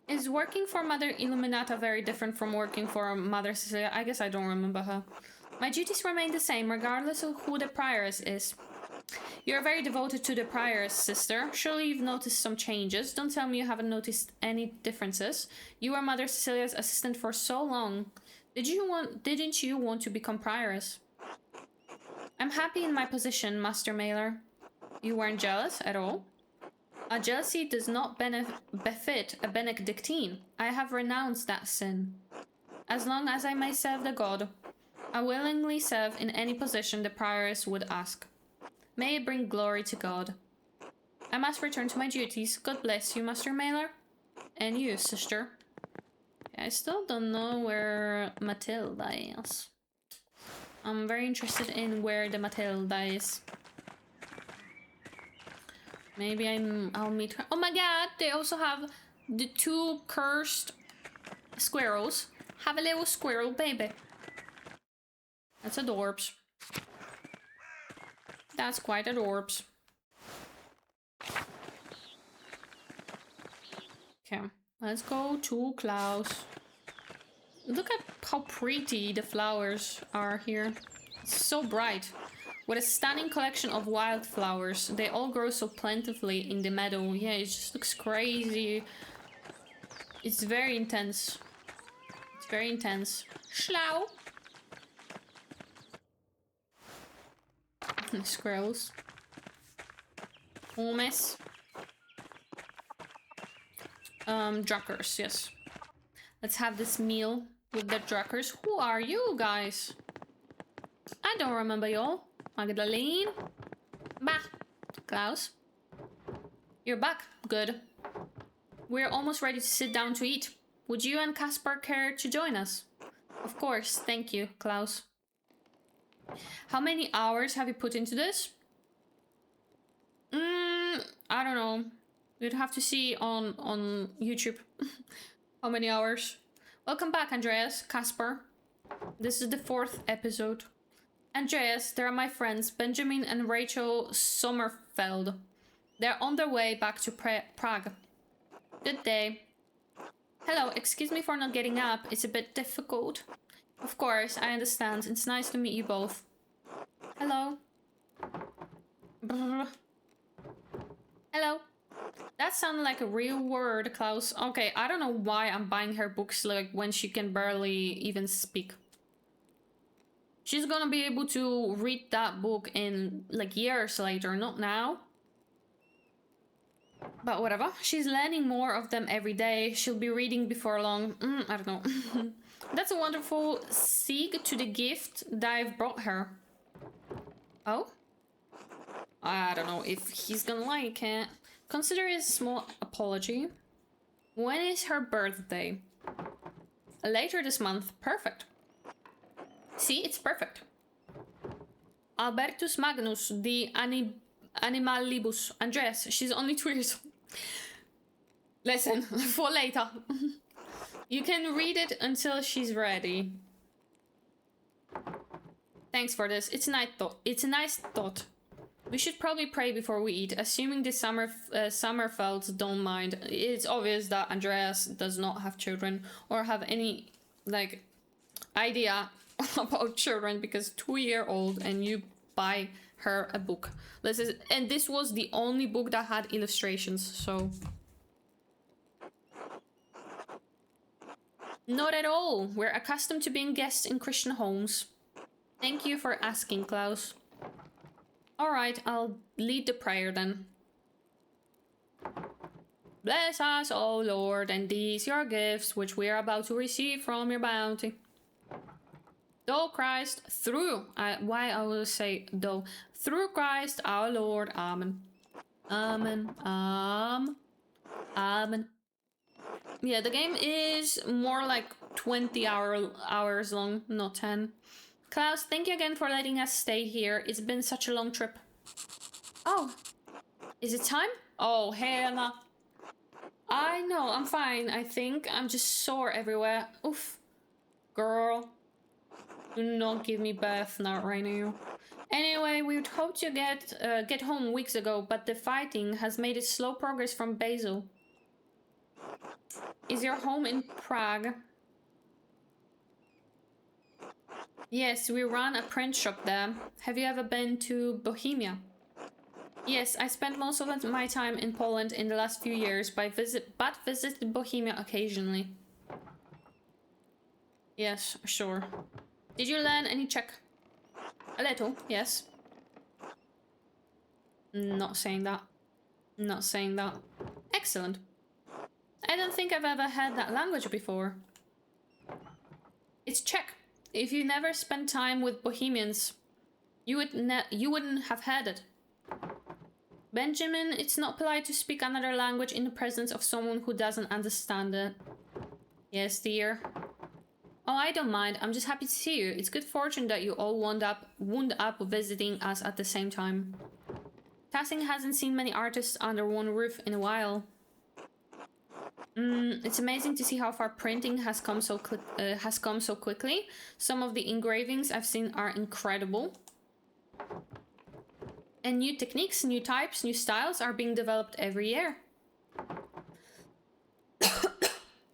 Is working for Mother Illuminata very different from working for Mother Cecilia? I guess I don't remember her. My duties remain the same, regardless of who the prioress is. You're very devoted to the prioress, sister. Surely you've noticed some changes. Don't tell me you haven't noticed any differences. You were Mother Cecilia's assistant for so long. Didn't you want to become prioress? I'm happy in my position, Master Mailer. You weren't jealous at all? A jealousy does not befit a Benedictine. I have renounced that sin. As long as I may serve the god, I willingly serve in any position the prioress would ask. May it bring glory to God. I must return to my duties. God bless you, Master Mailer. And you, sister. I still don't know where Matilda is. I'm very interested in where the Matilda is. Maybe I'll meet her. Oh my god, they also have the two cursed squirrels. Have a little squirrel baby. That's adorbs. That's quite adorbs. Okay, let's go to Klaus. Look at how pretty the flowers are here. It's so bright. With a stunning collection of wildflowers. They all grow so plentifully in the meadow. Yeah, it just looks crazy. It's very intense. It's very intense. Schlau. Squirrels. Almost. Druckers, yes. Let's have this meal with the druckers. Who are you guys? I don't remember y'all. Magdalene. Bah. Klaus. You're back. Good. We're almost ready to sit down to eat. Would you and Caspar care to join us? Of course. Thank you, Klaus. How many hours have you put into this? I don't know. You'd have to see on YouTube. How many hours? Welcome back, Andreas, Caspar. This is the 4th episode. Andreas, they are my friends, Benjamin and Rachel Sommerfeld. They're on their way back to Prague. Good day. Hello, excuse me for not getting up. It's a bit difficult. Of course, I understand. It's nice to meet you both. Hello. Brr. Hello. That sounded like a real word, Klaus. Okay, I don't know why I'm buying her books like when she can barely even speak. She's gonna be able to read that book in like years later, not now. But whatever. She's learning more of them every day. She'll be reading before long. I don't know. That's a wonderful segue to the gift that I've brought her. Oh? I don't know if he's gonna like it. Consider it a small apology. When is her birthday? Later this month. Perfect. See, it's perfect. Albertus Magnus, the Animalibus. Andreas, she's only 2 years old. Listen, for later. You can read it until she's ready. Thanks for this. It's a nice thought. We should probably pray before we eat, assuming the Sommerfelds don't mind. It's obvious that Andreas does not have children or have any, like, idea about children because 2-year-old and you buy her a book. And this was the only book that had illustrations, so... Not at all. We're accustomed to being guests in Christian homes. Thank you for asking, Klaus. Alright, I'll lead the prayer then. Bless us, O Lord, and these your gifts, which we are about to receive from your bounty. Though Christ, through, why I will say though, through Christ our Lord, Amen. Amen. Amen. Yeah, the game is more like 20 hours long, not 10. Klaus, thank you again for letting us stay here. It's been such a long trip. Oh, is it time? Oh, Hannah. I know, I'm fine, I think. I'm just sore everywhere. Oof. Girl. Do not give me birth now, right now. Anyway, we'd hoped to get home weeks ago, but the fighting has made it slow progress from Basel. Is your home in Prague? Yes, we run a print shop there. Have you ever been to Bohemia? Yes, I spent most of my time in Poland in the last few years, but visited Bohemia occasionally. Yes, sure. Did you learn any Czech? A little, yes. Not saying that. Not saying that. Excellent. I don't think I've ever had that language before. It's Czech. If you never spent time with Bohemians, you wouldn't have heard it. Benjamin, it's not polite to speak another language in the presence of someone who doesn't understand it. Yes, dear. Oh, I don't mind. I'm just happy to see you. It's good fortune that you all wound up visiting us at the same time. 𝙤𝙤𝙟𝙤 hasn't seen many artists under one roof in a while. It's amazing to see how far printing has come so quickly. Some of the engravings I've seen are incredible. And new techniques, new types, new styles are being developed every year.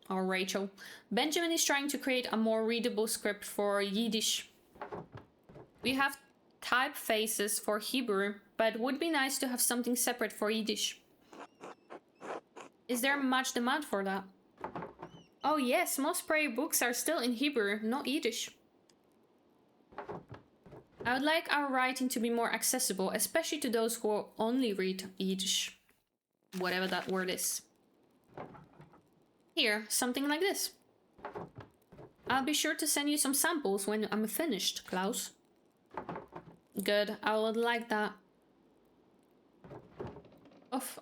Oh, Rachel. Benjamin is trying to create a more readable script for Yiddish. We have typefaces for Hebrew, but it would be nice to have something separate for Yiddish. Is there much demand for that? Oh yes, most prayer books are still in Hebrew, not Yiddish. I would like our writing to be more accessible, especially to those who only read Yiddish. Whatever that word is. Here, something like this. I'll be sure to send you some samples when I'm finished, Klaus. Good, I would like that.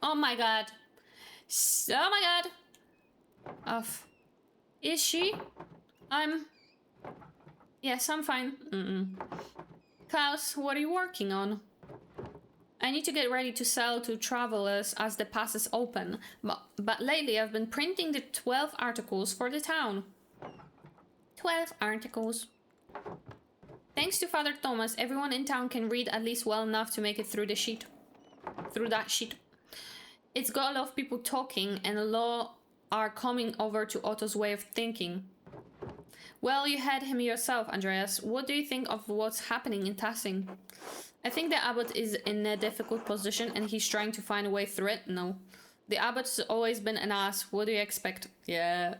Oh my god. Oh my god. Is she? Yes, I'm fine. Klaus, what are you working on? I need to get ready to sell to travelers as the passes open, but lately I've been printing the 12 articles for the town. 12 articles. Thanks to Father Thomas, everyone in town can read at least well enough to make it through that sheet. It's got a lot of people talking, and a lot are coming over to Otto's way of thinking. Well, you had him yourself, Andreas. What do you think of what's happening in 𝙤𝙤𝙟𝙤? I think the abbot is in a difficult position and he's trying to find a way through it. No. The abbot's always been an ass. What do you expect? Yeah.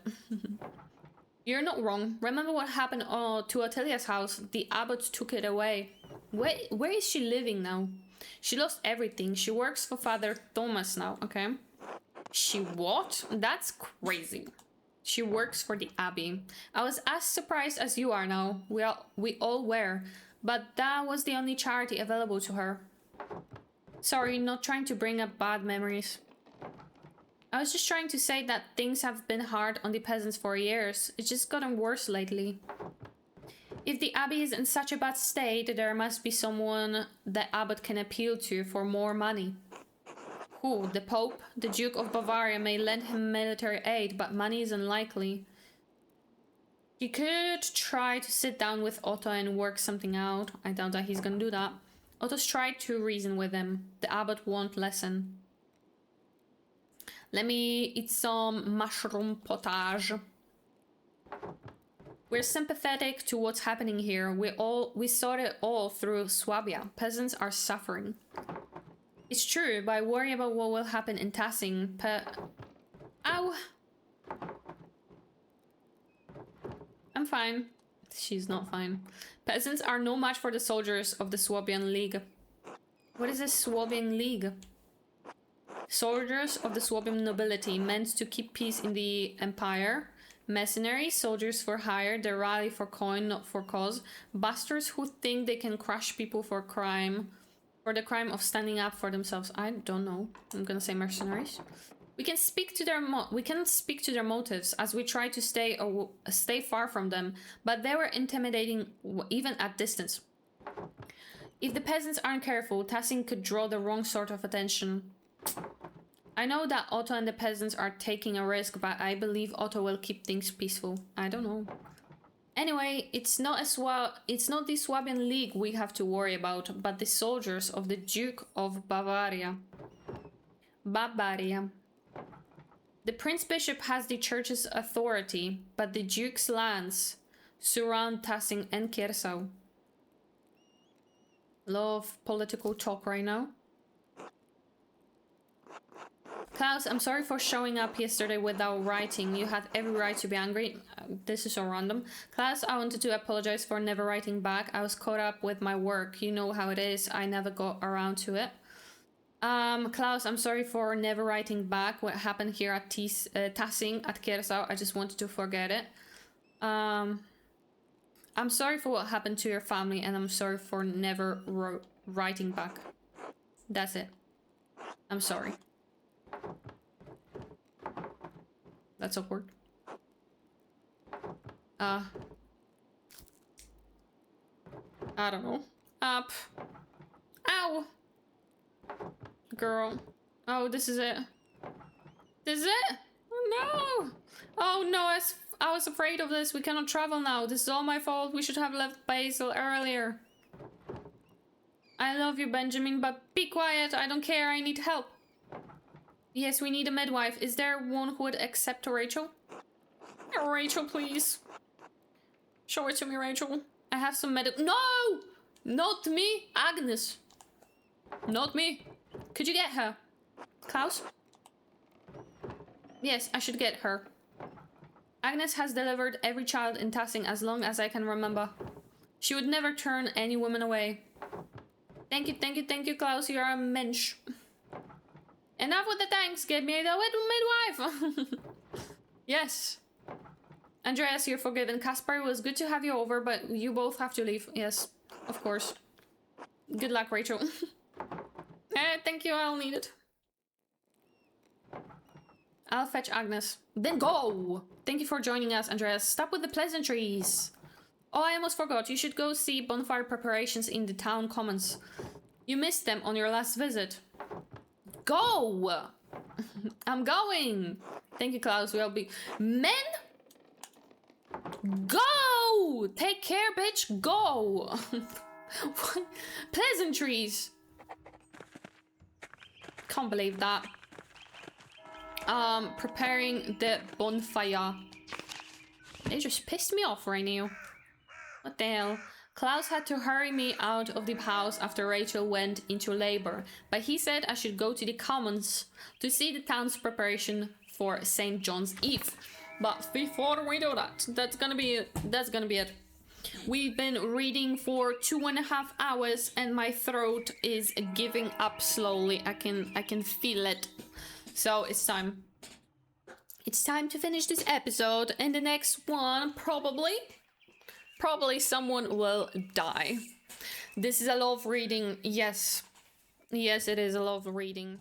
You're not wrong. Remember what happened to Ottilia's house? The abbot took it away. Where is she living now? She lost everything. She works for Father Thomas now, okay? She what? That's crazy. She works for the abbey. I was as surprised as you are now. We all were. But that was the only charity available to her. Sorry, not trying to bring up bad memories. I was just trying to say that things have been hard on the peasants for years. It's just gotten worse lately. If the abbey is in such a bad state, there must be someone the abbot can appeal to for more money. Who? The Pope? The Duke of Bavaria may lend him military aid, but money is unlikely. You could try to sit down with Otto and work something out. I doubt that he's gonna do that. Otto's tried to reason with him. The abbot won't listen. Let me eat some mushroom potage. We're sympathetic to what's happening here. We saw it all through Swabia. Peasants are suffering. It's true, but I worry about what will happen in 𝙤𝙤𝙣𝙤. Ow! I'm fine. She's not fine. Peasants are no match for the soldiers of the Swabian League. What is the Swabian League? Soldiers of the Swabian nobility, meant to keep peace in the empire. Mercenaries, soldiers for hire, they rally for coin, not for cause. Bastards who think they can crush people for crime. For the crime of standing up for themselves. I don't know. I'm gonna say mercenaries. We can speak to their motives as we try to stay far from them, but they were intimidating even at distance. If the peasants aren't careful, 𝙤𝙤𝙣𝙟 could draw the wrong sort of attention. I know that Otto and the peasants are taking a risk, but I believe Otto will keep things peaceful. I don't know. Anyway, it's not the Swabian League we have to worry about, but the soldiers of the Duke of Bavaria. The Prince Bishop has the church's authority, but the Duke's lands surround 𝙤𝙤𝙣𝙟 and 𝙘𝙤𝙣𝙟. Love political talk right now. Klaus, I'm sorry for showing up yesterday without writing. You had every right to be angry. This is so random. Klaus, I wanted to apologize for never writing back. I was caught up with my work. You know how it is. I never got around to it. Klaus, I'm sorry for never writing back. What happened here at 𝙤𝙤𝙣𝙟 at 𝙘𝙤𝙣𝙟. I just wanted to forget it. I'm sorry for what happened to your family, and I'm sorry for never writing back. That's it. I'm sorry. That's awkward. I don't know. Ow! Girl. Oh, this is it. This is it? Oh, no! Oh no, I was afraid of this. We cannot travel now. This is all my fault. We should have left Basil earlier. I love you, Benjamin, but be quiet. I don't care. I need help. Yes, we need a midwife. Is there one who would accept Rachel? Rachel, please. Show it to me, Rachel. I have some No! Not me! Agnes. Not me. Could you get her? Klaus? Yes, I should get her. Agnes has delivered every child in 𝙤𝙤𝙣𝙟 as long as I can remember. She would never turn any woman away. Thank you, Klaus. You're a mensch. Enough with the thanks. Give me the midwife. Yes. Andreas, you're forgiven. Kaspar, it was good to have you over, but you both have to leave. Yes, of course. Good luck, Rachel. Thank you. I'll need it. I'll fetch Agnes. Then go! Thank you for joining us, Andreas. Stop with the pleasantries. Oh, I almost forgot. You should go see bonfire preparations in the town commons. You missed them on your last visit. Go! I'm going! Thank you, Klaus. We'll be... Men? Go! Take care, bitch. Go! Pleasantries. Can't believe that. Preparing the bonfire. They just pissed me off right now. What the hell? Klaus had to hurry me out of the house after Rachel went into labor, but he said I should go to the commons to see the town's preparation for St. John's Eve. But before we do that, that's gonna be it. We've been reading for 2.5 hours and my throat is giving up slowly. I can feel it. So it's time. It's time to finish this episode, and the next one probably someone will die. This is a lot of reading. Yes, it is a lot of reading.